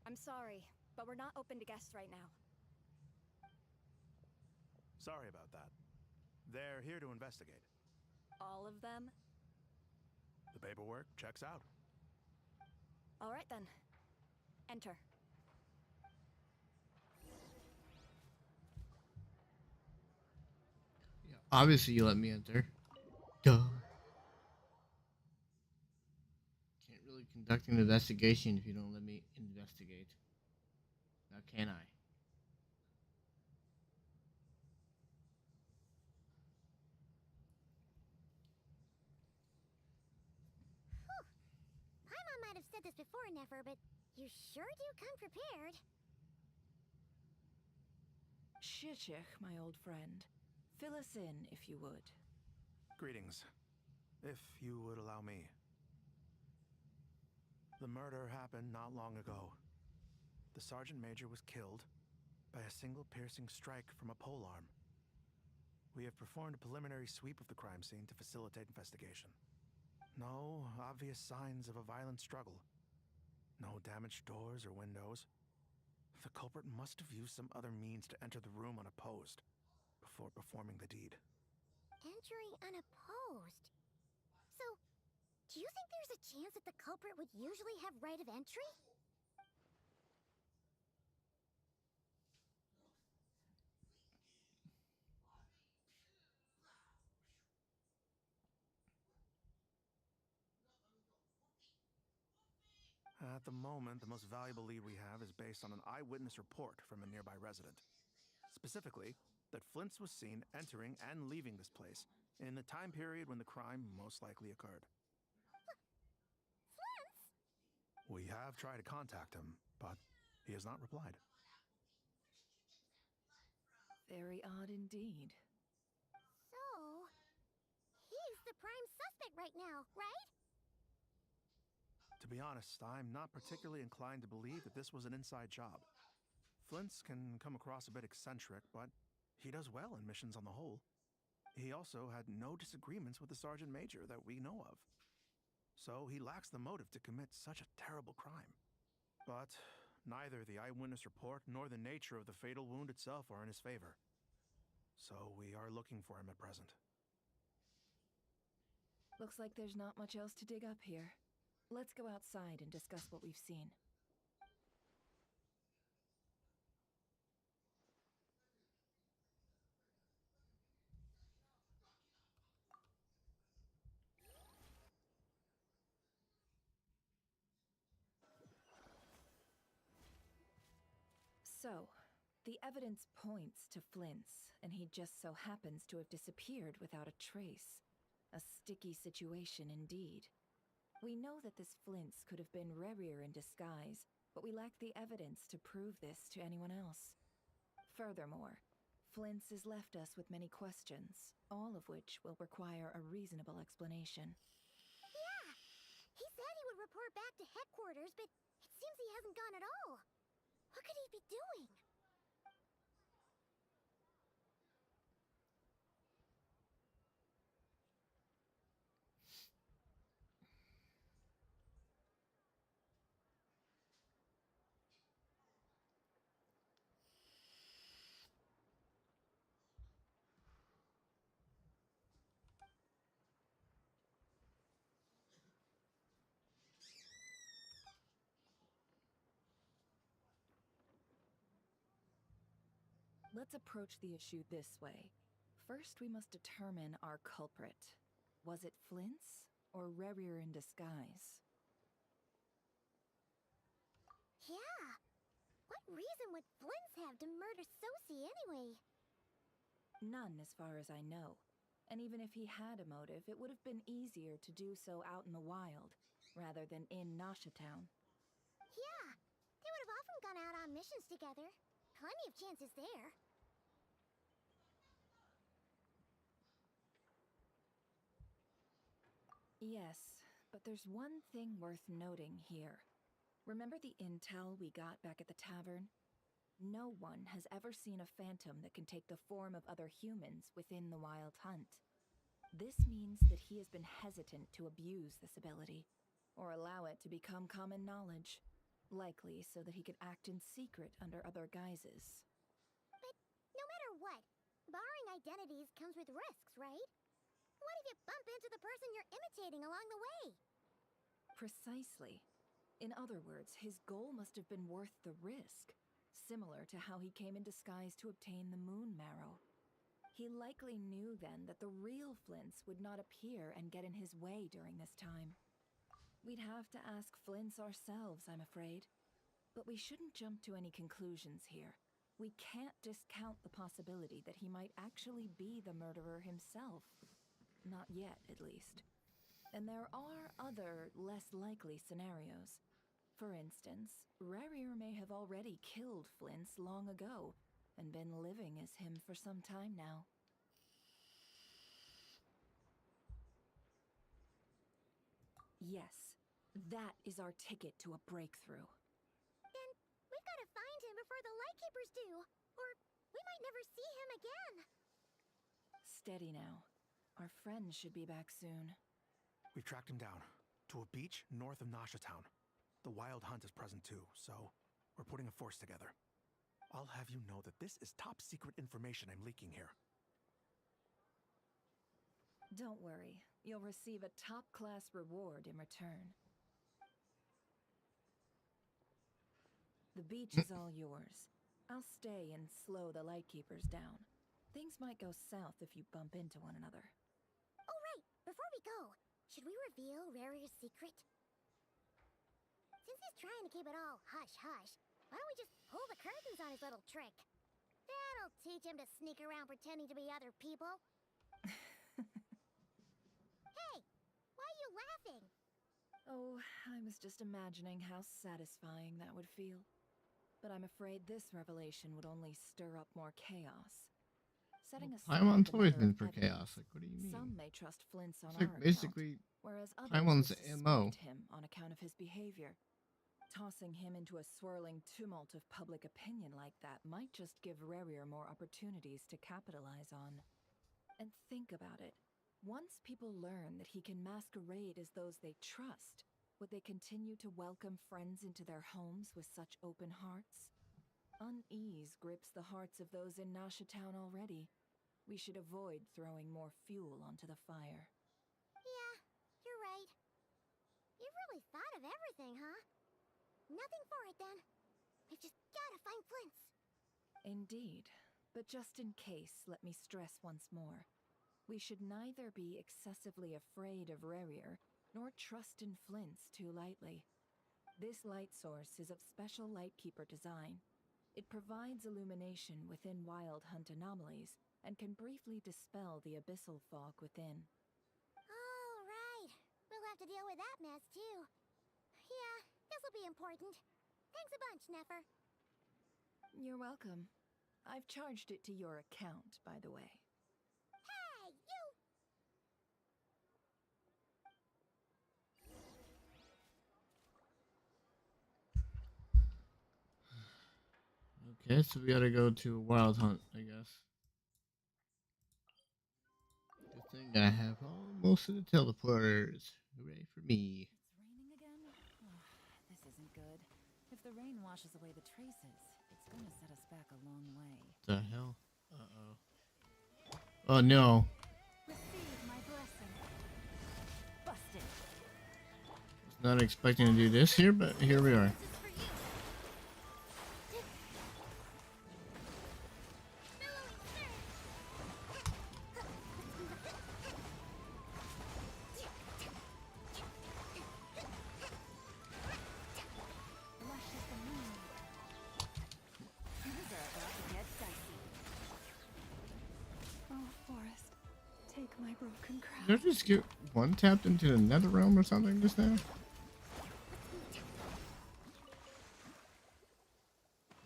I'm sorry, but we're not open to guests right now. Sorry about that. They're here to investigate. All of them? The paperwork checks out. All right then. Enter. Yeah, obviously you let me enter. Duh. Can't really conduct an investigation if you don't let me investigate. Now can I? Paimon might have said this before, Nefer, but you sure do come prepared. Shishich, my old friend. Fill us in, if you would. Greetings. If you would allow me. The murder happened not long ago. The Sergeant Major was killed by a single piercing strike from a polearm. We have performed a preliminary sweep of the crime scene to facilitate investigation. No obvious signs of a violent struggle. No damaged doors or windows. The culprit must have used some other means to enter the room unopposed before performing the deed. Entering unopposed. So, do you think there's a chance that the culprit would usually have right of entry? At the moment, the most valuable lead we have is based on an eyewitness report from a nearby resident. Specifically, that Flint's was seen entering and leaving this place in the time period when the crime most likely occurred. Flint's? We have tried to contact him, but he has not replied. Very odd indeed. So, he's the prime suspect right now, right? To be honest, I'm not particularly inclined to believe that this was an inside job. Flint's can come across a bit eccentric, but he does well in missions on the whole. He also had no disagreements with the Sergeant Major that we know of. So he lacks the motive to commit such a terrible crime. But neither the eyewitness report nor the nature of the fatal wound itself are in his favor. So we are looking for him at present. Looks like there's not much else to dig up here. Let's go outside and discuss what we've seen. So, the evidence points to Flint's, and he just so happens to have disappeared without a trace. A sticky situation indeed. We know that this Flint's could have been Rerir in disguise, but we lack the evidence to prove this to anyone else. Furthermore, Flint's has left us with many questions, all of which will require a reasonable explanation. Yeah! He said he would report back to headquarters, but it seems he hasn't gone at all. What could he be doing? Let's approach the issue this way. First, we must determine our culprit. Was it Flint's or Rerir in disguise? Yeah! What reason would Flint's have to murder Sosie anyway? None, as far as I know. And even if he had a motive, it would have been easier to do so out in the wild, rather than in Nasha Town. Yeah! They would have often gone out on missions together. Plenty of chances there. Yes, but there's one thing worth noting here. Remember the intel we got back at the tavern? No one has ever seen a phantom that can take the form of other humans within the Wild Hunt. This means that he has been hesitant to abuse this ability, or allow it to become common knowledge, likely so that he could act in secret under other guises. But no matter what, Borrowing identities comes with risks, right? What if you bump into the person you're imitating along the way? Precisely. In other words, his goal must have been worth the risk, similar to how he came in disguise to obtain the moon marrow. He likely knew then that the real Flints would not appear and get in his way during this time. We'd have to ask Flints ourselves, I'm afraid. But we shouldn't jump to any conclusions here. We can't discount the possibility that he might actually be the murderer himself. Not yet, at least. And there are other, less likely scenarios. For instance, Rarier may have already killed Flints long ago, and been living as him for some time now. Yes, that is our ticket to a breakthrough. Then we've got to find him before the Lightkeepers do, or we might never see him again. Steady now. Our friend should be back soon. We've tracked him down to a beach north of Nasha Town. The Wild Hunt is present too, so we're putting a force together. I'll have you know that this is top secret information I'm leaking here. Don't worry, you'll receive a top-class reward in return. The beach is all yours. I'll stay and slow the Lightkeepers down. Things might go south if you bump into one another. Oh, right. Before we go, should we reveal Rarier's secret? Since he's trying to keep it all hush-hush, why don't we just pull the curtains on his little trick? That'll teach him to sneak around pretending to be other people. Hey, why are you laughing? Oh, I was just imagining how satisfying that would feel. But I'm afraid this revelation would only stir up more chaos. Setting aside Paimon's the always matter been of for evidence, chaos. Like, what do you mean? some may trust Flints on It's like our basically account, whereas others Paimon's would MO. suspect him on account of his behavior. Tossing him into a swirling tumult of public opinion like that might just give Rarier more opportunities to capitalize on. And think about it. Once people learn that he can masquerade as those they trust, would they continue to welcome friends into their homes with such open hearts? Unease grips the hearts of those in Nasha Town already. We should avoid throwing more fuel onto the fire. Yeah, you're right. You've really thought of everything, huh? Nothing for it, then. We've just gotta find Flints. Indeed. But just in case, let me stress once more. We should neither be excessively afraid of Rarier, nor trust in Flints too lightly. This light source is of special Lightkeeper design. It provides illumination within Wild Hunt anomalies, and can briefly dispel the abyssal fog within. Oh, right. We'll have to deal with that mess, too. Yeah, this'll be important. Thanks a bunch, Nefer. You're welcome. I've charged it to your account, by the way. Hey, you! Okay, so we gotta go to Wild Hunt, I guess. Good thing I have most of the teleporters. Hooray for me. It's raining again? Oh, this isn't good. If the rain washes away the traces, it's gonna set us back a long way. The hell? Uh-oh. Oh no. Receive my blessing. Busted. Was not expecting to do this here, but here we are. Did I just get one tapped into the nether realm or something just now?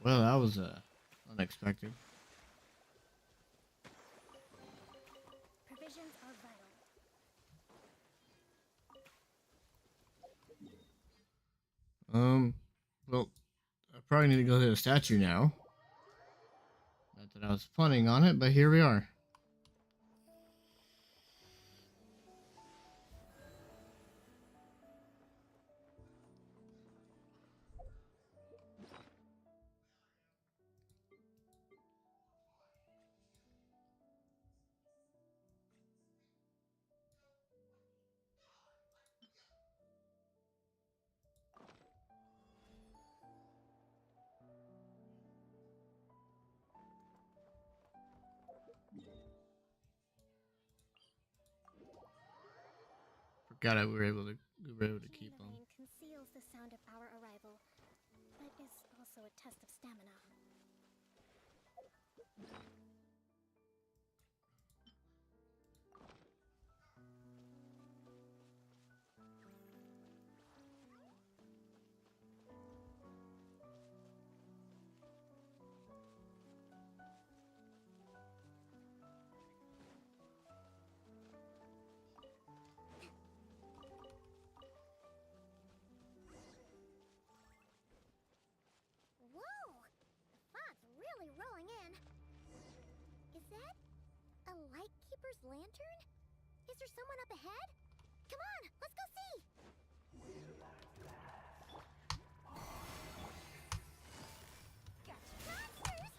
Well, that was unexpected. Provisions are vital. Well, I probably need to go to the statue now. Not that I was planning on it, but here we are. God, we were able to keep The them. rain conceals the sound of our arrival, but is also a test of stamina. Whoa! The fog's really rolling in. Is that a lightkeeper's lantern? Is there someone up ahead? Come on, let's go see! Gotcha. Monsters!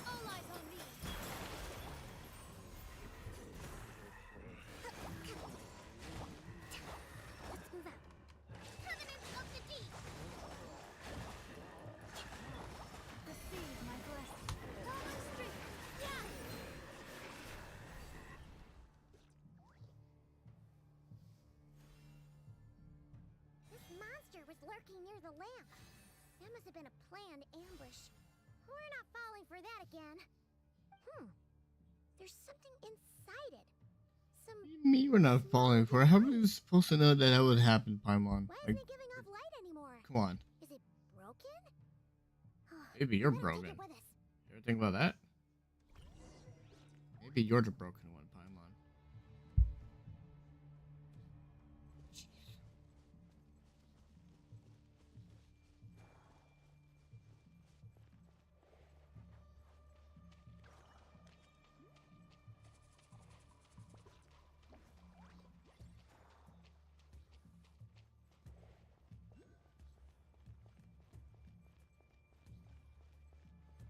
All eyes on me! Let's move out. Covenant of the Deep! Receive my blessing. All my strength! Yeah! This monster was lurking near the lamp. That must have been a planned ambush. We're not falling for that again. There's something inside it. Some... Me, we're not falling for it. How are we supposed to know that that would happen, Paimon? Why Like, isn't it giving off light anymore? come on. Is it broken? Maybe you're Why don't we broken. take it with us? You ever think about that? Maybe you're the broken one, Paimon.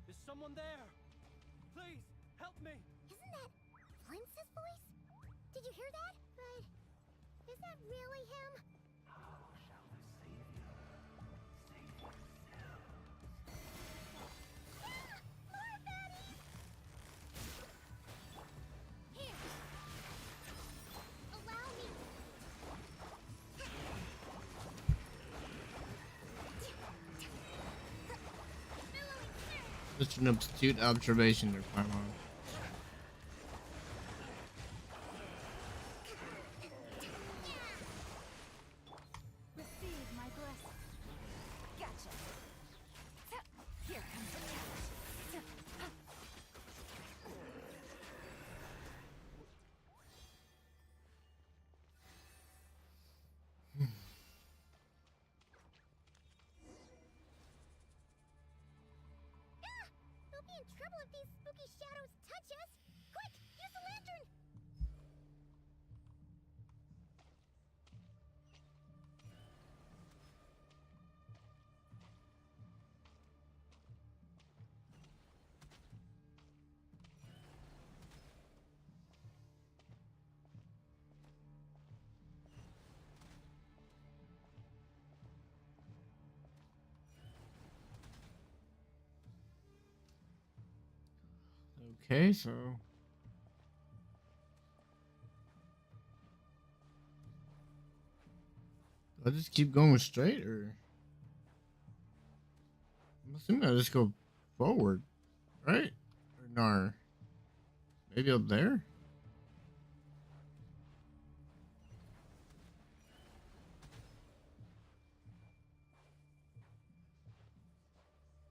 Is someone there? Please, help me! Isn't that Flince's voice? Did you hear that? But is that really him? Ah, more baddies! Here. Allow me. Billowing surge. Just an astute observation there, Paimon. Receive my blessing. Gotcha. Here comes the challenge. Ah! We'll be in trouble if these spooky shadows touch us! Quick! Use the lantern! Okay, so do I just keep going straight, or I'm assuming I just go forward, right? Or no? Maybe up there.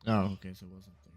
Oh, okay, so it was up there.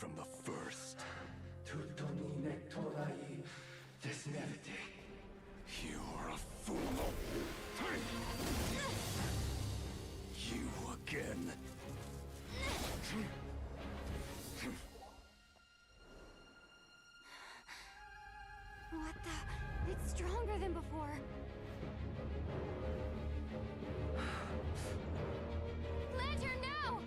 from the first. You're a fool. You again. What the? It's stronger than before. Lantern, no!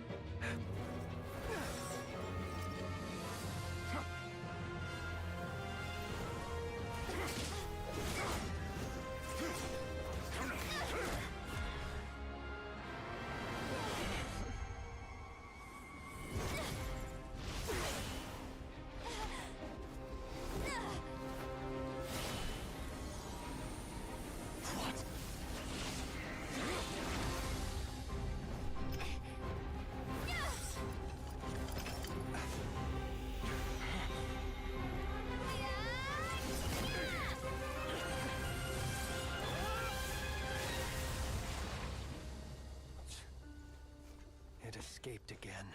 It escaped again.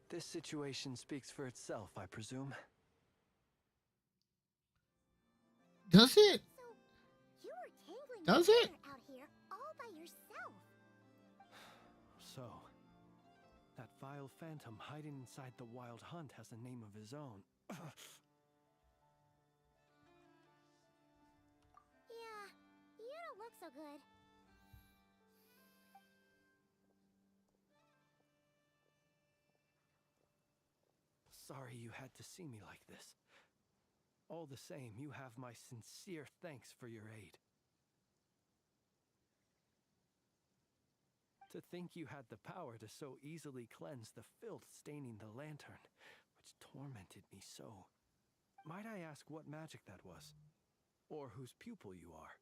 This situation speaks for itself, I presume. Does it? So, you were tangling Does your it? partner out here all by yourself. So, that vile phantom hiding inside the Wild Hunt has a name of his own. Yeah, you don't look so good. Sorry you had to see me like this. All the same, you have my sincere thanks for your aid. To think you had the power to so easily cleanse the filth staining the lantern, which tormented me so. Might I ask what magic that was? Or whose pupil you are?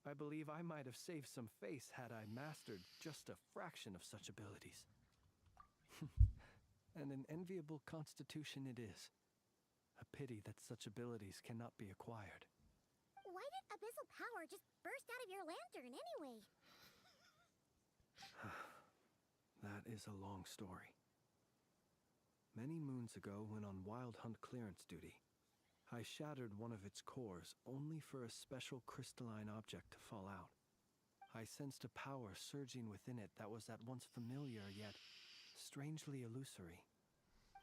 I believe I might have saved some face had I mastered just a fraction of such abilities. And an enviable constitution it is. A pity that such abilities cannot be acquired. Why did abyssal power just burst out of your lantern anyway? That is a long story. Many moons ago, when on Wild Hunt clearance duty, I shattered one of its cores only for a special crystalline object to fall out. I sensed a power surging within it that was at once familiar yet strangely illusory.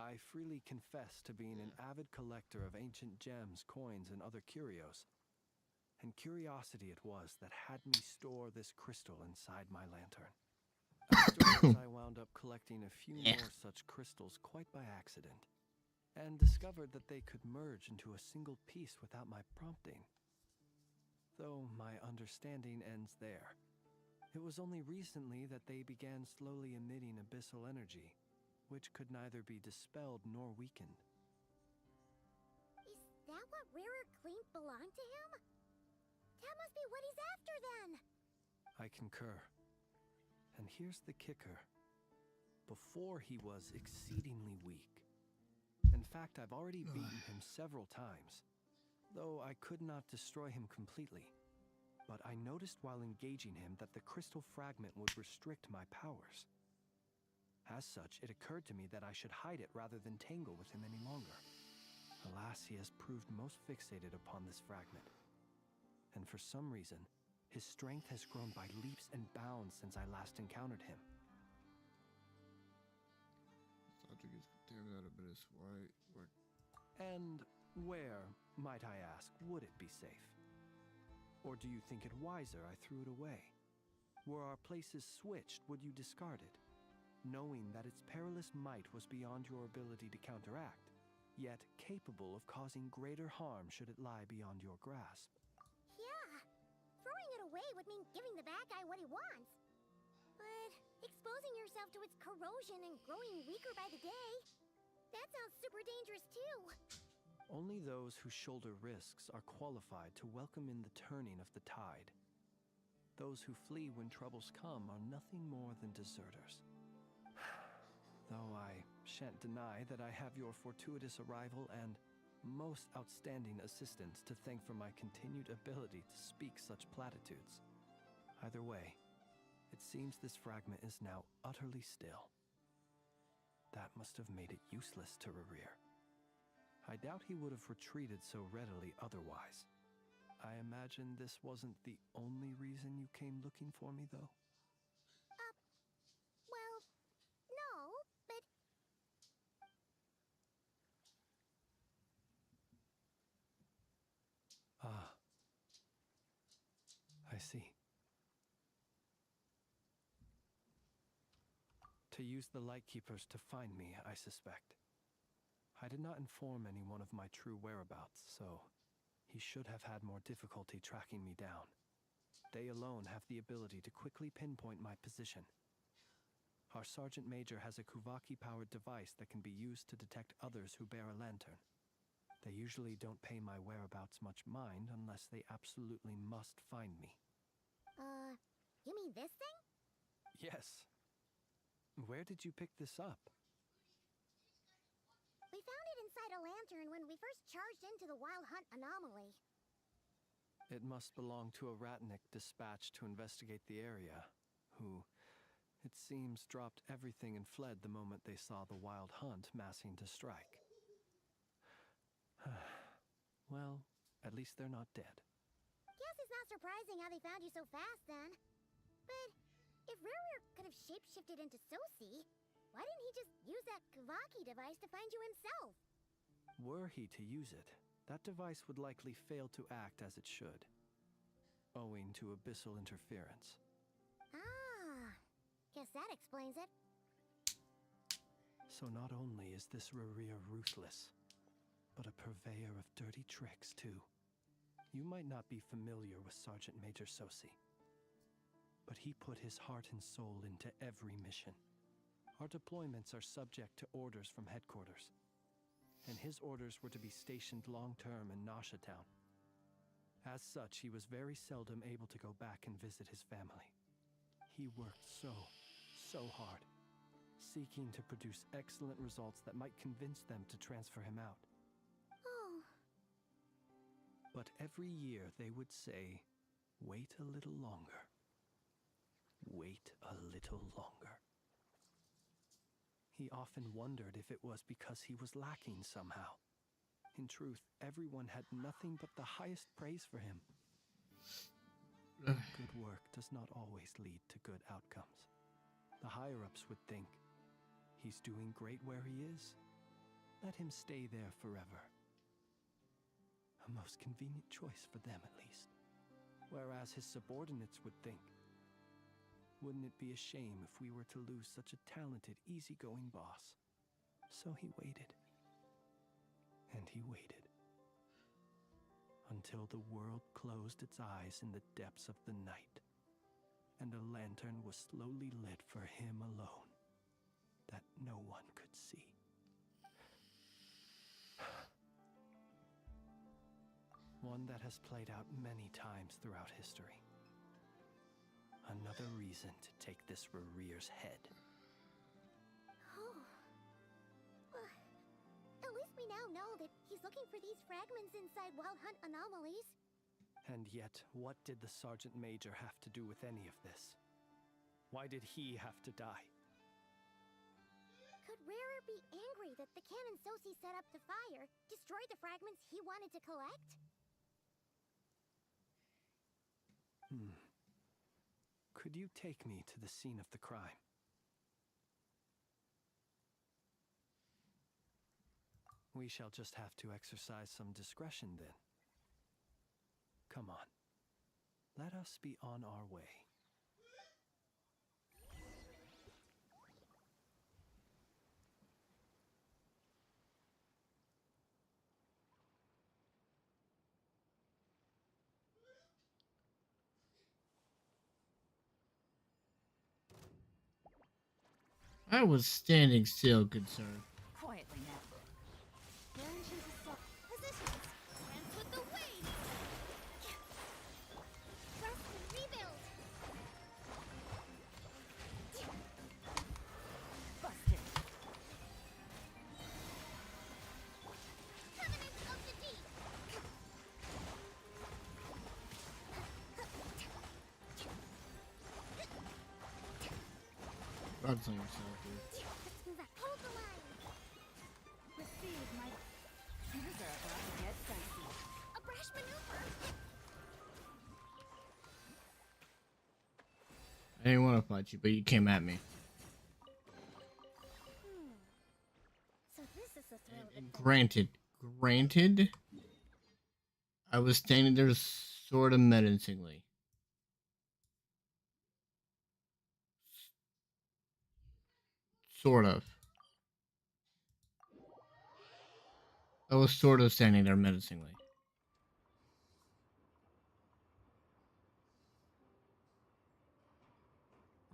I freely confess to being an avid collector of ancient gems, coins, and other curios. And curiosity it was that had me store this crystal inside my lantern. Afterwards, I wound up collecting a few more such crystals quite by accident, and discovered that they could merge into a single piece without my prompting. Though my understanding ends there. It was only recently that they began slowly emitting abyssal energy, which could neither be dispelled nor weakened. Is that what Rarer claimed belonged to him? That must be what he's after then! I concur. And here's the kicker. Before he was exceedingly weak. In fact, I've already beaten him several times, though I could not destroy him completely. But I noticed while engaging him that the crystal fragment would restrict my powers. As such, it occurred to me that I should hide it rather than tangle with him any longer. Alas, he has proved most fixated upon this fragment. And for some reason, his strength has grown by leaps and bounds since I last encountered him. And where, might I ask, would it be safe? Or do you think it wiser I threw it away? Were our places switched, would you discard it, knowing that its perilous might was beyond your ability to counteract, yet capable of causing greater harm should it lie beyond your grasp? Yeah, throwing it away would mean giving the bad guy what he wants. But exposing yourself to its corrosion and growing weaker by the day, that sounds super dangerous too. Only those who shoulder risks are qualified to welcome in the turning of the tide. Those who flee when troubles come are nothing more than deserters. Though I shan't deny that I have your fortuitous arrival and most outstanding assistance to thank for my continued ability to speak such platitudes. Either way, it seems this fragment is now utterly still. That must have made it useless to Rerir. I doubt he would have retreated so readily otherwise. I imagine this wasn't the only reason you came looking for me, though? Well, no, but... Ah. I see. To use the Lightkeepers to find me, I suspect. I did not inform anyone of my true whereabouts, so he should have had more difficulty tracking me down. They alone have the ability to quickly pinpoint my position. Our Sergeant Major has a Kuvaki-powered device that can be used to detect others who bear a lantern. They usually don't pay my whereabouts much mind unless they absolutely must find me. You mean this thing? Yes. Where did you pick this up? We found it inside a lantern when we first charged into the Wild Hunt anomaly. It must belong to a Ratnik dispatched to investigate the area, who, it seems, dropped everything and fled the moment they saw the Wild Hunt massing to strike. Well, at least they're not dead. Guess it's not surprising how they found you so fast, then. But if Rerir could have shapeshifted into Sosi, why didn't he just use that Kavaki device to find you himself? Were he to use it, that device would likely fail to act as it should, owing to abyssal interference. Ah, guess that explains it. So not only is this Rerir ruthless, but a purveyor of dirty tricks, too. You might not be familiar with Sergeant Major Sosi, but he put his heart and soul into every mission. Our deployments are subject to orders from headquarters, and his orders were to be stationed long-term in Nasha Town. As such, he was very seldom able to go back and visit his family. He worked so hard, seeking to produce excellent results that might convince them to transfer him out. Oh. But every year they would say, "Wait a little longer. Wait a little longer." He often wondered if it was because he was lacking somehow. In truth, everyone had nothing but the highest praise for him. Good work does not always lead to good outcomes. The higher-ups would think, he's doing great where he is. Let him stay there forever. A most convenient choice for them, at least. Whereas his subordinates would think, wouldn't it be a shame if we were to lose such a talented, easygoing boss? So he waited. And he waited. Until the world closed its eyes in the depths of the night, and a lantern was slowly lit for him alone, that no one could see. One that has played out many times throughout history. Another reason to take this Rerir's head. Oh. Well, at least we now know that he's looking for these fragments inside Wild Hunt anomalies. And yet, what did the Sergeant Major have to do with any of this? Why did he have to die? Could Rerir be angry that the cannon Sosi set up to fire destroyed the fragments he wanted to collect? Could you take me to the scene of the crime? We shall just have to exercise some discretion then. Come on. Let us be on our way. I was standing still, good sir. Quietly now. Positions. Dance with the waves. Rest and rebuild. Busted. Covenant of the Deep. That's on yourself, dude. Let's move up. Hold the line. I didn't want to fight you, but you came at me. So this is the thrill of adventure. Granted, I was standing there sort of menacingly. Sort of. I was sort of standing there menacingly.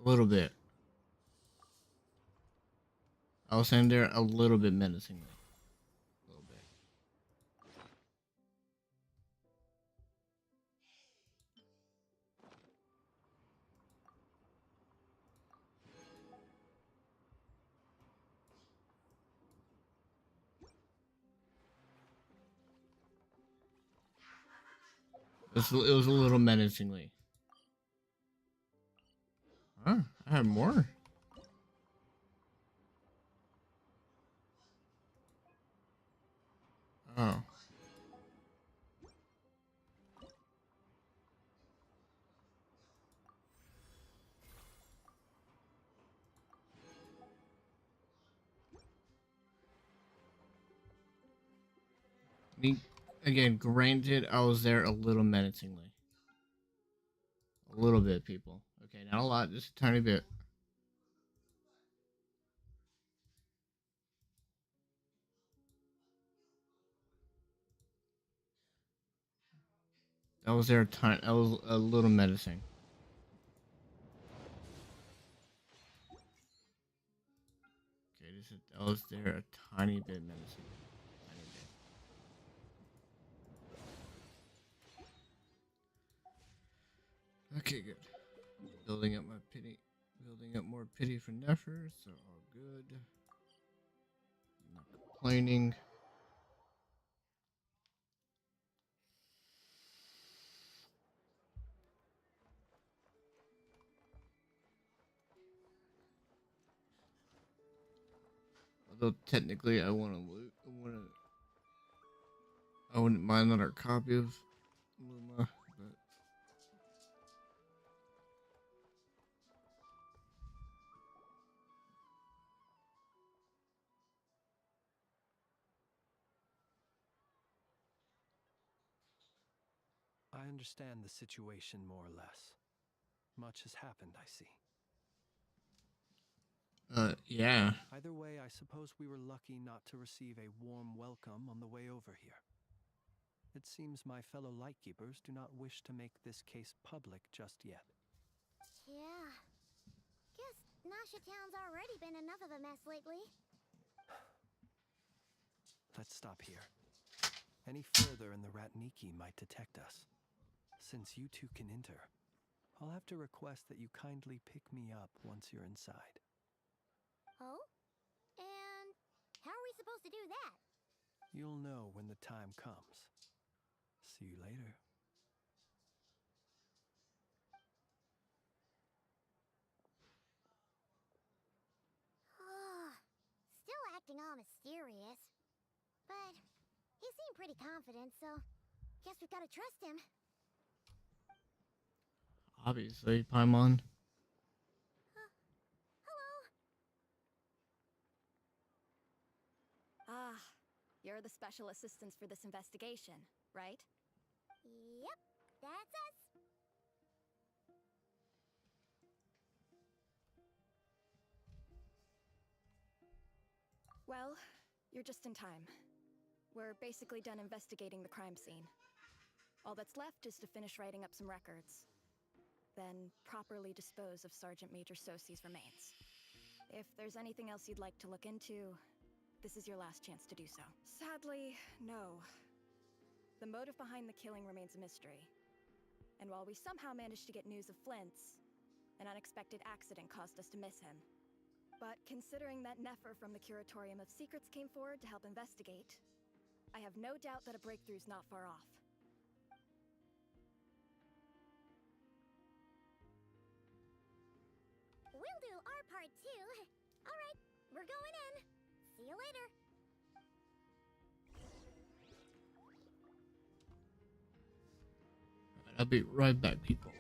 A little bit. I was standing there a little bit menacingly. A little bit. It was a little menacingly. Huh? I have more. Oh. I mean, again, granted, I was there a little menacingly. A little bit, people. Okay, not a lot, just a tiny bit. I was there I was a little menacing. Okay, I was there a tiny bit menacing. Tiny bit. Okay, good. Building up my pity. Building up more pity for Nefer, so all good. I'm not complaining. Although technically I want to loot. I wouldn't mind another copy of Luma, but I understand the situation more or less. Much has happened, I see. yeah. Either way, I suppose we were lucky not to receive a warm welcome on the way over here. It seems my fellow Lightkeepers do not wish to make this case public just yet. Yeah. Guess Nasha Town's already been enough of a mess lately. Let's stop here. Any further and the Ratniki might detect us. Since you two can enter, I'll have to request that you kindly pick me up once you're inside. Oh? And how are we supposed to do that? You'll know when the time comes. See you later. Still acting all mysterious. But he seemed pretty confident, so guess we've got to trust him. Obviously, Paimon. Hello. Ah, you're the special assistants for this investigation, right? Yep, that's us. Well, you're just in time. We're basically done investigating the crime scene. All that's left is to finish writing up some records. Then properly dispose of Sergeant Major Sosi's remains. If there's anything else you'd like to look into, this is your last chance to do so. Sadly, no. The motive behind the killing remains a mystery. And while we somehow managed to get news of Flint's, an unexpected accident caused us to miss him. But considering that Nefer from the Curatorium of Secrets came forward to help investigate, I have no doubt that a breakthrough's not far off. We'll do our part too. All right, we're going in. See you later. I'll be right back, people.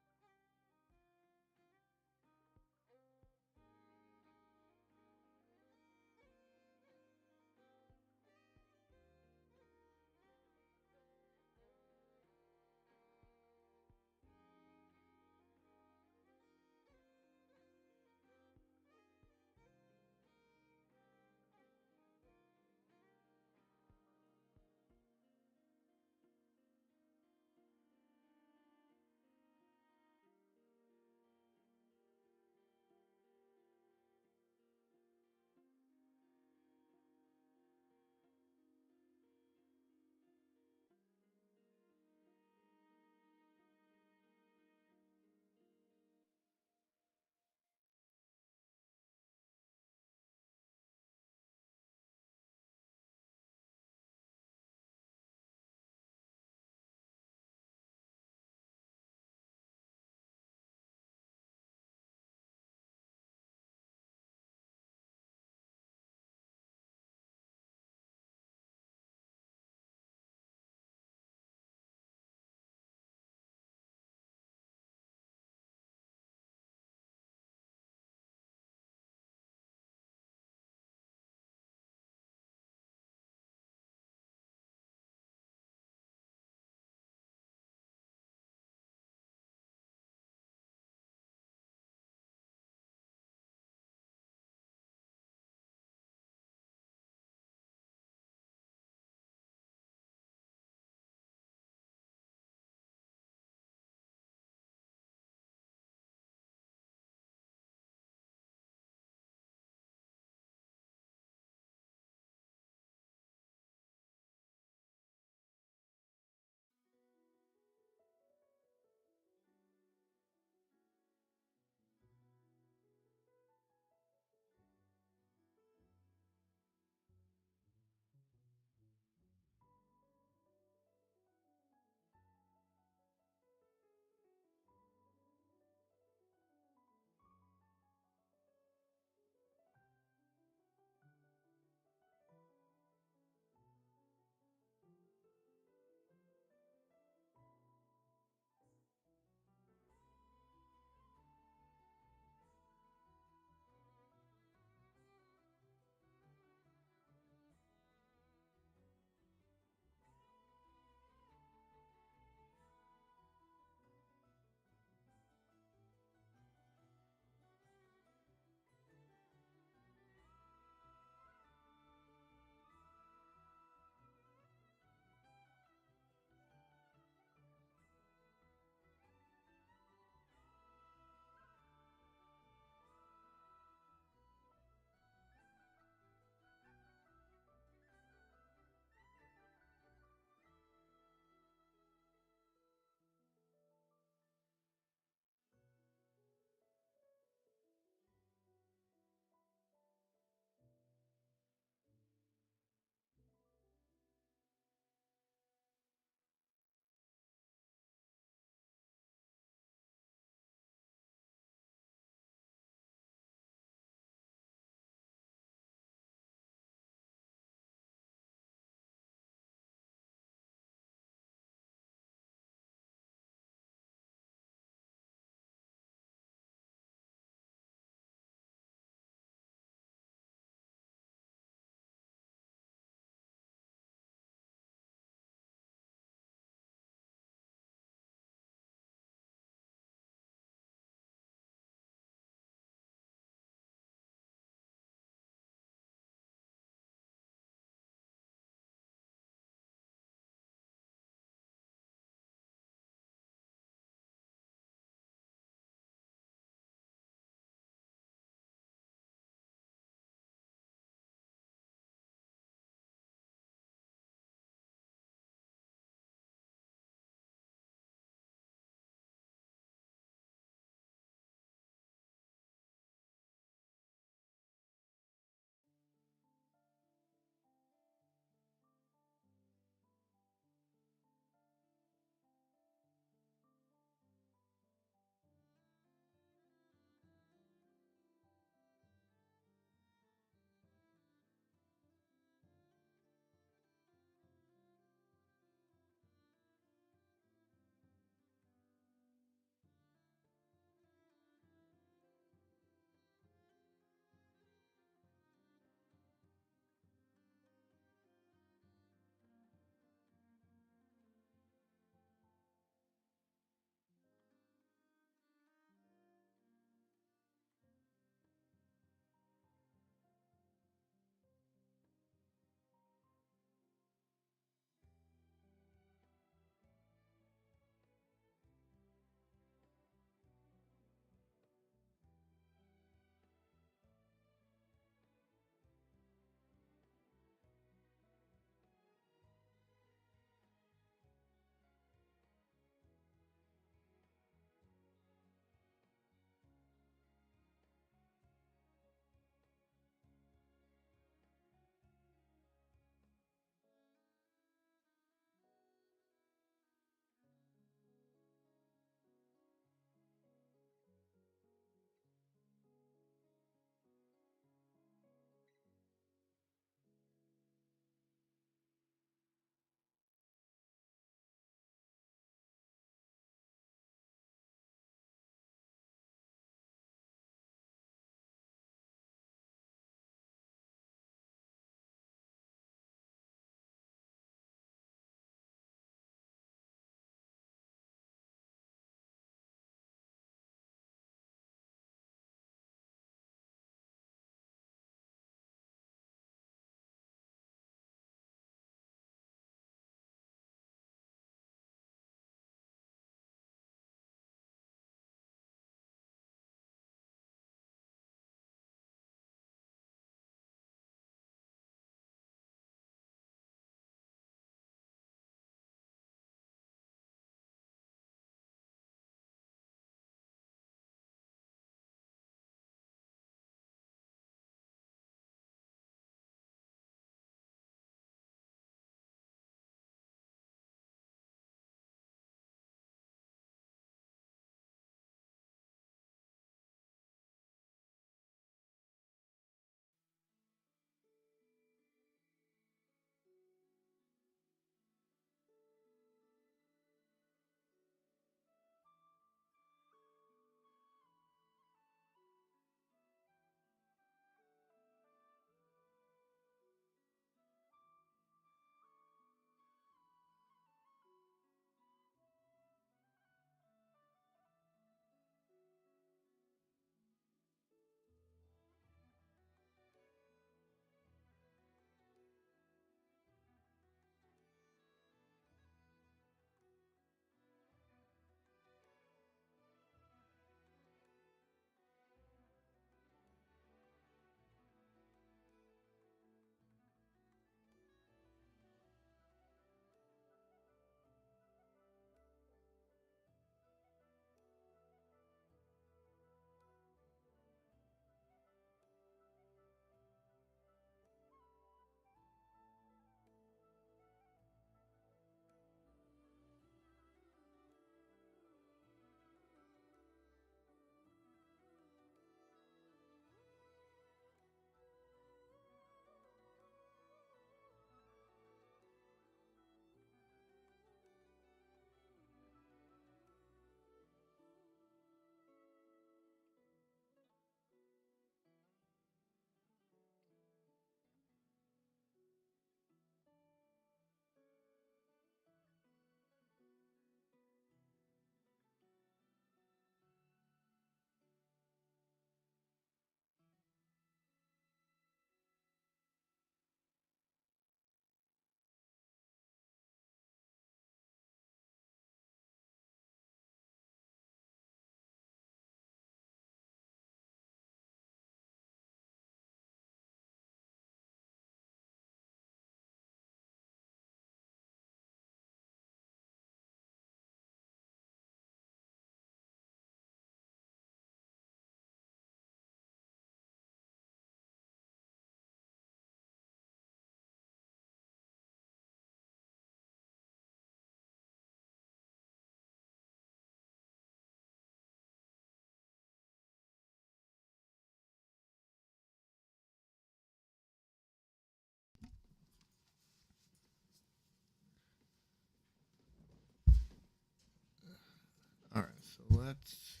So let's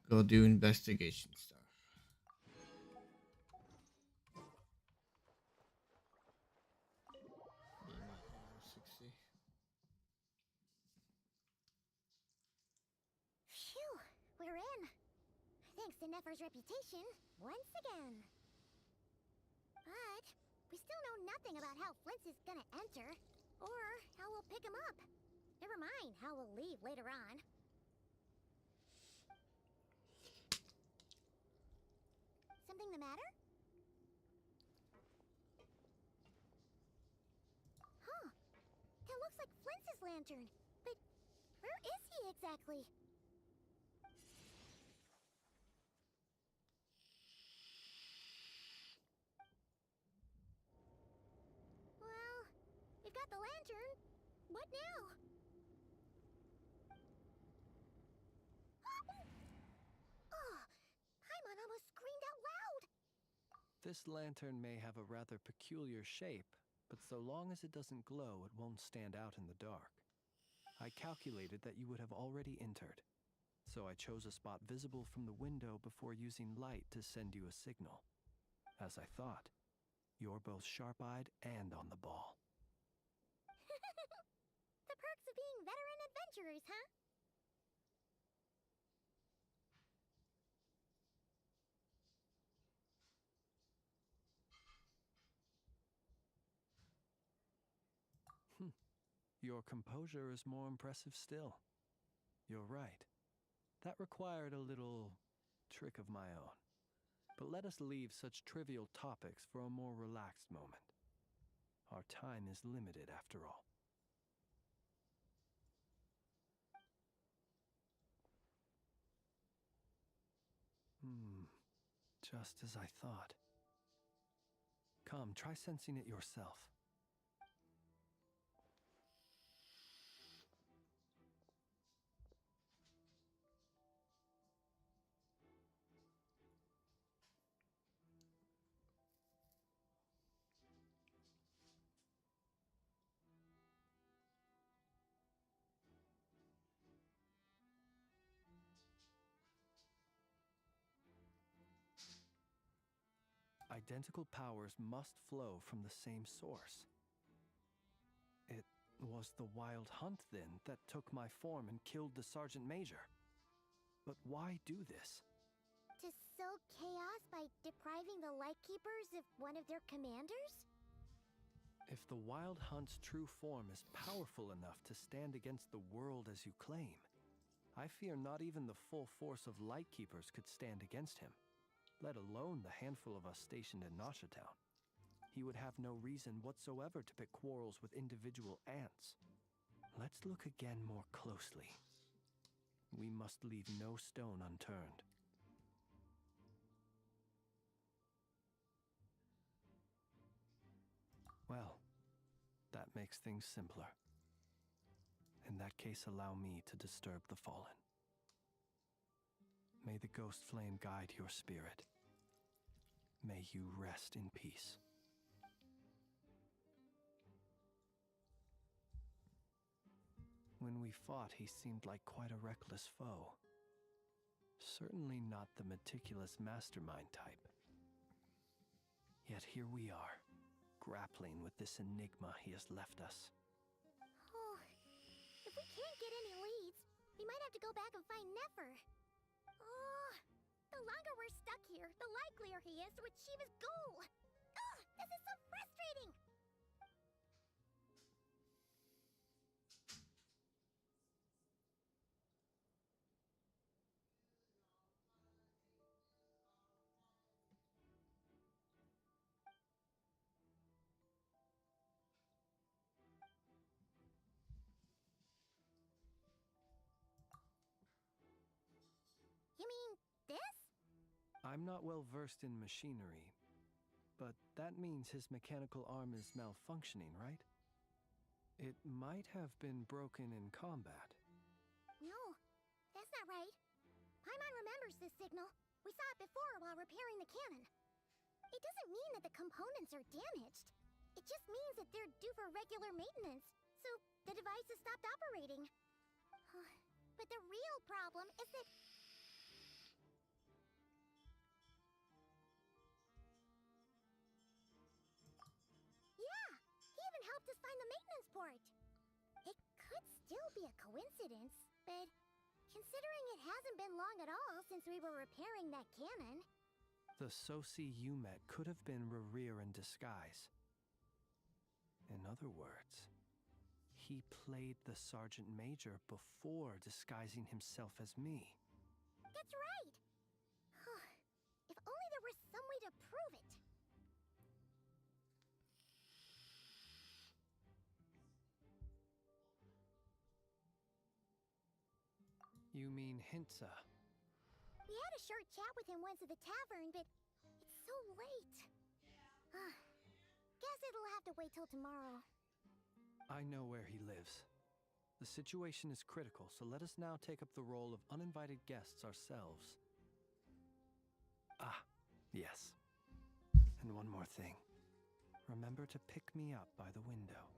go do investigation stuff. Need my AR-60. Phew, we're in. Thanks to Nefer's reputation, once again. But we still know nothing about how Flint is gonna enter, or how we'll pick him up. Never mind how we'll leave later on. Something the matter? Huh. That looks like Flint's lantern. But where is he exactly? Well, we've got the lantern. What now? Oh, Paimon almost screamed out loud. This lantern may have a rather peculiar shape, but so long as it doesn't glow, it won't stand out in the dark. I calculated that you would have already entered, so I chose a spot visible from the window before using light to send you a signal. As I thought, you're both sharp-eyed and on the ball. The perks of being veteran adventurers, huh? Your composure is more impressive still. You're right. That required a little trick of my own. But let us leave such trivial topics for a more relaxed moment. Our time is limited after all. Just as I thought. Come, try sensing it yourself. Identical powers must flow from the same source. It was the Wild Hunt, then, that took my form and killed the Sergeant Major. But why do this? To sow chaos by depriving the Lightkeepers of one of their commanders? If the Wild Hunt's true form is powerful enough to stand against the world as you claim, I fear not even the full force of Lightkeepers could stand against him, let alone the handful of us stationed in Nasha Town. He would have no reason whatsoever to pick quarrels with individual ants. Let's look again more closely. We must leave no stone unturned. Well, that makes things simpler. In that case, allow me to disturb the fallen. May the ghost flame guide your spirit. May you rest in peace. When we fought, he seemed like quite a reckless foe. Certainly not the meticulous mastermind type. Yet here we are, grappling with this enigma he has left us. Oh, if we can't get any leads, we might have to go back and find Nefer. Oh, the longer we're stuck here, the likelier he is to achieve his goal. Oh, this is so frustrating! You mean this? I'm not well versed in machinery, but that means his mechanical arm is malfunctioning, right? It might have been broken in combat. No, that's not right. Paimon remembers this signal. We saw it before while repairing the cannon. It doesn't mean that the components are damaged. It just means that they're due for regular maintenance, so the device has stopped operating. But the real problem is that... Yeah, he even helped us find the maintenance port. It could still be a coincidence, but considering it hasn't been long at all since we were repairing that cannon... The Sosi you met could have been Rerir in disguise. In other words, he played the Sergeant Major before disguising himself as me. That's right! If only there were some way to prove it. You mean Hintsa? We had a short chat with him once at the tavern, but it's so late. Guess it'll have to wait till tomorrow. I know where he lives. The situation is critical, so let us now take up the role of uninvited guests ourselves. Ah, yes. And one more thing. Remember to pick me up by the window.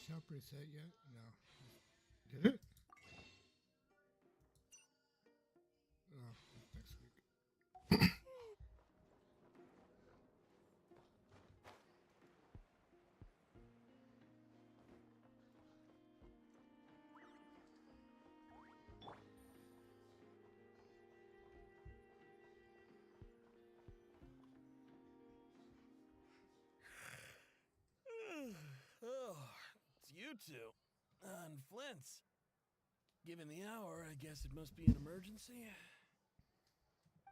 Shop reset yet? No. Did it? Oh, next week. Oh, it's you two. And Flint's. Given the hour, I guess it must be an emergency.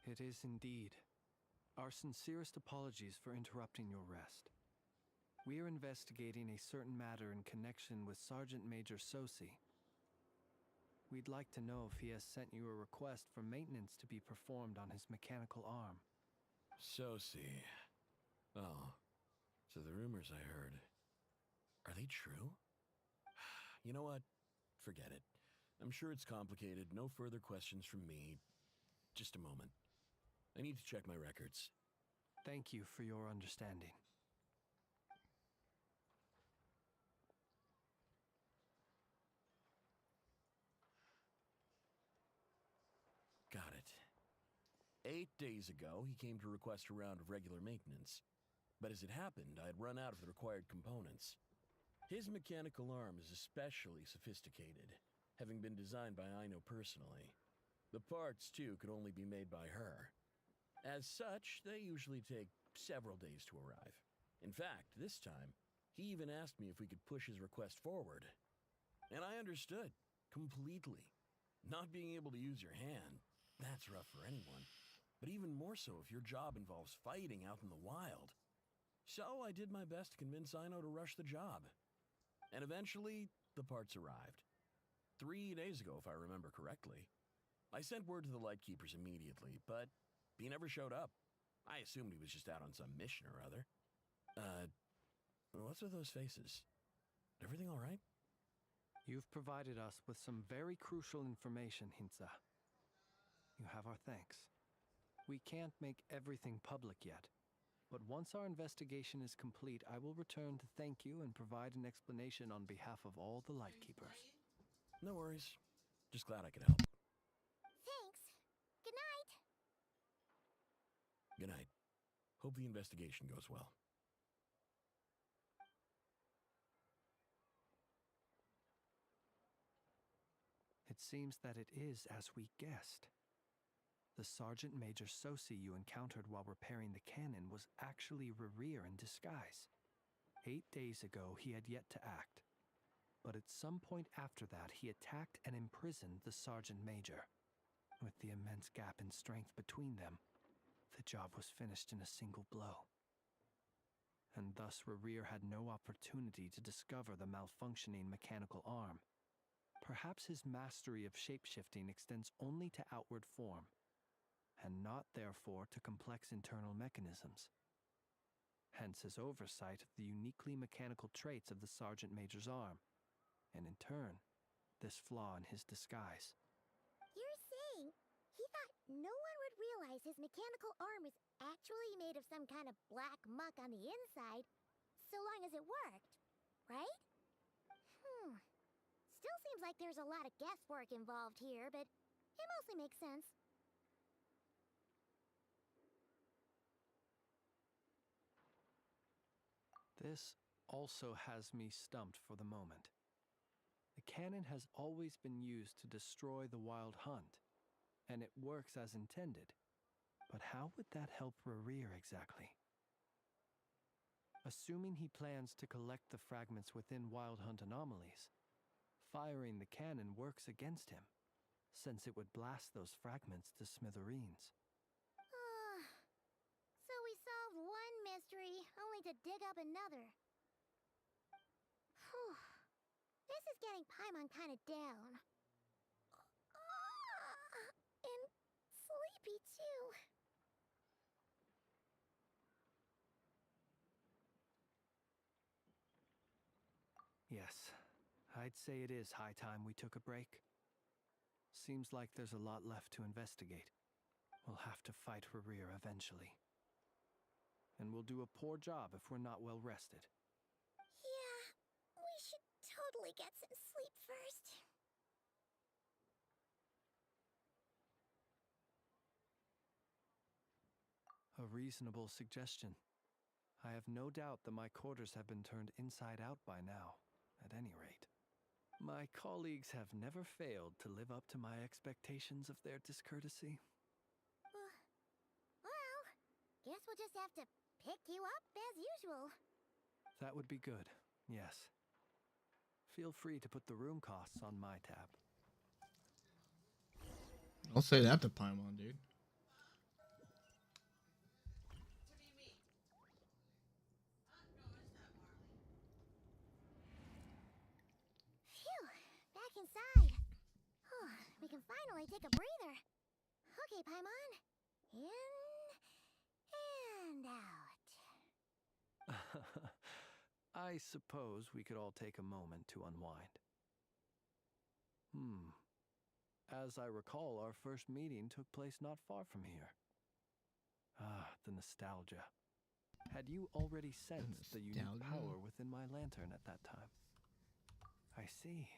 It is indeed. Our sincerest apologies for interrupting your rest. We are investigating a certain matter in connection with Sergeant Major Sosi. We'd like to know if he has sent you a request for maintenance to be performed on his mechanical arm. Sosi. Oh, so the rumors I heard, are they true? You know what? Forget it. I'm sure it's complicated. No further questions from me. Just a moment. I need to check my records. Thank you for your understanding. Got it. 8 days ago, he came to request a round of regular maintenance. But as it happened, I had run out of the required components. His mechanical arm is especially sophisticated, having been designed by Aino personally. The parts, too, could only be made by her. As such, they usually take several days to arrive. In fact, this time, he even asked me if we could push his request forward. And I understood, completely. Not being able to use your hand, that's rough for anyone. But even more so if your job involves fighting out in the wild. So I did my best to convince Aino to rush the job. And eventually, the parts arrived. 3 days ago, if I remember correctly. I sent word to the Lightkeepers immediately, but he never showed up. I assumed he was just out on some mission or other. What's with those faces? Everything all right? You've provided us with some very crucial information, Hintsa. You have our thanks. We can't make everything public yet, but once our investigation is complete, I will return to thank you and provide an explanation on behalf of all the Lightkeepers. No worries. Just glad I could help. Thanks. Good night. Good night. Hope the investigation goes well. It seems that it is as we guessed. The Sergeant Major Sosi you encountered while repairing the cannon was actually Rerir in disguise. 8 days ago, he had yet to act. But at some point after that, he attacked and imprisoned the Sergeant Major. With the immense gap in strength between them, the job was finished in a single blow. And thus Rerir had no opportunity to discover the malfunctioning mechanical arm. Perhaps his mastery of shapeshifting extends only to outward form, and not therefore to complex internal mechanisms. Hence his oversight of the uniquely mechanical traits of the Sergeant Major's arm, and in turn, this flaw in his disguise. You're saying he thought no one would realize his mechanical arm is actually made of some kind of black muck on the inside, so long as it worked, right? Still seems like there's a lot of guesswork involved here, but it mostly makes sense. This also has me stumped for the moment. The cannon has always been used to destroy the wild hunt, and it works as intended. But how would that help Rerir exactly? Assuming he plans to collect the fragments within wild hunt anomalies, firing the cannon works against him, since it would blast those fragments to smithereens. So we solved one mystery, only to dig up another. Whew. This is getting Paimon kind of down. And sleepy, too. Yes, I'd say it is high time we took a break. Seems like there's a lot left to investigate. We'll have to fight Rerir eventually. And we'll do a poor job if we're not well rested. Yeah, we should totally get some sleep first. A reasonable suggestion. I have no doubt that my quarters have been turned inside out by now, at any rate. My colleagues have never failed to live up to my expectations of their discourtesy. Well, guess we'll just have to pick you up as usual. That would be good, yes. Feel free to put the room costs on my tab. I'll say that to Paimon, dude. Phew, back inside. We can finally take a breather. Okay, Paimon. In and out. I suppose we could all take a moment to unwind. As I recall, our first meeting took place not far from here. The nostalgia. Had you already sensed the unique power within my lantern at that time? I see.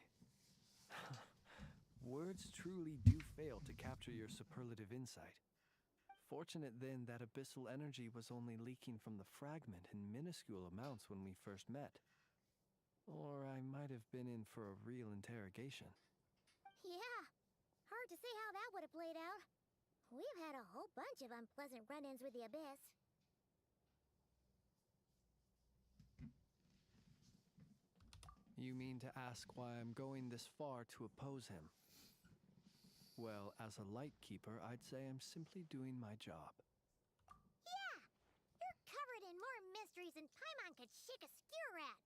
Words truly do fail to capture your superlative insight. Fortunate then that abyssal energy was only leaking from the fragment in minuscule amounts when we first met. Or I might have been in for a real interrogation. Yeah, hard to say how that would have played out. We've had a whole bunch of unpleasant run-ins with the Abyss. You mean to ask why I'm going this far to oppose him? Well, as a light keeper, I'd say I'm simply doing my job. Yeah! You're covered in more mysteries than Paimon could shake a skewer at.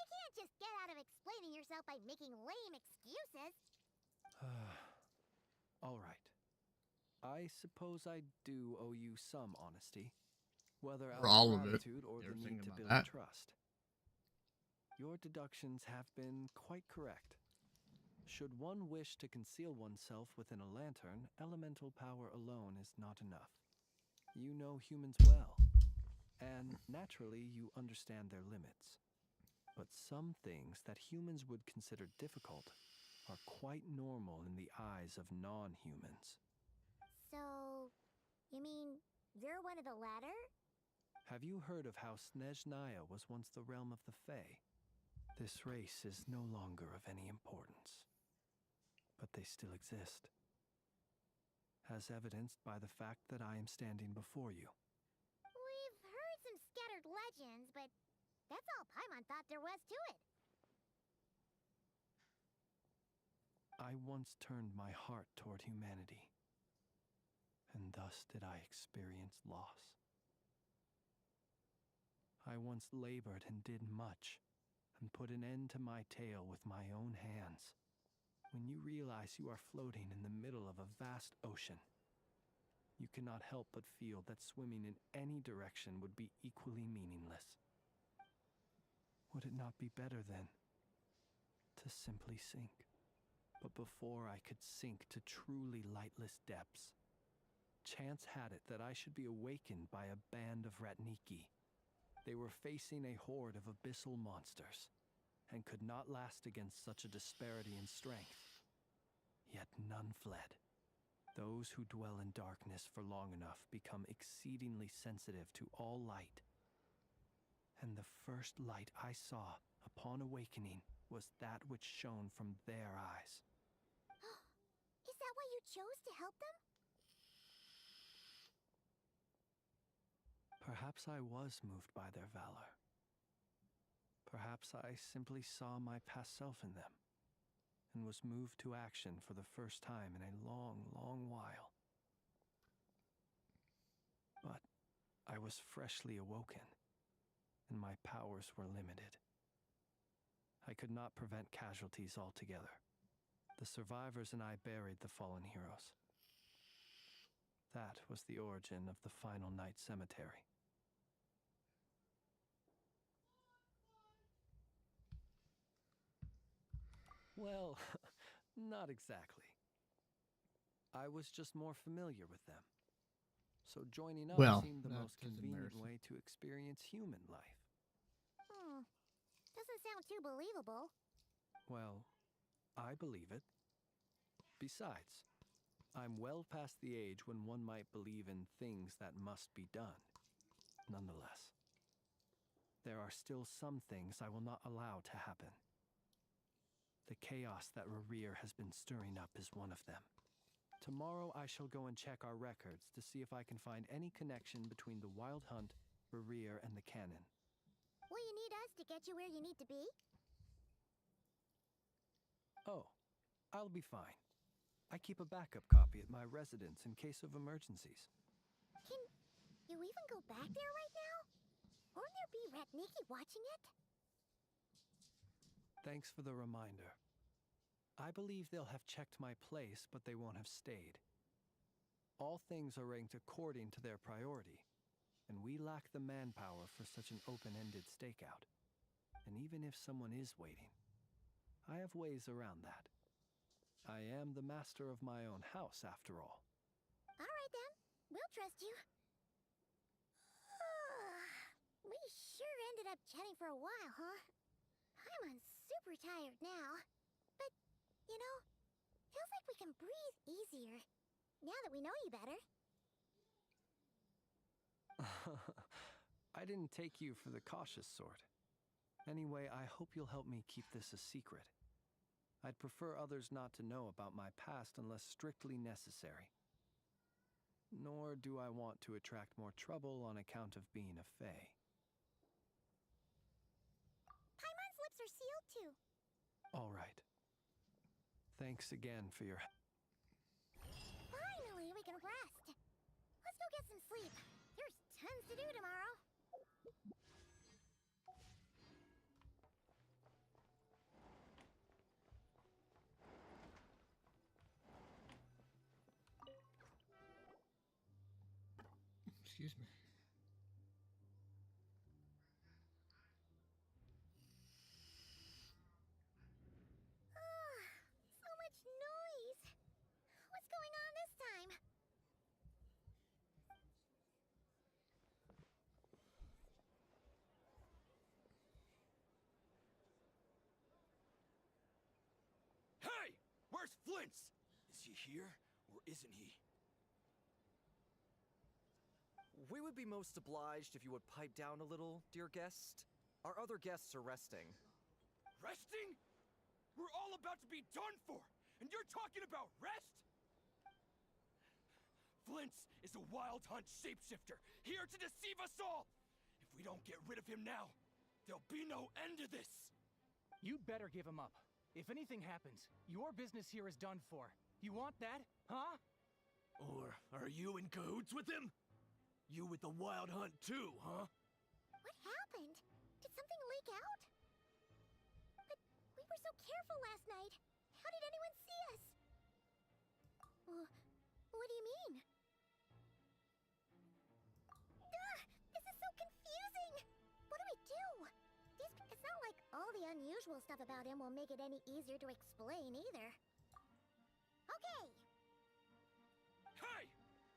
You can't just get out of explaining yourself by making lame excuses. All right. I suppose I do owe you some honesty, whether out For all of of it. gratitude or You the ever need think to about build that? trust. Your deductions have been quite correct. Should one wish to conceal oneself within a lantern, elemental power alone is not enough. You know humans well, and naturally you understand their limits. But some things that humans would consider difficult are quite normal in the eyes of non-humans. So, you mean you're one of the latter? Have you heard of how Snezhnaya was once the realm of the Fae? This race is no longer of any importance, but they still exist, as evidenced by the fact that I am standing before you. We've heard some scattered legends, but that's all Paimon thought there was to it. I once turned my heart toward humanity, and thus did I experience loss. I once labored and did much, and put an end to my tale with my own hands. When you realize you are floating in the middle of a vast ocean, you cannot help but feel that swimming in any direction would be equally meaningless. Would it not be better, then, to to simply sink. But before I could sink to truly lightless depths, chance had it that I should be awakened by a band of Ratniki. They were facing a horde of abyssal monsters, and could not last against such a disparity in strength. Yet none fled. Those who dwell in darkness for long enough become exceedingly sensitive to all light. And the first light I saw upon awakening was that which shone from their eyes. Is that why you chose to help them? Perhaps I was moved by their valor. Perhaps I simply saw my past self in them, and was moved to action for the first time in a long, long while. But I was freshly awoken, and my powers were limited. I could not prevent casualties altogether. The survivors and I buried the fallen heroes. That was the origin of the Final Night Cemetery. Well, not exactly. I was just more familiar with them. So joining up Well, seemed the that most is convenient embarrassing. way to experience human life. Doesn't sound too believable. Well, I believe it. Besides, I'm well past the age when one might believe in things that must be done. Nonetheless, there are still some things I will not allow to happen. The chaos that Rerir has been stirring up is one of them. Tomorrow I shall go and check our records to see if I can find any connection between the Wild Hunt, Rerir, and the Cannon. Will you need us to get you where you need to be? Oh, I'll be fine. I keep a backup copy at my residence in case of emergencies. Can you even go back there right now? Won't there be Ratniki watching it? Thanks for the reminder. I believe they'll have checked my place, but they won't have stayed. All things are ranked according to their priority, and we lack the manpower for such an open-ended stakeout. And even if someone is waiting, I have ways around that. I am the master of my own house, after all. All right then, we'll trust you. We sure ended up chatting for a while, huh? I'm super tired now. But, you know, feels like we can breathe easier now that we know you better. I didn't take you for the cautious sort. Anyway, I hope you'll help me keep this a secret. I'd prefer others not to know about my past unless strictly necessary. Nor do I want to attract more trouble on account of being a fae. Paimon's lips are sealed too. All right. Thanks again for your... Finally, we can rest. Let's go get some sleep. There's tons to do tomorrow. Excuse me. So much noise. What's going on this time? Hey! Where's Flint's? Is he here, or isn't he? We would be most obliged if you would pipe down a little, dear guest. Our other guests are resting. Resting? We're all about to be done for, and you're talking about rest? Flint's is a wild hunt shapeshifter, here to deceive us all! If we don't get rid of him now, there'll be no end to this! You'd better give him up. If anything happens, your business here is done for. You want that, huh? Or are you in cahoots with him? You with the wild hunt too, huh? What happened? Did something leak out? But we were so careful last night. How did anyone see us? What do you mean? This is so confusing! What do we do? It's not like all the unusual stuff about him won't make it any easier to explain either. Okay! Hey!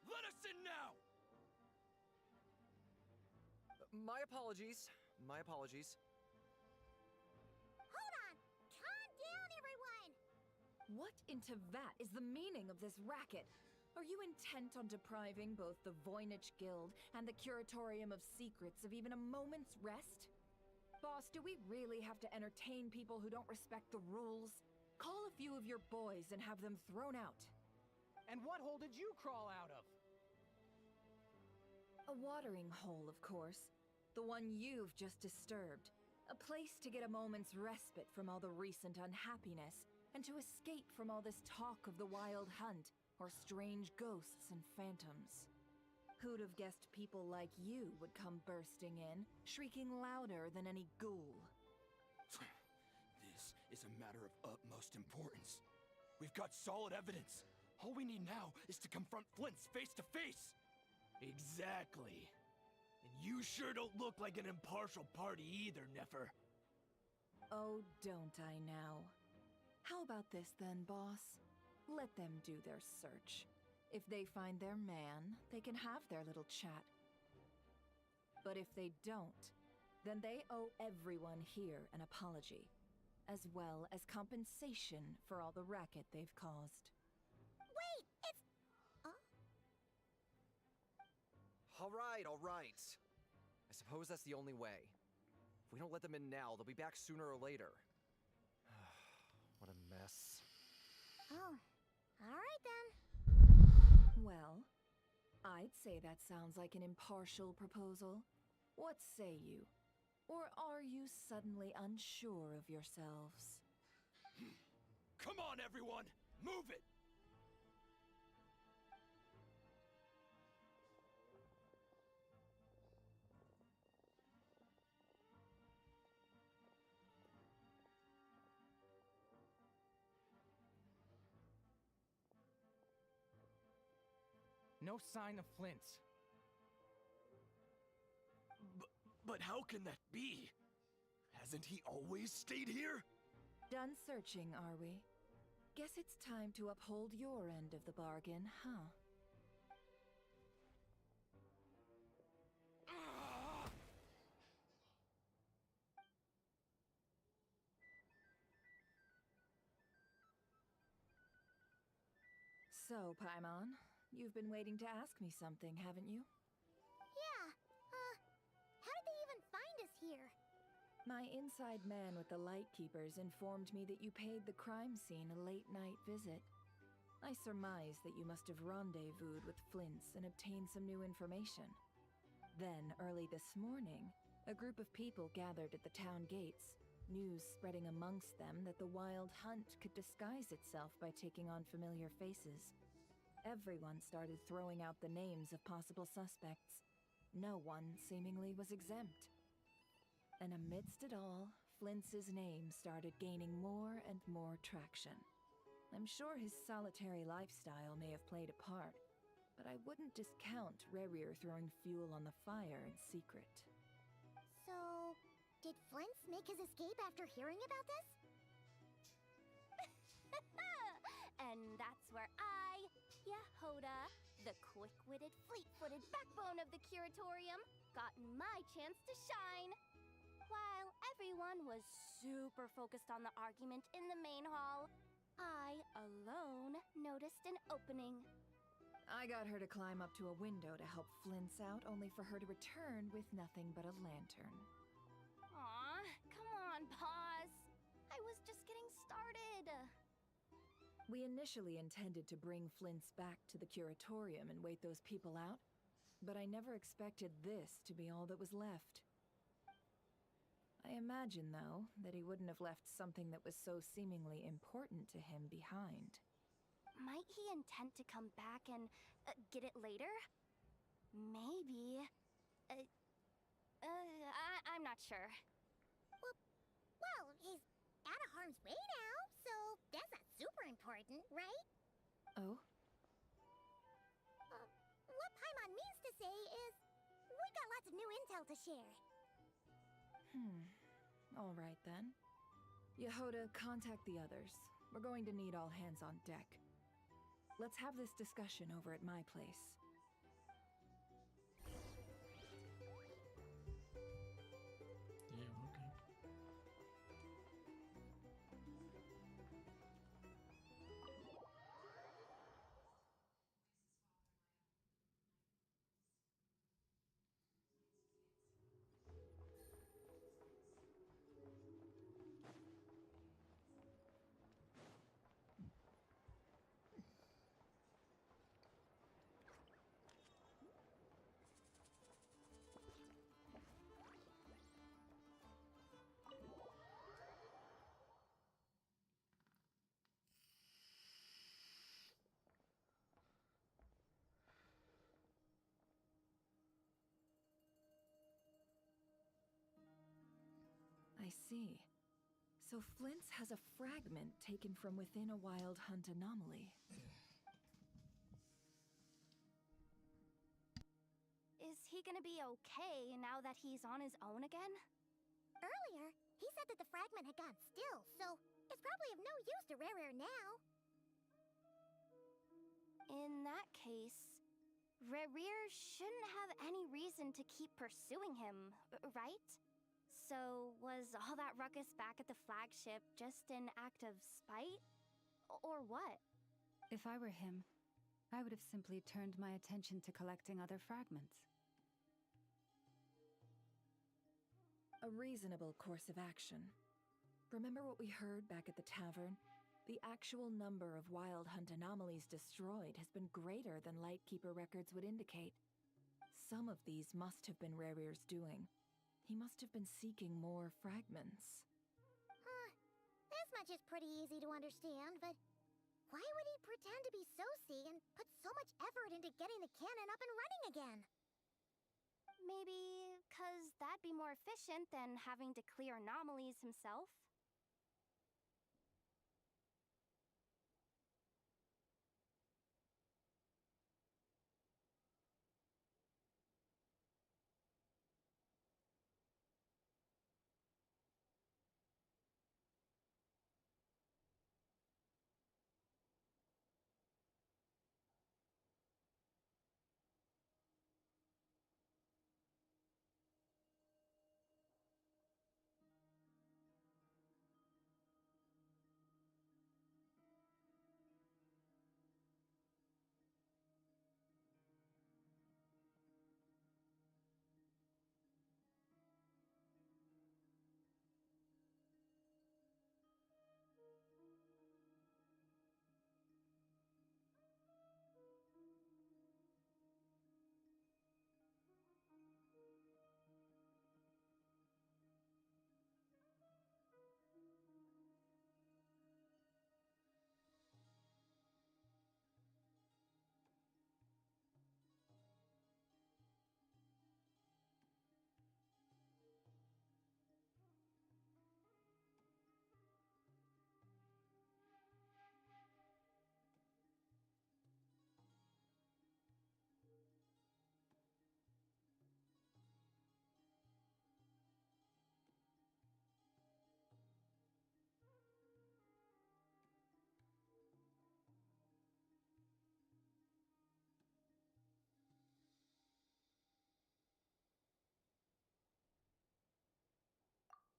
Let us in now! My apologies. My apologies. Hold on! Calm down, everyone! What in Tevat is the meaning of this racket? Are you intent on depriving both the Voynich Guild and the Curatorium of Secrets of even a moment's rest? Boss, do we really have to entertain people who don't respect the rules? Call a few of your boys and have them thrown out. And what hole did you crawl out of? A watering hole, of course. The one you've just disturbed. A place to get a moment's respite from all the recent unhappiness, and to escape from all this talk of the wild hunt, or strange ghosts and phantoms. Who'd have guessed people like you would come bursting in, shrieking louder than any ghoul? This is a matter of utmost importance. We've got solid evidence. All we need now is to confront Flint's face to face. Exactly. And you sure don't look like an impartial party either, Nefer. Oh, don't I now? How about this then, boss? Let them do their search. If they find their man, they can have their little chat. But if they don't, then they owe everyone here an apology, as well as compensation for all the racket they've caused. Wait! It's... All right. I suppose that's the only way. If we don't let them in now, they'll be back sooner or later. What a mess. Oh, alright then. Well, I'd say that sounds like an impartial proposal. What say you? Or are you suddenly unsure of yourselves? Come on, everyone! Move it! No sign of Flint. But how can that be? Hasn't he always stayed here? Done searching, are we? Guess it's time to uphold your end of the bargain, huh? So, Paimon, you've been waiting to ask me something, haven't you? Yeah, how did they even find us here? My inside man with the Lightkeepers informed me that you paid the crime scene a late-night visit. I surmise that you must have rendezvoused with Flints and obtained some new information. Then, early this morning, a group of people gathered at the town gates, news spreading amongst them that the wild hunt could disguise itself by taking on familiar faces. Everyone started throwing out the names of possible suspects. No one, seemingly, was exempt. And amidst it all, Flints' name started gaining more and more traction. I'm sure his solitary lifestyle may have played a part, but I wouldn't discount Rerir throwing fuel on the fire in secret. So, did Flint make his escape after hearing about this? And that's where I, Yehoda, the quick-witted, fleet-footed backbone of the Curatorium, got my chance to shine. While everyone was super focused on the argument in the main hall, I alone noticed an opening. I got her to climb up to a window to help Flints out, only for her to return with nothing but a lantern. Aw, come on, pause. I was just getting started. We initially intended to bring Flints back to the Curatorium and wait those people out, but I never expected this to be all that was left. I imagine, though, that he wouldn't have left something that was so seemingly important to him behind. Might he intend to come back and get it later? Maybe. I'm not sure. Well, he's out of harm's way now, so that's not super important, right? Oh? What Paimon means to say is, we got lots of new intel to share. All right then. Yehoda, contact the others. We're going to need all hands on deck. Let's have this discussion over at my place. Yeah, okay. I see. So Flint's has a fragment taken from within a wild hunt anomaly. Is he gonna be okay now that he's on his own again? Earlier, he said that the fragment had gone still, so it's probably of no use to Rare now. In that case, Rerir shouldn't have any reason to keep pursuing him, right? So, was all that ruckus back at the flagship just an act of spite? Or what? If I were him, I would have simply turned my attention to collecting other fragments. A reasonable course of action. Remember what we heard back at the tavern? The actual number of wild hunt anomalies destroyed has been greater than Lightkeeper records would indicate. Some of these must have been Rerir's doing. He must have been seeking more fragments. Huh. This much is pretty easy to understand, but why would he pretend to be Soci and put so much effort into getting the cannon up and running again? Maybe because that'd be more efficient than having to clear anomalies himself?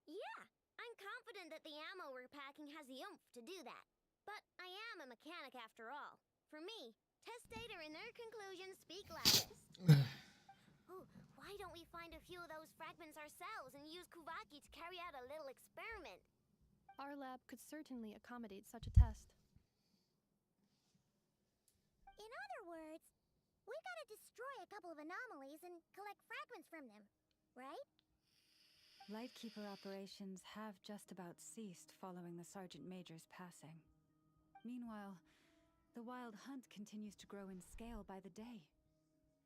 Yeah, I'm confident that the ammo we're packing has the oomph to do that. But I am a mechanic after all. For me, test data and their conclusions speak loudest. Ooh, why don't we find a few of those fragments ourselves and use Kuvaki to carry out a little experiment? Our lab could certainly accommodate such a test. In other words, we've got to destroy a couple of anomalies and collect fragments from them, right? Lightkeeper operations have just about ceased following the Sergeant Major's passing. Meanwhile, the wild hunt continues to grow in scale by the day.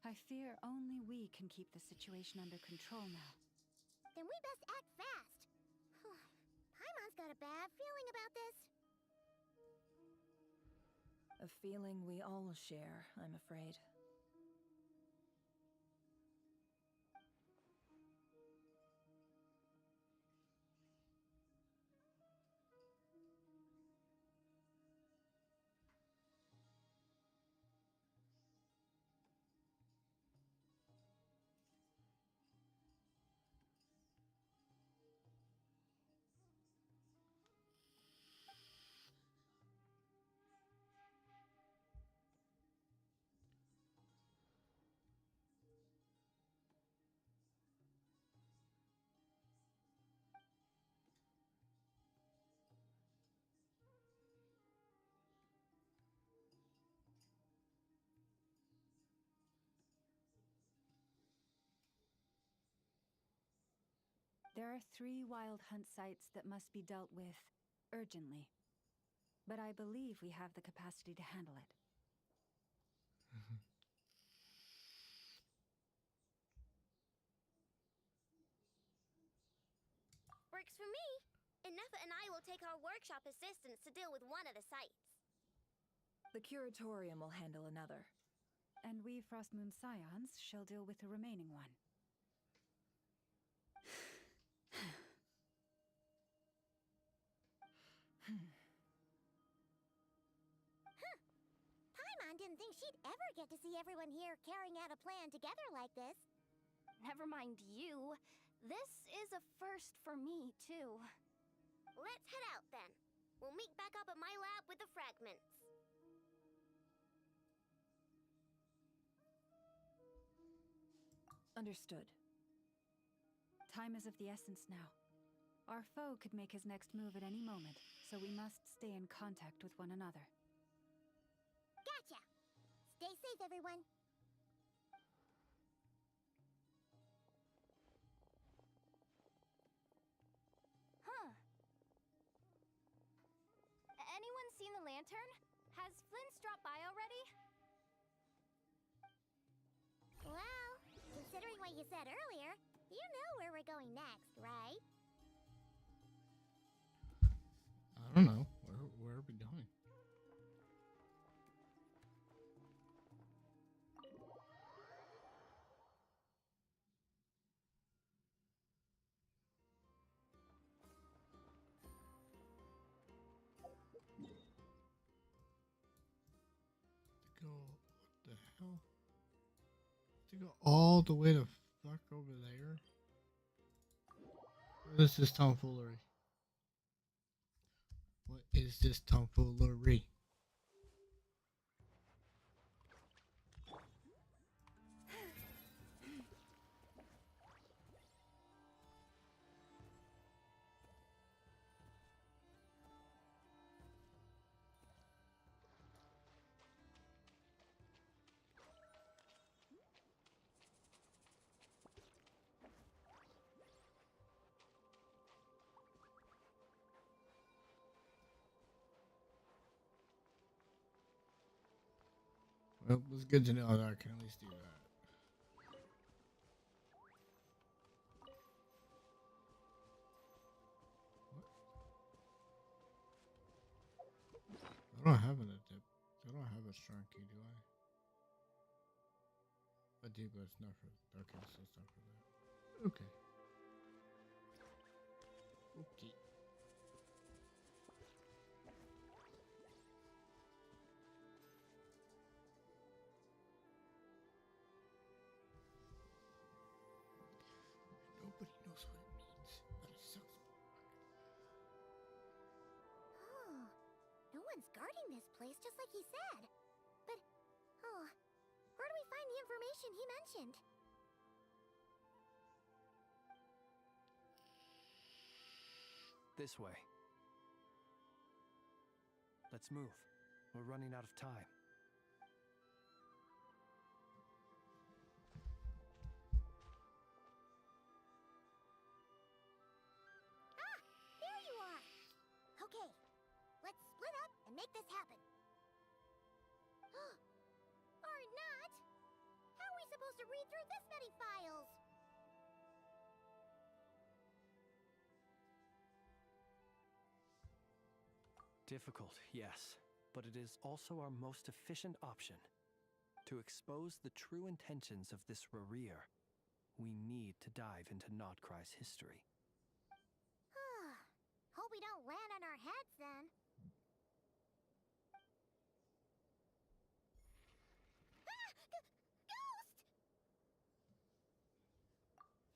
I fear only we can keep the situation under control now. Then we best act fast. Paimon's got a bad feeling about this. A feeling we all share, I'm afraid. There are 3 wild hunt sites that must be dealt with urgently. But I believe we have the capacity to handle it. Works for me. Enough and I will take our workshop assistants to deal with one of the sites. The Curatorium will handle another. And we Frostmoon Scions shall deal with the remaining one. Paimon didn't think she'd ever get to see everyone here carrying out a plan together like this. Never mind you. This is a first for me, too. Let's head out then. We'll meet back up at my lab with the fragments. Understood. Time is of the essence now. Our foe could make his next move at any moment, so we must stay in contact with one another. Gotcha! Stay safe, everyone. Huh. Anyone seen the lantern? Has Flint's dropped by already? Well, considering what you said earlier, you know where we're going next, right? I don't know. Where are we going? To go, what the hell? To go all the way to fuck over there? This is tomfoolery. What is this tomfoolery? Well, it was good to know that I can at least do that. I don't have an adept. I don't have a strong key, do I? I do, but it's not for. Okay, so it's not for that. Okay. Okay. Nobody knows what it means, but it sucks. Oh, no one's guarding this place just like he said. But, oh, where do we find the information he mentioned? This way. Let's move. We're running out of time. Ah, there you are. Okay, let's split up and make this happen. Or not. How are we supposed to read through this many files? Difficult, yes, but it is also our most efficient option. To expose the true intentions of this Rereer, we need to dive into Notcry's history. Hope we don't land on our heads then. Ah! Ghost!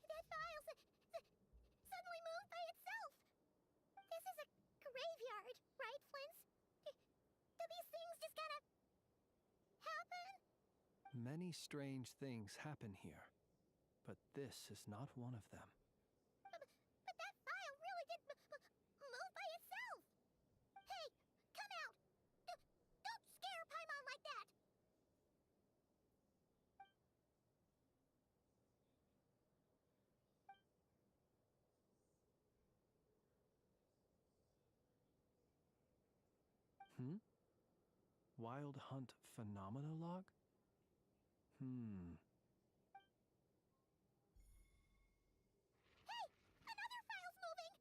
That file suddenly moved by itself. This is a graveyard, right, Flint? Do these things just kind of happen? Many strange things happen here, but this is not one of them. But that file really did move by itself. Hey, come out! Don't scare Paimon like that! Wild Hunt Phenomenolog? Hey! Another file's moving!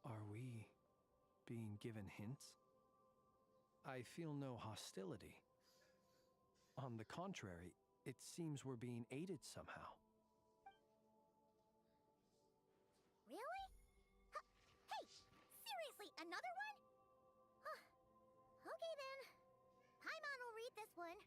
Are we being given hints? I feel no hostility. On the contrary, it seems we're being aided somehow. Really? Hey! Seriously, another one? Okay then. Paimon will read this one.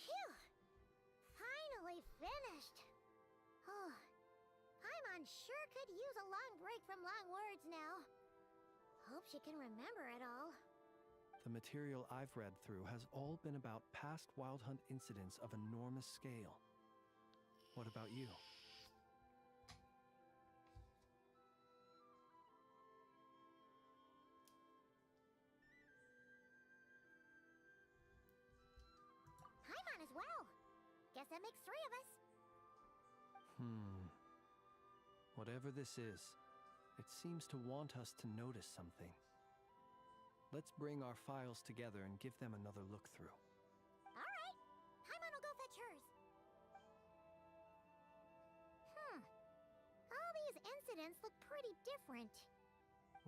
Phew! Finally finished. Oh, Paimon sure could use a long break from long words now. Hope she can remember it all. The material I've read through has all been about past Wild Hunt incidents of enormous scale. What about you? Paimon as well. Guess that makes 3 of us. Whatever this is, it seems to want us to notice something. Let's bring our files together and give them another look through. All right. Paimon will go fetch hers. All these incidents look pretty different.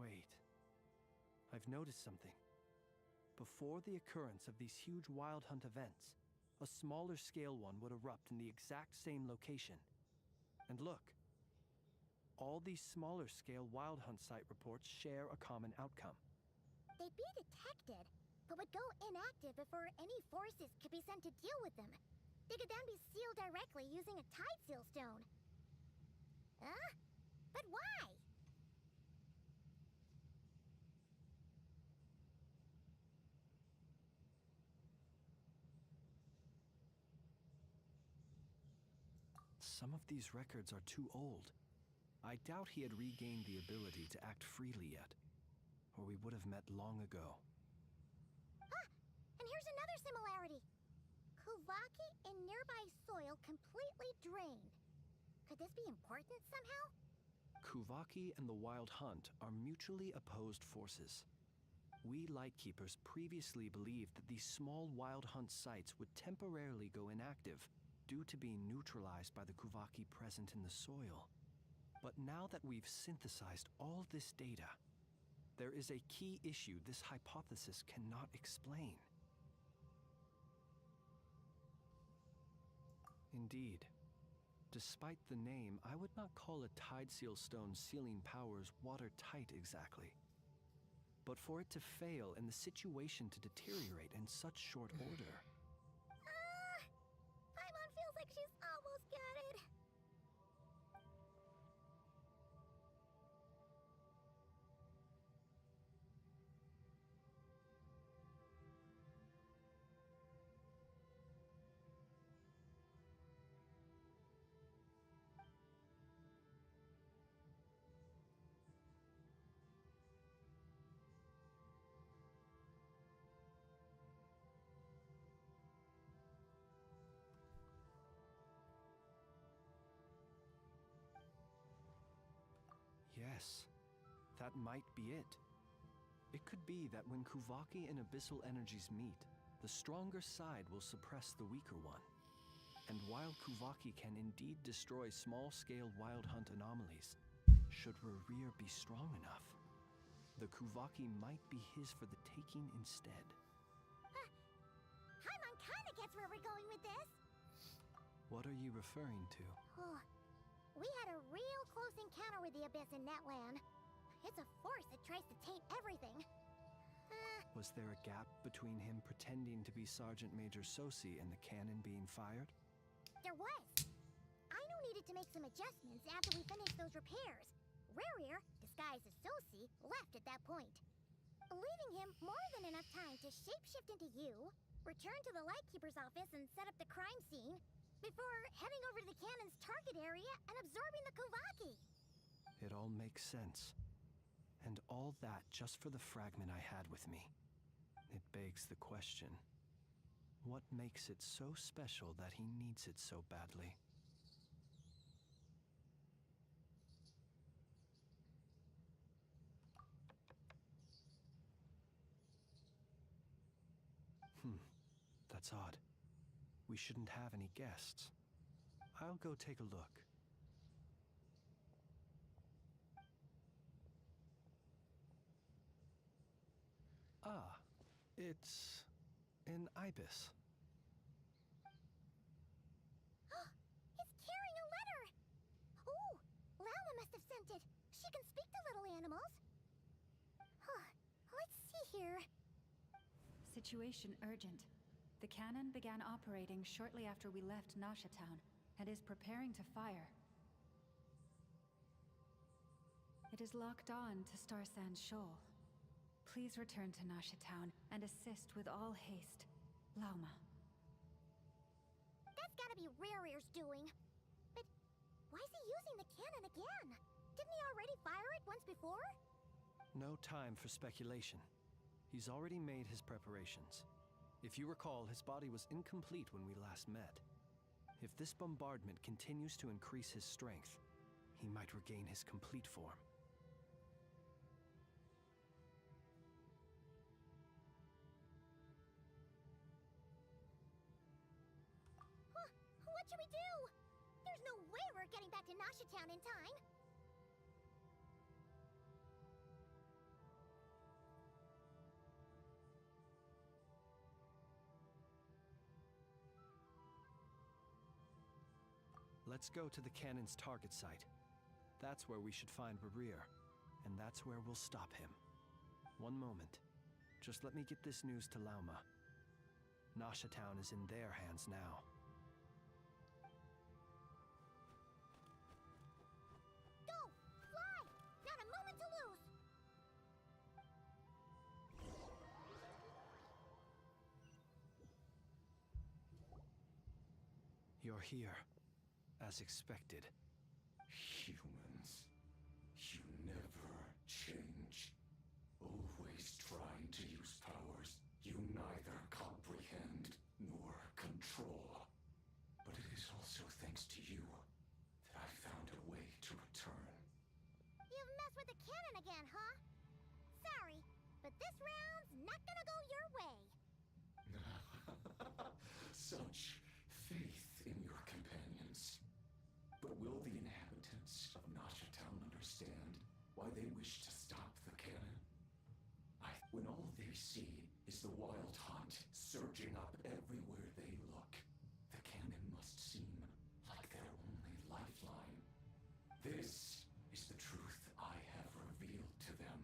Wait. I've noticed something. Before the occurrence of these huge Wild Hunt events, a smaller scale one would erupt in the exact same location. And look. All these smaller scale Wild Hunt site reports share a common outcome. They'd be detected, but would go inactive before any forces could be sent to deal with them. They could then be sealed directly using a tide seal stone. But why? Some of these records are too old. I doubt he had regained the ability to act freely yet, or we would have met long ago. And here's another similarity. Kuvaki in nearby soil completely drained. Could this be important somehow? Kuvaki and the Wild Hunt are mutually opposed forces. We Lightkeepers previously believed that these small Wild Hunt sites would temporarily go inactive due to being neutralized by the Kuvaki present in the soil. But now that we've synthesized all this data, there is a key issue this hypothesis cannot explain. Indeed. Despite the name, I would not call a Tide Seal Stone sealing powers watertight exactly. But for it to fail and the situation to deteriorate in such short order... Paimon feels like she's almost got it. Yes, that might be it. It could be that when Kuvaki and Abyssal energies meet, the stronger side will suppress the weaker one. And while Kuvaki can indeed destroy small-scale Wild Hunt anomalies, should Rerir be strong enough, the Kuvaki might be his for the taking instead. Paimon kinda gets where we're going with this. What are you referring to? Oh, we had a real close encounter with the Abyss in Netland. It's a force that tries to taint everything. Was there a gap between him pretending to be Sergeant Major Sosi and the cannon being fired? There was. Aino needed to make some adjustments after we finished those repairs. Rerir, disguised as Sosi, left at that point, leaving him more than enough time to shapeshift into you, return to the Lightkeeper's office and set up the crime scene, Before heading over to the cannon's target area and absorbing the Kovaki. It all makes sense. And all that just for the fragment I had with me. It begs the question, what makes it so special that he needs it so badly? That's odd. We shouldn't have any guests. I'll go take a look. Ah, it's an ibis. It's carrying a letter! Ooh, Lala must have sent it. She can speak to little animals. Let's see here. Situation urgent. The cannon began operating shortly after we left Nasha Town and is preparing to fire. It is locked on to Star Sand Shoal. Please return to Nasha Town and assist with all haste. Lauma. That's gotta be Rare-Ear's doing. But why is he using the cannon again? Didn't he already fire it once before? No time for speculation. He's already made his preparations. If you recall, his body was incomplete when we last met. If this bombardment continues to increase his strength, he might regain his complete form. What should we do? There's no way we're getting back to Nasha Town in time. Let's go to the cannon's target site. That's where we should find Rerir, and that's where we'll stop him. One moment. Just let me get this news to Lauma. Nasha Town is in their hands now. Go! Fly! Not a moment to lose! You're here. As expected. Humans, you never change. Always trying to use powers you neither comprehend nor control. But it is also thanks to you that I found a way to return. You've messed with the cannon again, huh? Sorry, but this round's not gonna go your way. Such faith in your companions. But will the inhabitants of Nasha Town understand why they wish to stop the cannon? When all they see is the wild hunt surging up everywhere they look, the cannon must seem like their only lifeline. This is the truth I have revealed to them.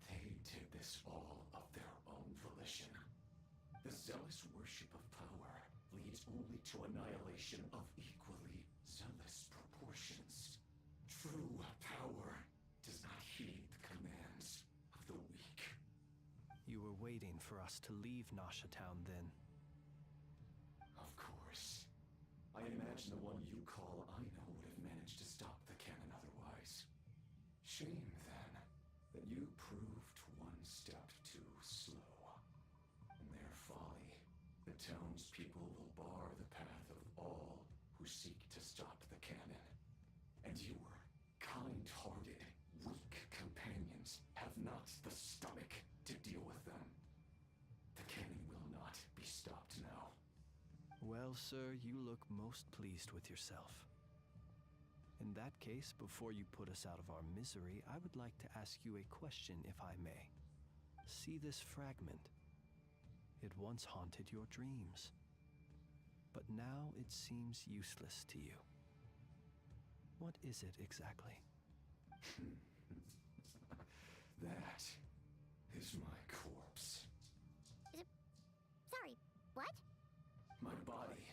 They did this all of their own volition. The zealous worship of power leads only to annihilation of equally zealous proportions. True power does not heed the commands of the weak. You were waiting for us to leave Nasha Town then. Of course. I imagine the one you call Aino would have managed to stop the cannon otherwise. Shame, then, that you proved one step too slow. In their folly, the townspeople will bar the path of all who seek to stop the cannon. And your kind-hearted, weak companions have not the stomach to deal with them. The cannon will not be stopped now. Well, sir, you look most pleased with yourself. In that case, before you put us out of our misery, I would like to ask you a question, if I may. See this fragment? It once haunted your dreams, but now it seems useless to you. What is it exactly? That is my corpse. Sorry, what? My body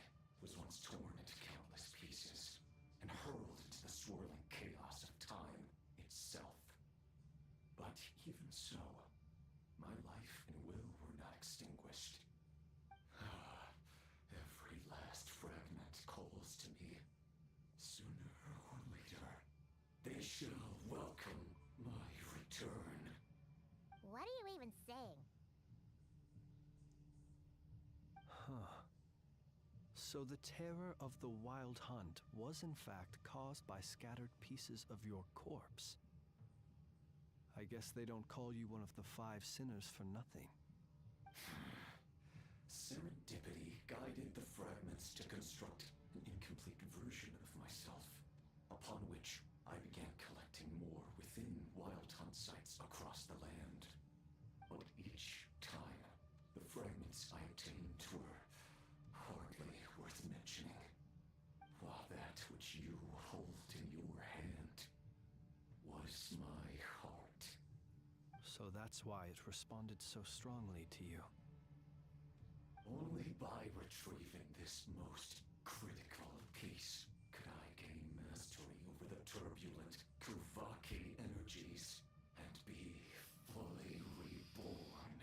was once torn into countless pieces and hurled into the swirling chaos of time itself. But even so, my life and will were not extinguished. Every last So the terror of the Wild Hunt was in fact caused by scattered pieces of your corpse. I guess they don't call you one of the 5 sinners for nothing. Serendipity guided the fragments to construct an incomplete version of myself, upon which I began collecting more within Wild Hunt sites across the land. But each time, the fragments I obtained were hardly worth mentioning, while that which you hold in your hand was my heart. So that's why it responded so strongly to you. Only by retrieving this most critical piece could I gain mastery over the turbulent Kuvaki energies and be fully reborn.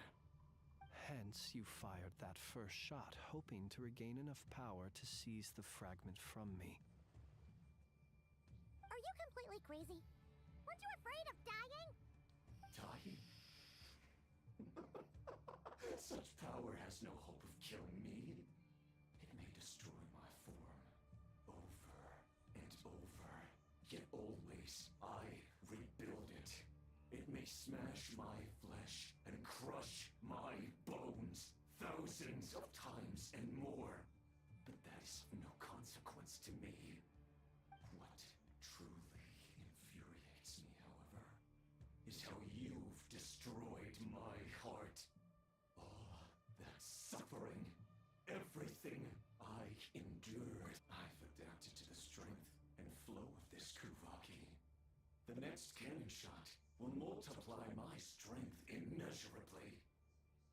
Hence, you fired that first shot, hoping to regain enough power to seize the fragment from me. Are you completely crazy? Weren't you afraid of dying? Dying? Such power has no hope of killing me. It may destroy my form over and over, yet always I rebuild it. It may smash my flesh and crush my bones thousands of times and more, but that is of no consequence to me. What truly infuriates me, however, is how you've destroyed my heart. All that suffering, everything I endured, I've adapted to the strength and flow of this Kuvaki. The next cannon shot will multiply my strength immeasurably.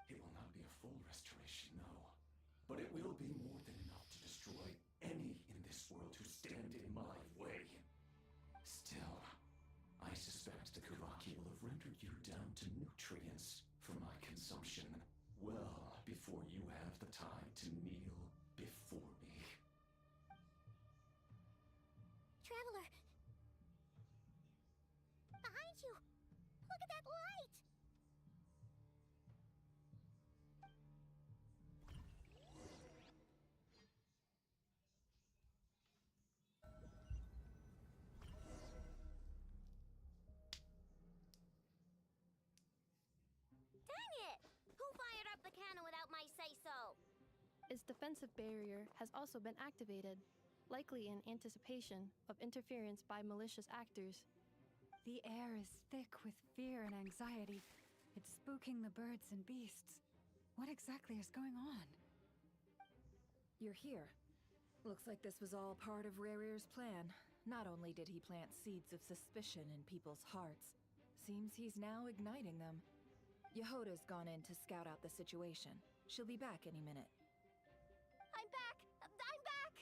It will not be a full restoration, no, but it will be more than enough to destroy any in this world who stand in my way. Still, I suspect the Kuvaki will have rendered you down to nutrients for my consumption well before you have the time to kneel before me. Traveler! Behind you! Look at that light! Dang it! Who fired up the cannon without my say-so? Its defensive barrier has also been activated, likely in anticipation of interference by malicious actors. The air is thick with fear and anxiety. It's spooking the birds and beasts. What exactly is going on? You're here. Looks like this was all part of Rarir's plan. Not only did he plant seeds of suspicion in people's hearts, seems he's now igniting them. Yehoda's gone in to scout out the situation. She'll be back any minute. I'm back! I'm back!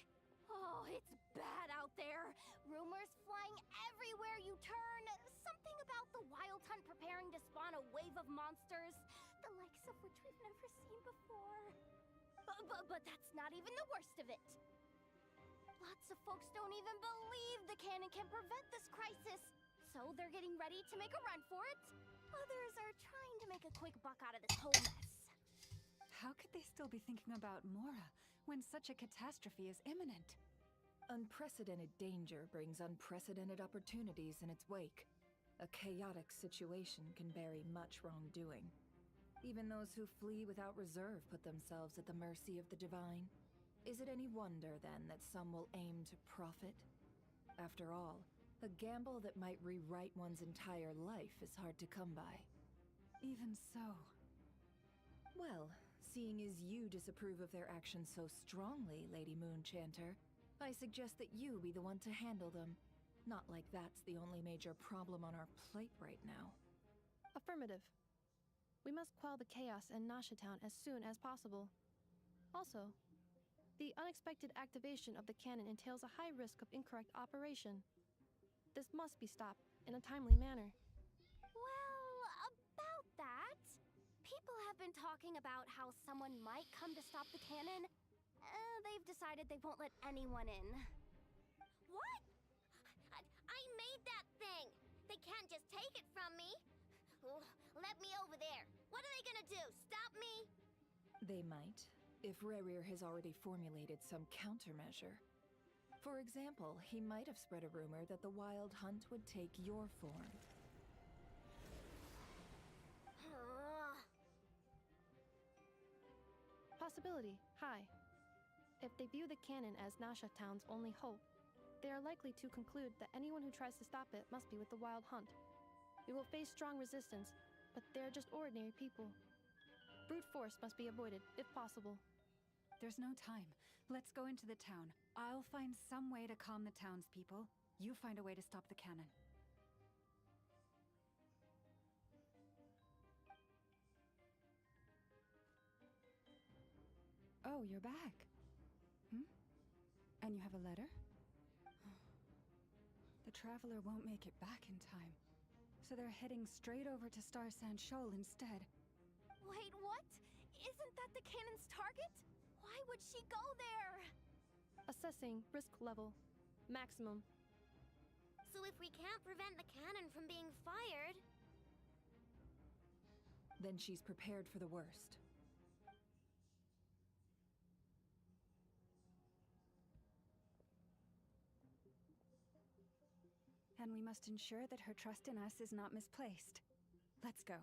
Oh, it's bad out there. Rumors flying everywhere you turn. Something about the Wild Hunt preparing to spawn a wave of monsters, the likes of which we've never seen before. But that's not even the worst of it. Lots of folks don't even believe the cannon can prevent this crisis, so they're getting ready to make a run for it. Others are trying to make a quick buck out of this whole mess. How could they still be thinking about Mora when such a catastrophe is imminent? Unprecedented danger brings unprecedented opportunities in its wake. A chaotic situation can bury much wrongdoing. Even those who flee without reserve put themselves at the mercy of the divine. Is it any wonder, then, that some will aim to profit? After all, a gamble that might rewrite one's entire life is hard to come by. Even so. Well, seeing as you disapprove of their actions so strongly, Lady Moonchanter, I suggest that you be the one to handle them. Not like that's the only major problem on our plate right now. Affirmative. We must quell the chaos in Nasha Town as soon as possible. Also, the unexpected activation of the cannon entails a high risk of incorrect operation. This must be stopped in a timely manner. Well, about that, people have been talking about how someone might come to stop the cannon. They've decided they won't let anyone in. What? I made that thing! They can't just take it from me! Let me over there! What are they gonna do? Stop me? They might, if Rerir has already formulated some countermeasure. For example, he might have spread a rumor that the Wild Hunt would take your form. Possibility. Hi. If they view the cannon as Nasha Town's only hope, they are likely to conclude that anyone who tries to stop it must be with the Wild Hunt. We will face strong resistance, but they're just ordinary people. Brute force must be avoided, if possible. There's no time. Let's go into the town. I'll find some way to calm the townspeople. You find a way to stop the cannon. Oh, you're back. And you have a letter? The traveler won't make it back in time. So they're heading straight over to Star Sand Shoal instead. Wait, what? Isn't that the cannon's target? Why would she go there? Assessing risk level. Maximum. So if we can't prevent the cannon from being fired... Then she's prepared for the worst. And we must ensure that her trust in us is not misplaced. Let's go.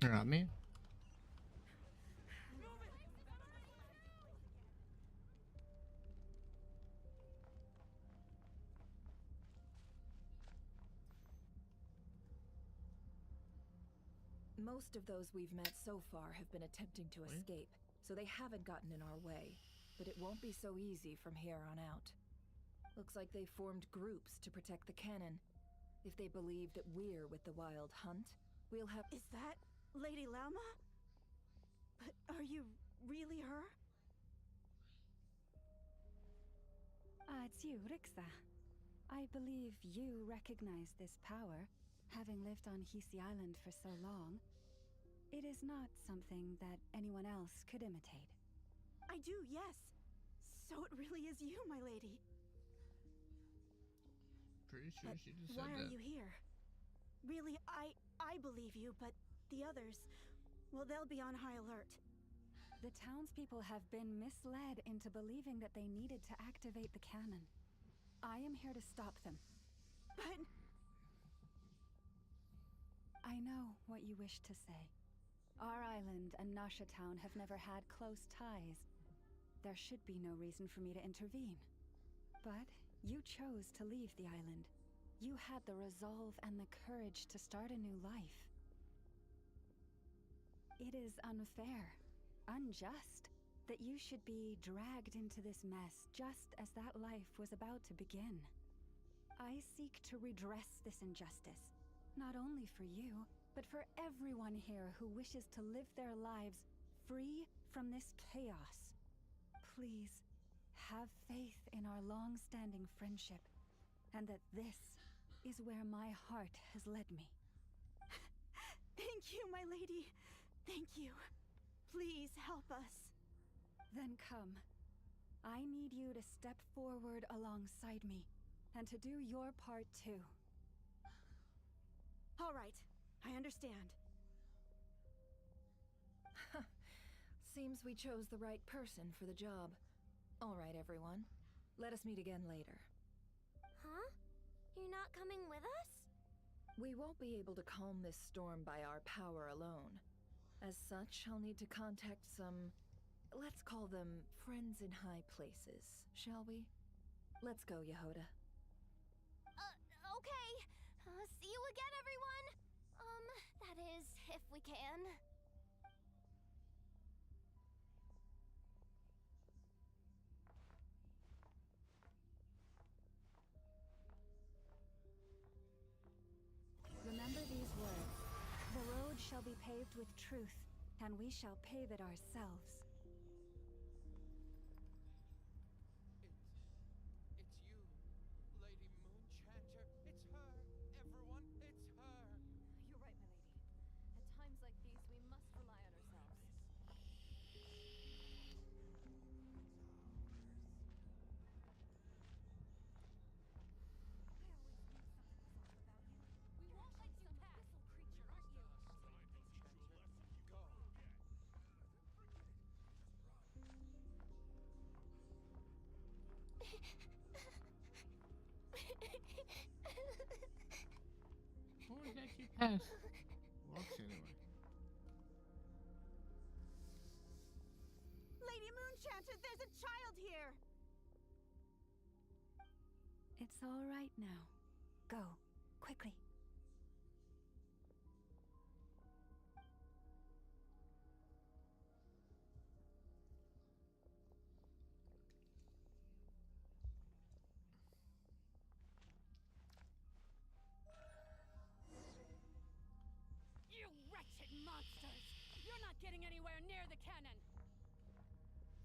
You're not me. Most of those we've met so far have been attempting to escape, so they haven't gotten in our way. But it won't be so easy from here on out. Looks like they've formed groups to protect the cannon. If they believe that we're with the Wild Hunt, we'll have— Is that Lady Lauma? But are you really her? It's you, Rixa. I believe you recognize this power, having lived on Hisi Island for so long. It is not something that anyone else could imitate. I do, yes. So it really is you, my lady. Pretty sure But she just why said are that. you here? Really, I believe you, but the others, well, they'll be on high alert. The townspeople have been misled into believing that they needed to activate the cannon. I am here to stop them. But... I know what you wish to say. Our island and Nasha Town have never had close ties. There should be no reason for me to intervene. But you chose to leave the island. You had the resolve and the courage to start a new life. It is unfair, unjust, that you should be dragged into this mess just as that life was about to begin. I seek to redress this injustice, not only for you, but for everyone here who wishes to live their lives free from this chaos. Please, have faith in our long-standing friendship, and that this is where my heart has led me. Thank you, my lady. Thank you. Please help us. Then come. I need you to step forward alongside me, and to do your part too. All right, I understand. Seems we chose the right person for the job. All right, everyone. Let us meet again later. Huh? You're not coming with us? We won't be able to calm this storm by our power alone. As such, I'll need to contact some, let's call them friends in high places, shall we? Let's go, Yehoda. Okay. See you again, everyone! That is, if we can. Remember these words. The road shall be paved with truth, and we shall pave it ourselves. It's you, Lady Moon. Yes. Looks anyway. Lady Moonchanter, there's a child here! It's all right now. Go, quickly. You wretched monsters! You're not getting anywhere near the cannon!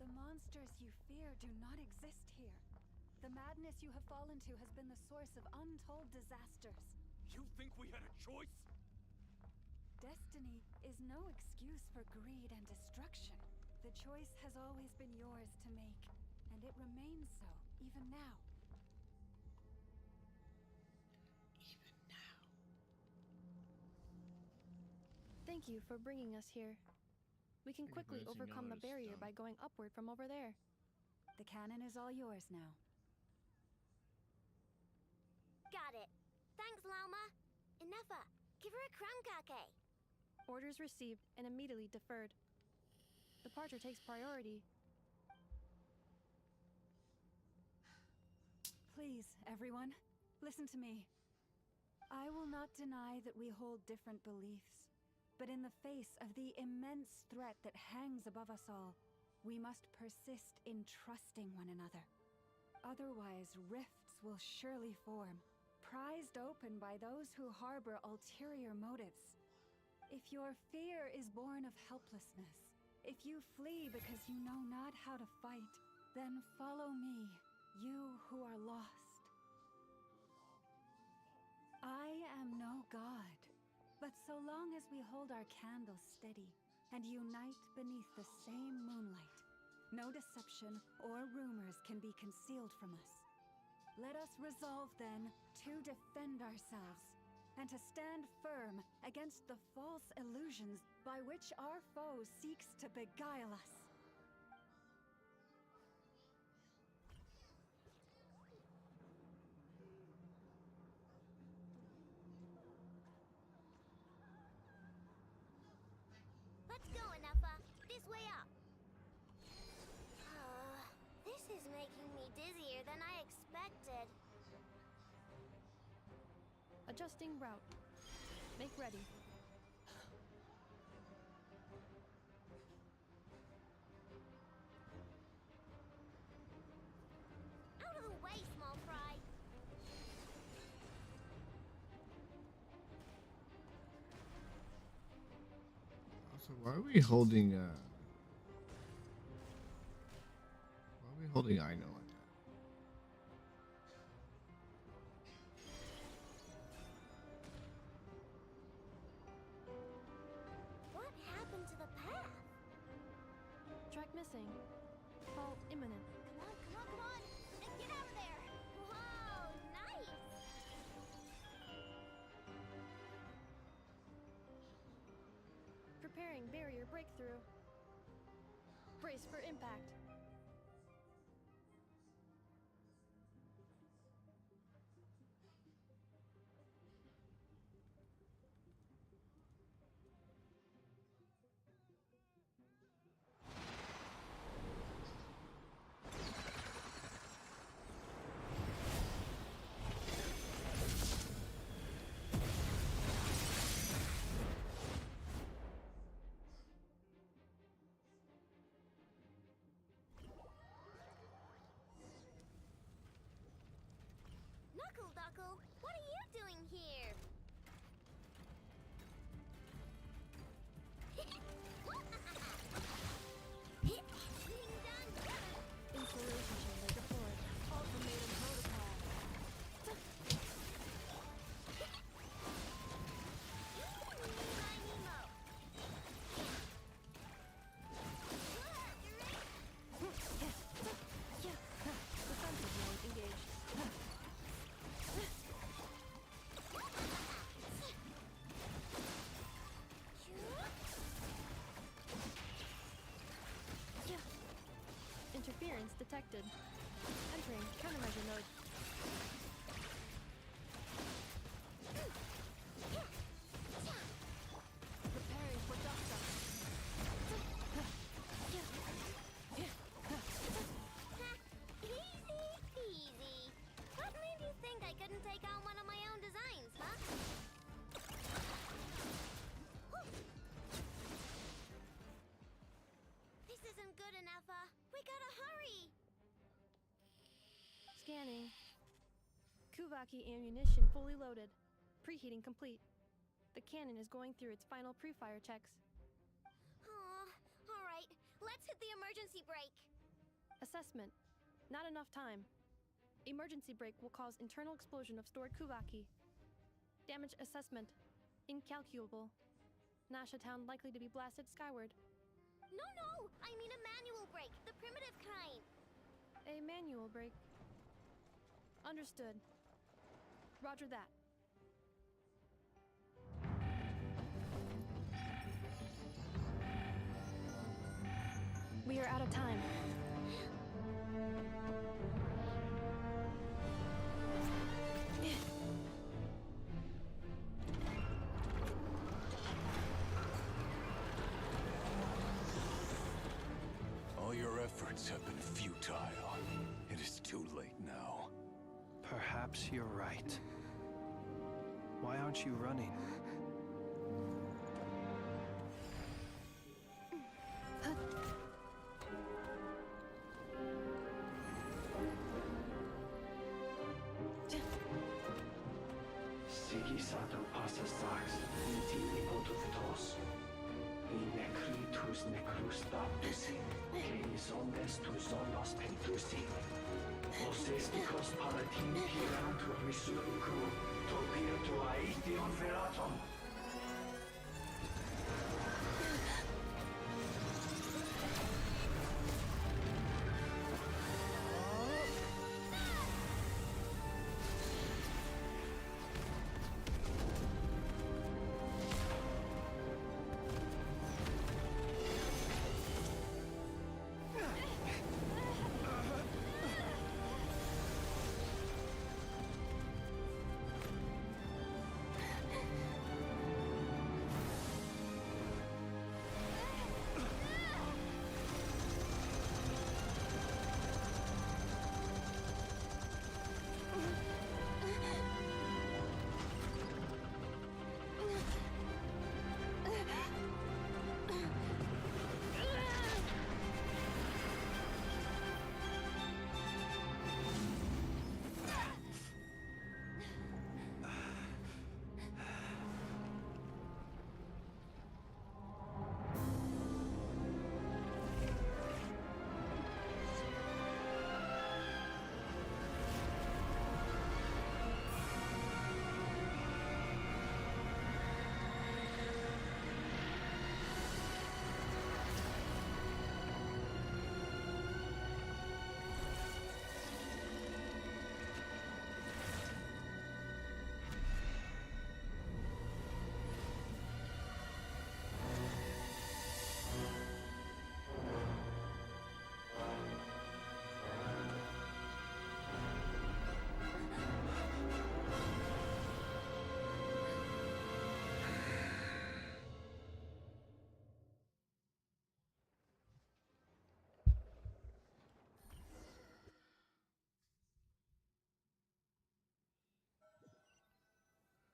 The monsters you fear do not exist here. The madness you have fallen to has been the source of untold disasters. You think we had a choice? Destiny is no excuse for greed and destruction. The choice has always been yours to make, and it remains so, even now. Thank you for bringing us here. We can Thank you for quickly letting us overcome know the it's barrier done. by going upward from over there. The cannon is all yours now. Got it. Thanks, Lauma. Enougha, give her a crunkake. Orders received and immediately deferred. Departure takes priority. Please, everyone, listen to me. I will not deny that we hold different beliefs, but in the face of the immense threat that hangs above us all, we must persist in trusting one another. Otherwise, rifts will surely form, prized open by those who harbor ulterior motives. If your fear is born of helplessness, if you flee because you know not how to fight, then follow me, you who are lost. I am no god, but so long as we hold our candles steady and unite beneath the same moonlight, no deception or rumors can be concealed from us. Let us resolve then to defend ourselves and to stand firm against the false illusions by which our foe seeks to beguile us. Let's go, Enougha. This way up. This is making me dizzier than I expected. Adjusting route. Make ready. Out of the way, small fry. Also, why are we holding Aino like that? What happened to the path? Track missing. Fall imminent. Come on, come on, come on! And get out of there! Whoa, nice! Preparing barrier breakthrough. Brace for impact. Knuckle Duckle, what are you doing here? Installation chamber deployed. Ultimatum protocol. Defensive mode engaged. Interference detected. Entering countermeasure mode. Scanning. Kuvaki ammunition fully loaded. Preheating complete. The cannon is going through its final pre-fire checks. Aw, alright. Let's hit the emergency brake. Assessment. Not enough time. Emergency brake will cause internal explosion of stored Kuvaki. Damage assessment. Incalculable. Nasha Town likely to be blasted skyward. No! I mean a manual brake, the primitive kind. A manual brake. Understood. Roger that. We are out of time. All your efforts have been futile. It is too late now. Perhaps you're right. Why aren't you running? Sigisato passa sax, intimi potofitos. In necritus necrus baptisi, que ondes tu zonos pentusi. Osesticos palatin pirantur resurricu, topirtu aetion feratum.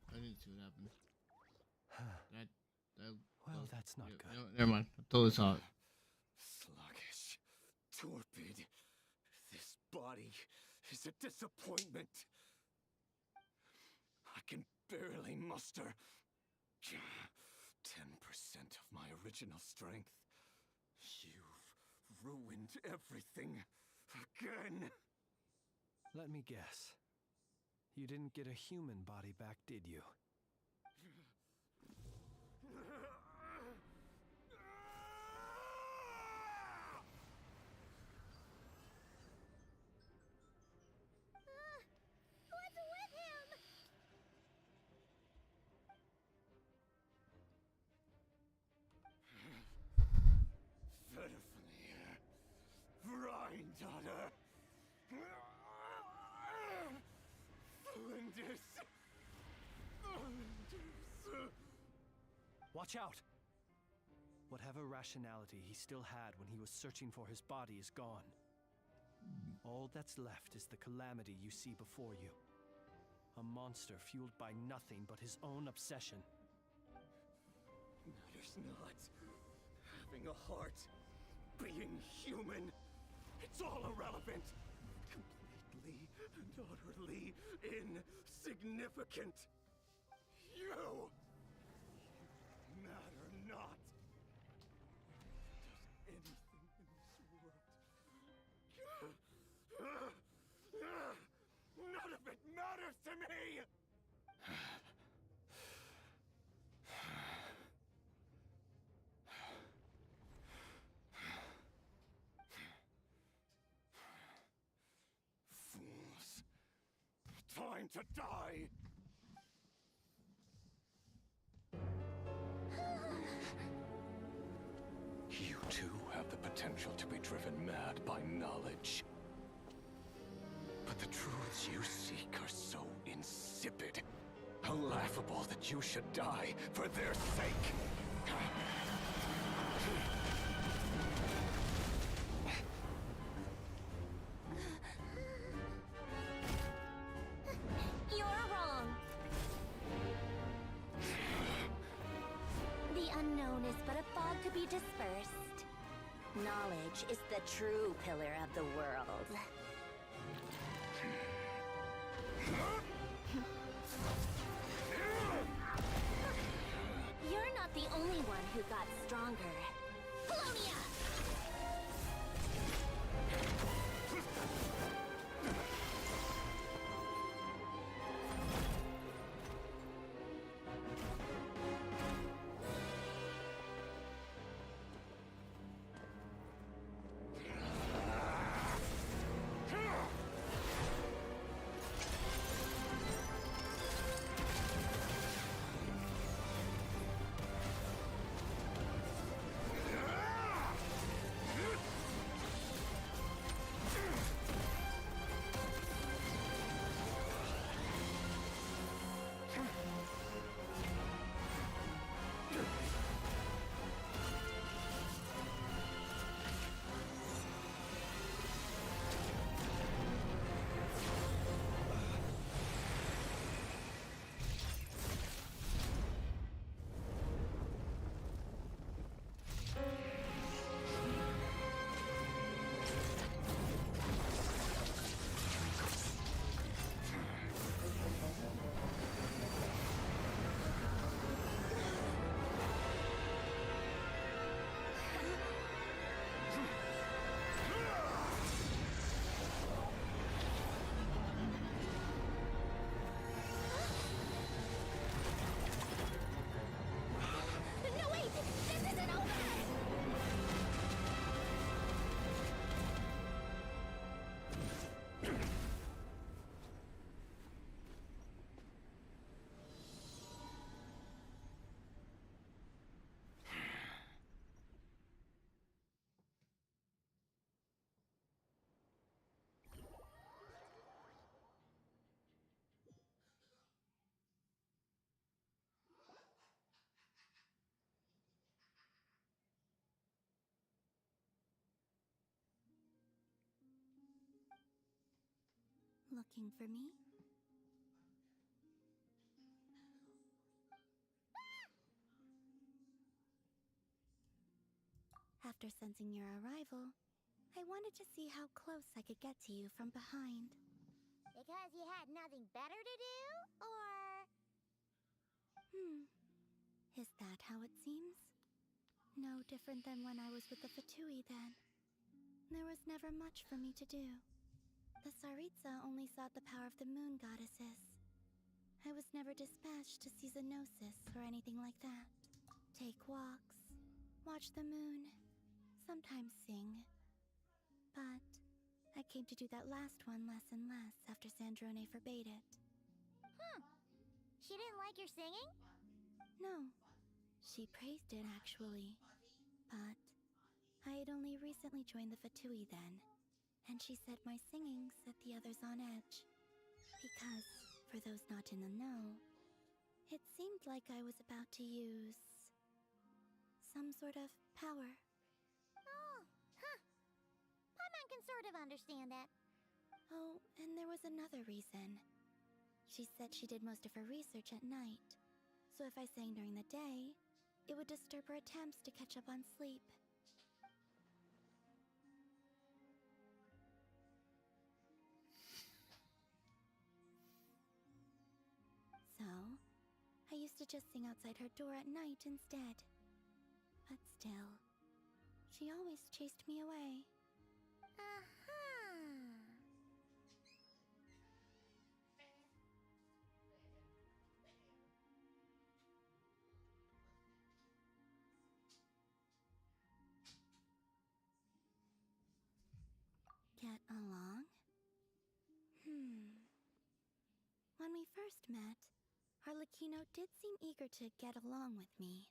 I didn't see what happened. Well, that's not good. No, never mind. I totally saw it. Sluggish, torpid. This body is a disappointment. I can barely muster 10% of my original strength. You've ruined everything again. Let me guess. You didn't get a human body back, did you? What's with him? Verfnir, Rhine-daughter. Flinders. Watch out! Whatever rationality he still had when he was searching for his body is gone. All that's left is the calamity you see before you. A monster fueled by nothing but his own obsession. Matters not. Having a heart, being human, it's all irrelevant. Completely and utterly insignificant. You matter not. Does anything in this world. None of it matters to me! Fools. Time to die! You too have the potential to be driven mad by knowledge. But the truths you seek are so insipid, how laughable that you should die for their sake. You're wrong. The unknown is but a fog to be dispersed. Knowledge is the true pillar of the world. You're not the only one who got stronger. Polonia! No, wait! This isn't over! Looking for me? After sensing your arrival, I wanted to see how close I could get to you from behind. Because you had nothing better to do? Or... Is that how it seems? No different than when I was with the Fatui then. There was never much for me to do. The Tsaritsa only sought the power of the moon goddesses. I was never dispatched to see Xenosis or anything like that. Take walks, watch the moon, sometimes sing. But I came to do that last one less and less after Sandrone forbade it. She didn't like your singing? No, she praised it actually. But I had only recently joined the Fatui then, and she said my singing set the others on edge. Because, for those not in the know, it seemed like I was about to use some sort of power. Oh, huh. Paimon can sort of understand that. Oh, and there was another reason. She said she did most of her research at night, so if I sang during the day, it would disturb her attempts to catch up on sleep. to just sing outside her door at night instead. But still, she always chased me away. Get along? When we first met, Harlequino did seem eager to get along with me.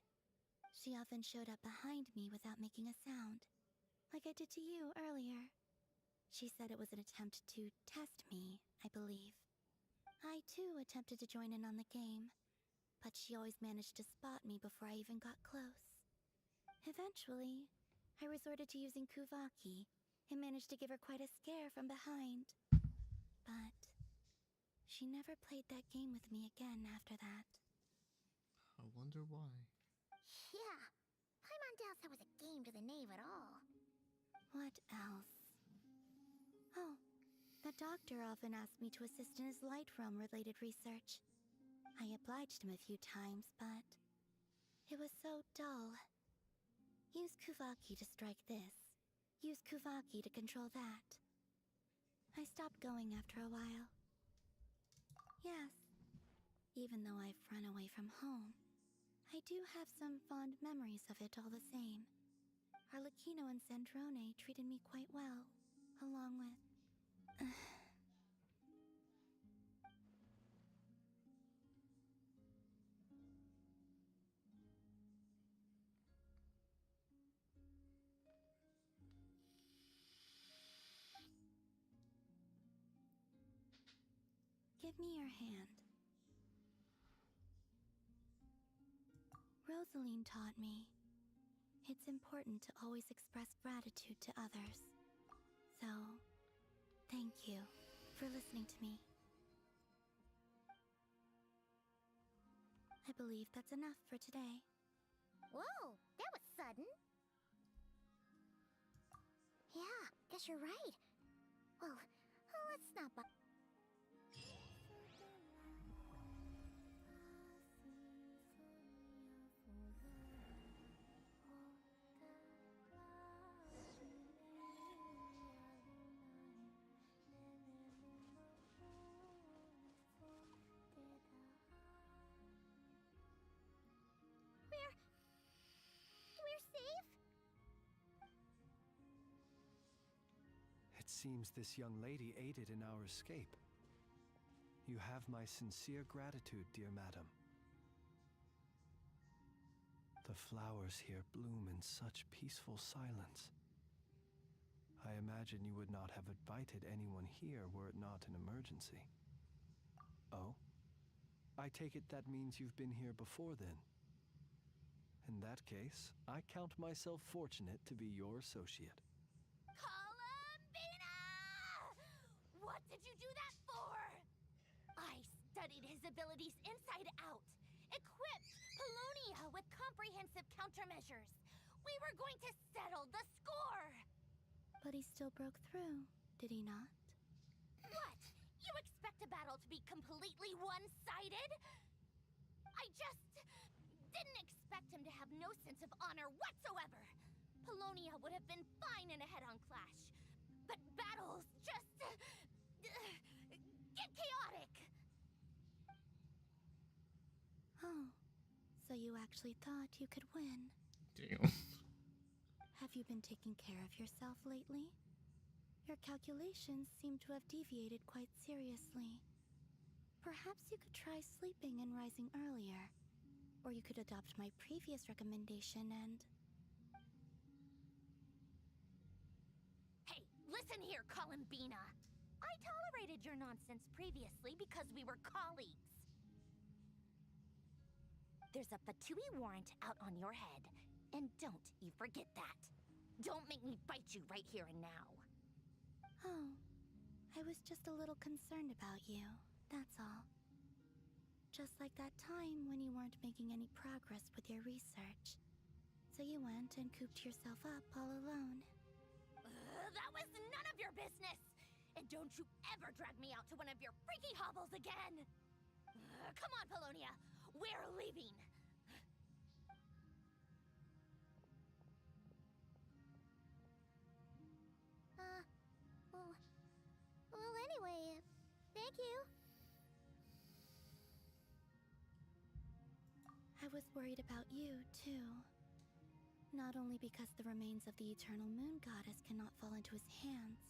She often showed up behind me without making a sound, like I did to you earlier. She said it was an attempt to test me, I believe. I too attempted to join in on the game, but she always managed to spot me before I even got close. Eventually, I resorted to using Kuvaki and managed to give her quite a scare from behind. But she never played that game with me again after that. I wonder why. Yeah, Paimon doubts that was a game to the knave at all. What else? Oh, the doctor often asked me to assist in his light realm-related research. I obliged him a few times, but it was so dull. Use Kuvaki to strike this. Use Kuvaki to control that. I stopped going after a while. Yes, even though I've run away from home, I do have some fond memories of it all the same. Arlecchino and Sandrone treated me quite well, along with... Give me your hand. Rosaline taught me it's important to always express gratitude to others. So, thank you for listening to me. I believe that's enough for today. Whoa, that was sudden. Yeah, guess you're right. Well, let's not bu- We're safe? It seems this young lady aided in our escape. You have my sincere gratitude, dear madam. The flowers here bloom in such peaceful silence. I imagine you would not have invited anyone here were it not an emergency. Oh? I take it that means you've been here before then. In that case, I count myself fortunate to be your associate. Columbina! What did you do that for? I studied his abilities inside out, equipped Polonia with comprehensive countermeasures. We were going to settle the score! But he still broke through, did he not? What? You expect a battle to be completely one-sided? I just didn't expect him to have no sense of honor whatsoever. Polonia would have been fine in a head-on clash, but battles just get chaotic. Oh, so you actually thought you could win. Damn. Have you been taking care of yourself lately? Your calculations seem to have deviated quite seriously. Perhaps you could try sleeping and rising earlier. Or you could adopt my previous recommendation and... Hey, listen here, Columbina. I tolerated your nonsense previously because we were colleagues. There's a Fatui warrant out on your head, and don't you forget that. Don't make me bite you right here and now. Oh, I was just a little concerned about you, that's all. Just like that time when you weren't making any progress with your research. So you went and cooped yourself up all alone. That was none of your business! And don't you ever drag me out to one of your freaky hobbles again! Come on, Polonia! We're leaving! Well, anyway, thank you. I was worried about you, too. Not only because the remains of the eternal moon goddess cannot fall into his hands,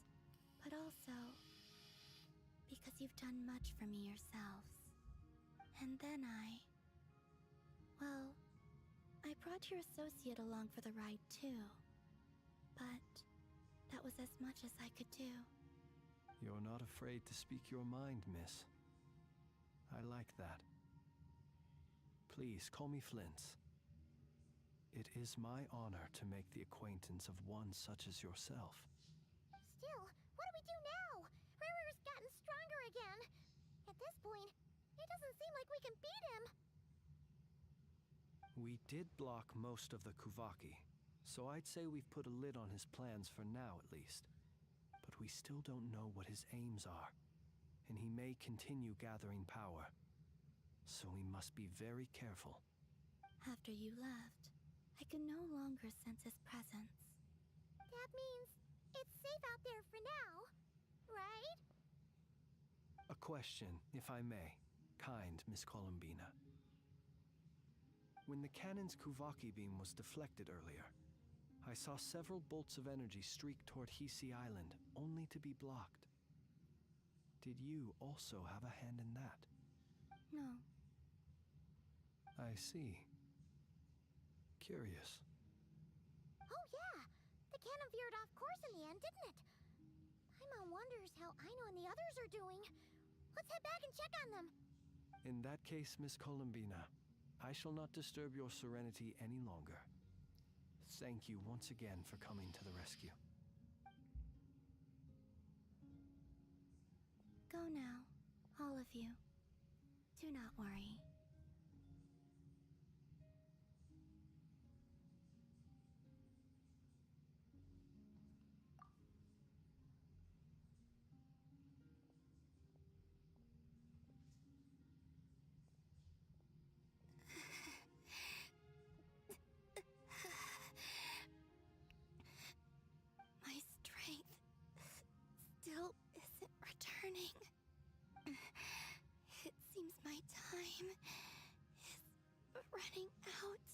but also because you've done much for me yourselves. And then well, I brought your associate along for the ride, too. But that was as much as I could do. You're not afraid to speak your mind, miss. I like that. Please, call me Flint. It is my honor to make the acquaintance of one such as yourself. Still, what do we do now? Riri's gotten stronger again. At this point, it doesn't seem like we can beat him. We did block most of the Kuvaki, so I'd say we've put a lid on his plans for now, at least. But we still don't know what his aims are, and he may continue gathering power. So we must be very careful. After you left, I could no longer sense his presence. That means it's safe out there for now, right? A question, if I may, kind Miss Columbina. When the cannon's Kuvaki beam was deflected earlier, I saw several bolts of energy streak toward Hisi Island, only to be blocked. Did you also have a hand in that? No. I see. Curious. Oh yeah! The cannon veered off course in the end, didn't it? Paimon wonders how Aino and the others are doing. Let's head back and check on them. In that case, Miss Columbina, I shall not disturb your serenity any longer. Thank you once again for coming to the rescue. Go now, all of you. Do not worry. My strength still isn't returning. It seems my time is running out.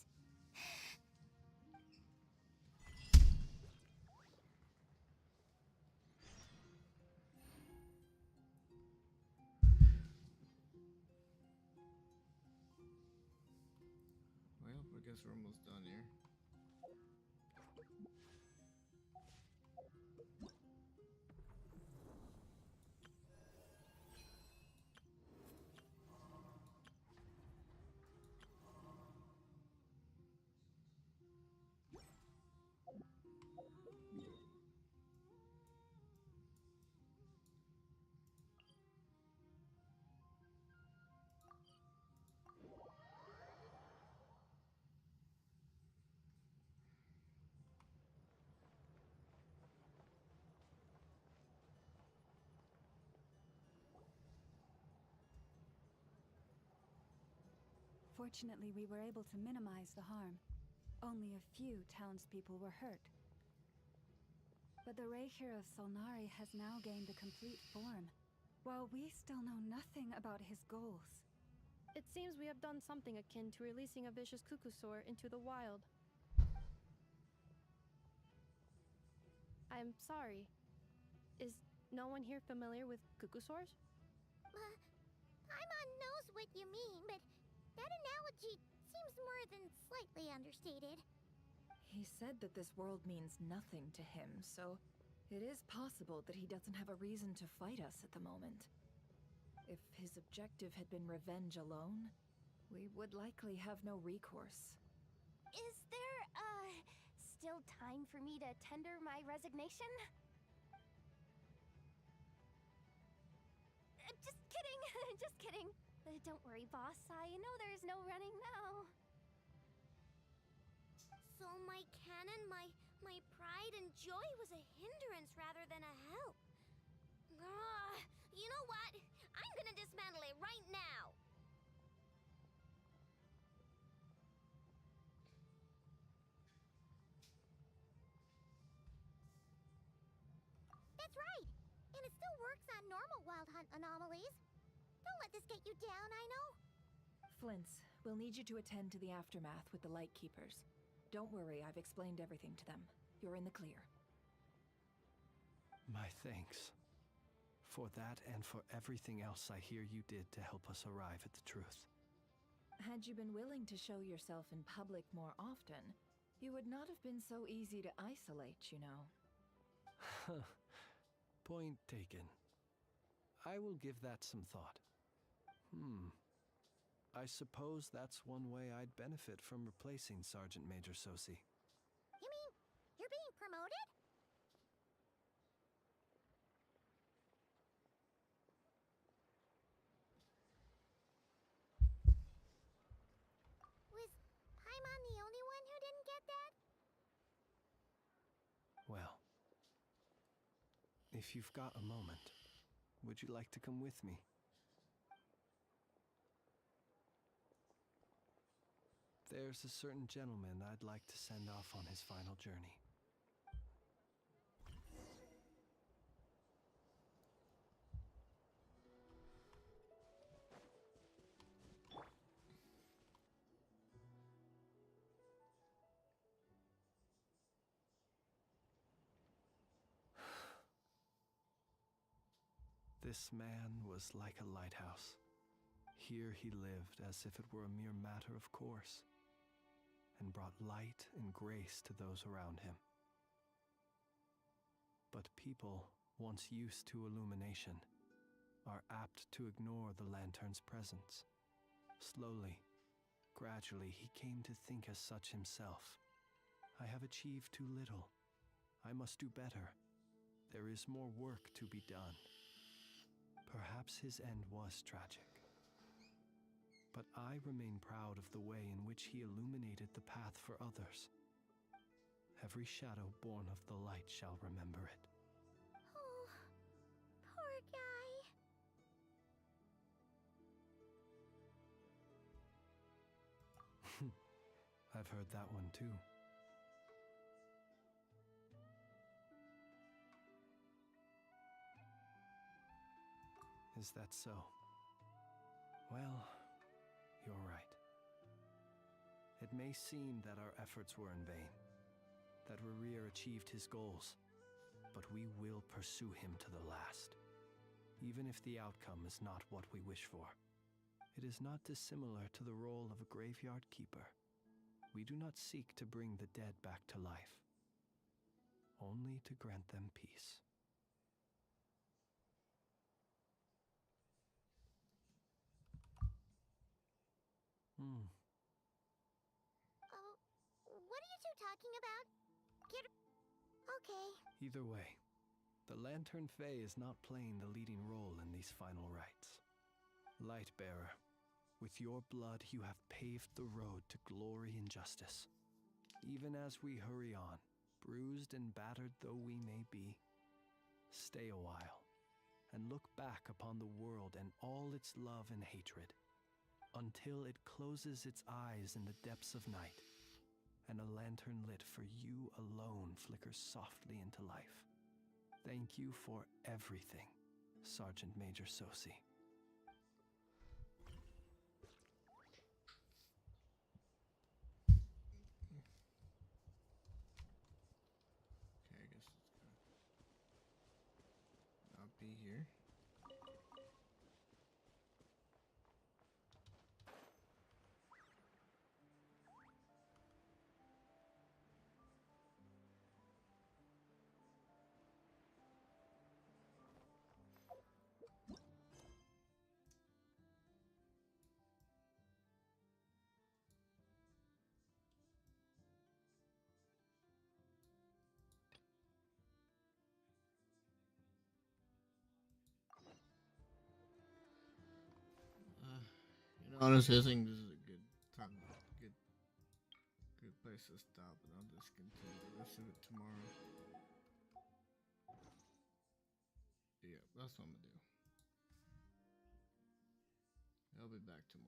Well, I guess we're almost done here. Fortunately, we were able to minimize the harm. Only a few townspeople were hurt. But the Reicher of Solnari has now gained a complete form, while we still know nothing about his goals. It seems we have done something akin to releasing a vicious Kukusaur into the wild. I'm sorry. Is no one here familiar with Kukusaurs? Paimon knows what you mean, but that analogy seems more than slightly understated. He said that this world means nothing to him, so it is possible that he doesn't have a reason to fight us at the moment. If his objective had been revenge alone, we would likely have no recourse. Is there, still time for me to tender my resignation? Just kidding, just kidding. Don't worry, boss. I know there's no running now. So my cannon, my pride and joy was a hindrance rather than a help. You know what? I'm gonna dismantle it right now. That's right. And it still works on normal wild hunt anomalies. Don't let this get you down, I know. Flints, we'll need you to attend to the aftermath with the Lightkeepers. Don't worry, I've explained everything to them. You're in the clear. My thanks. For that and for everything else I hear you did to help us arrive at the truth. Had you been willing to show yourself in public more often, you would not have been so easy to isolate, you know. Point taken. I will give that some thought. I suppose that's one way I'd benefit from replacing Sergeant Major Sosi. You mean you're being promoted? Was Paimon the only one who didn't get that? Well, if you've got a moment, would you like to come with me? There's a certain gentleman I'd like to send off on his final journey. This man was like a lighthouse. Here he lived as if it were a mere matter of course, and brought light and grace to those around him. But people, once used to illumination, are apt to ignore the lantern's presence. Slowly, gradually, he came to think as such himself. I have achieved too little. I must do better. There is more work to be done. Perhaps his end was tragic. But I remain proud of the way in which he illuminated the path for others. Every shadow born of the light shall remember it. Oh, poor guy. I've heard that one too. Is that so? Well, you're right. It may seem that our efforts were in vain, that Rerir achieved his goals, but we will pursue him to the last, even if the outcome is not what we wish for. It is not dissimilar to the role of a graveyard keeper. We do not seek to bring the dead back to life, only to grant them peace. What are you two talking about? Okay. Either way, the Lantern Fae is not playing the leading role in these final rites. Lightbearer, with your blood you have paved the road to glory and justice. Even as we hurry on, bruised and battered though we may be, stay a while and look back upon the world and all its love and hatred, until it closes its eyes in the depths of night, and a lantern lit for you alone flickers softly into life. Thank you for everything, Sergeant Major Sosi. Okay, I guess it's gonna not be here. Honestly, I think this is a good time, good place to stop, and I'll just continue the rest of it tomorrow. Yeah, that's what I'm gonna do. I'll be back tomorrow.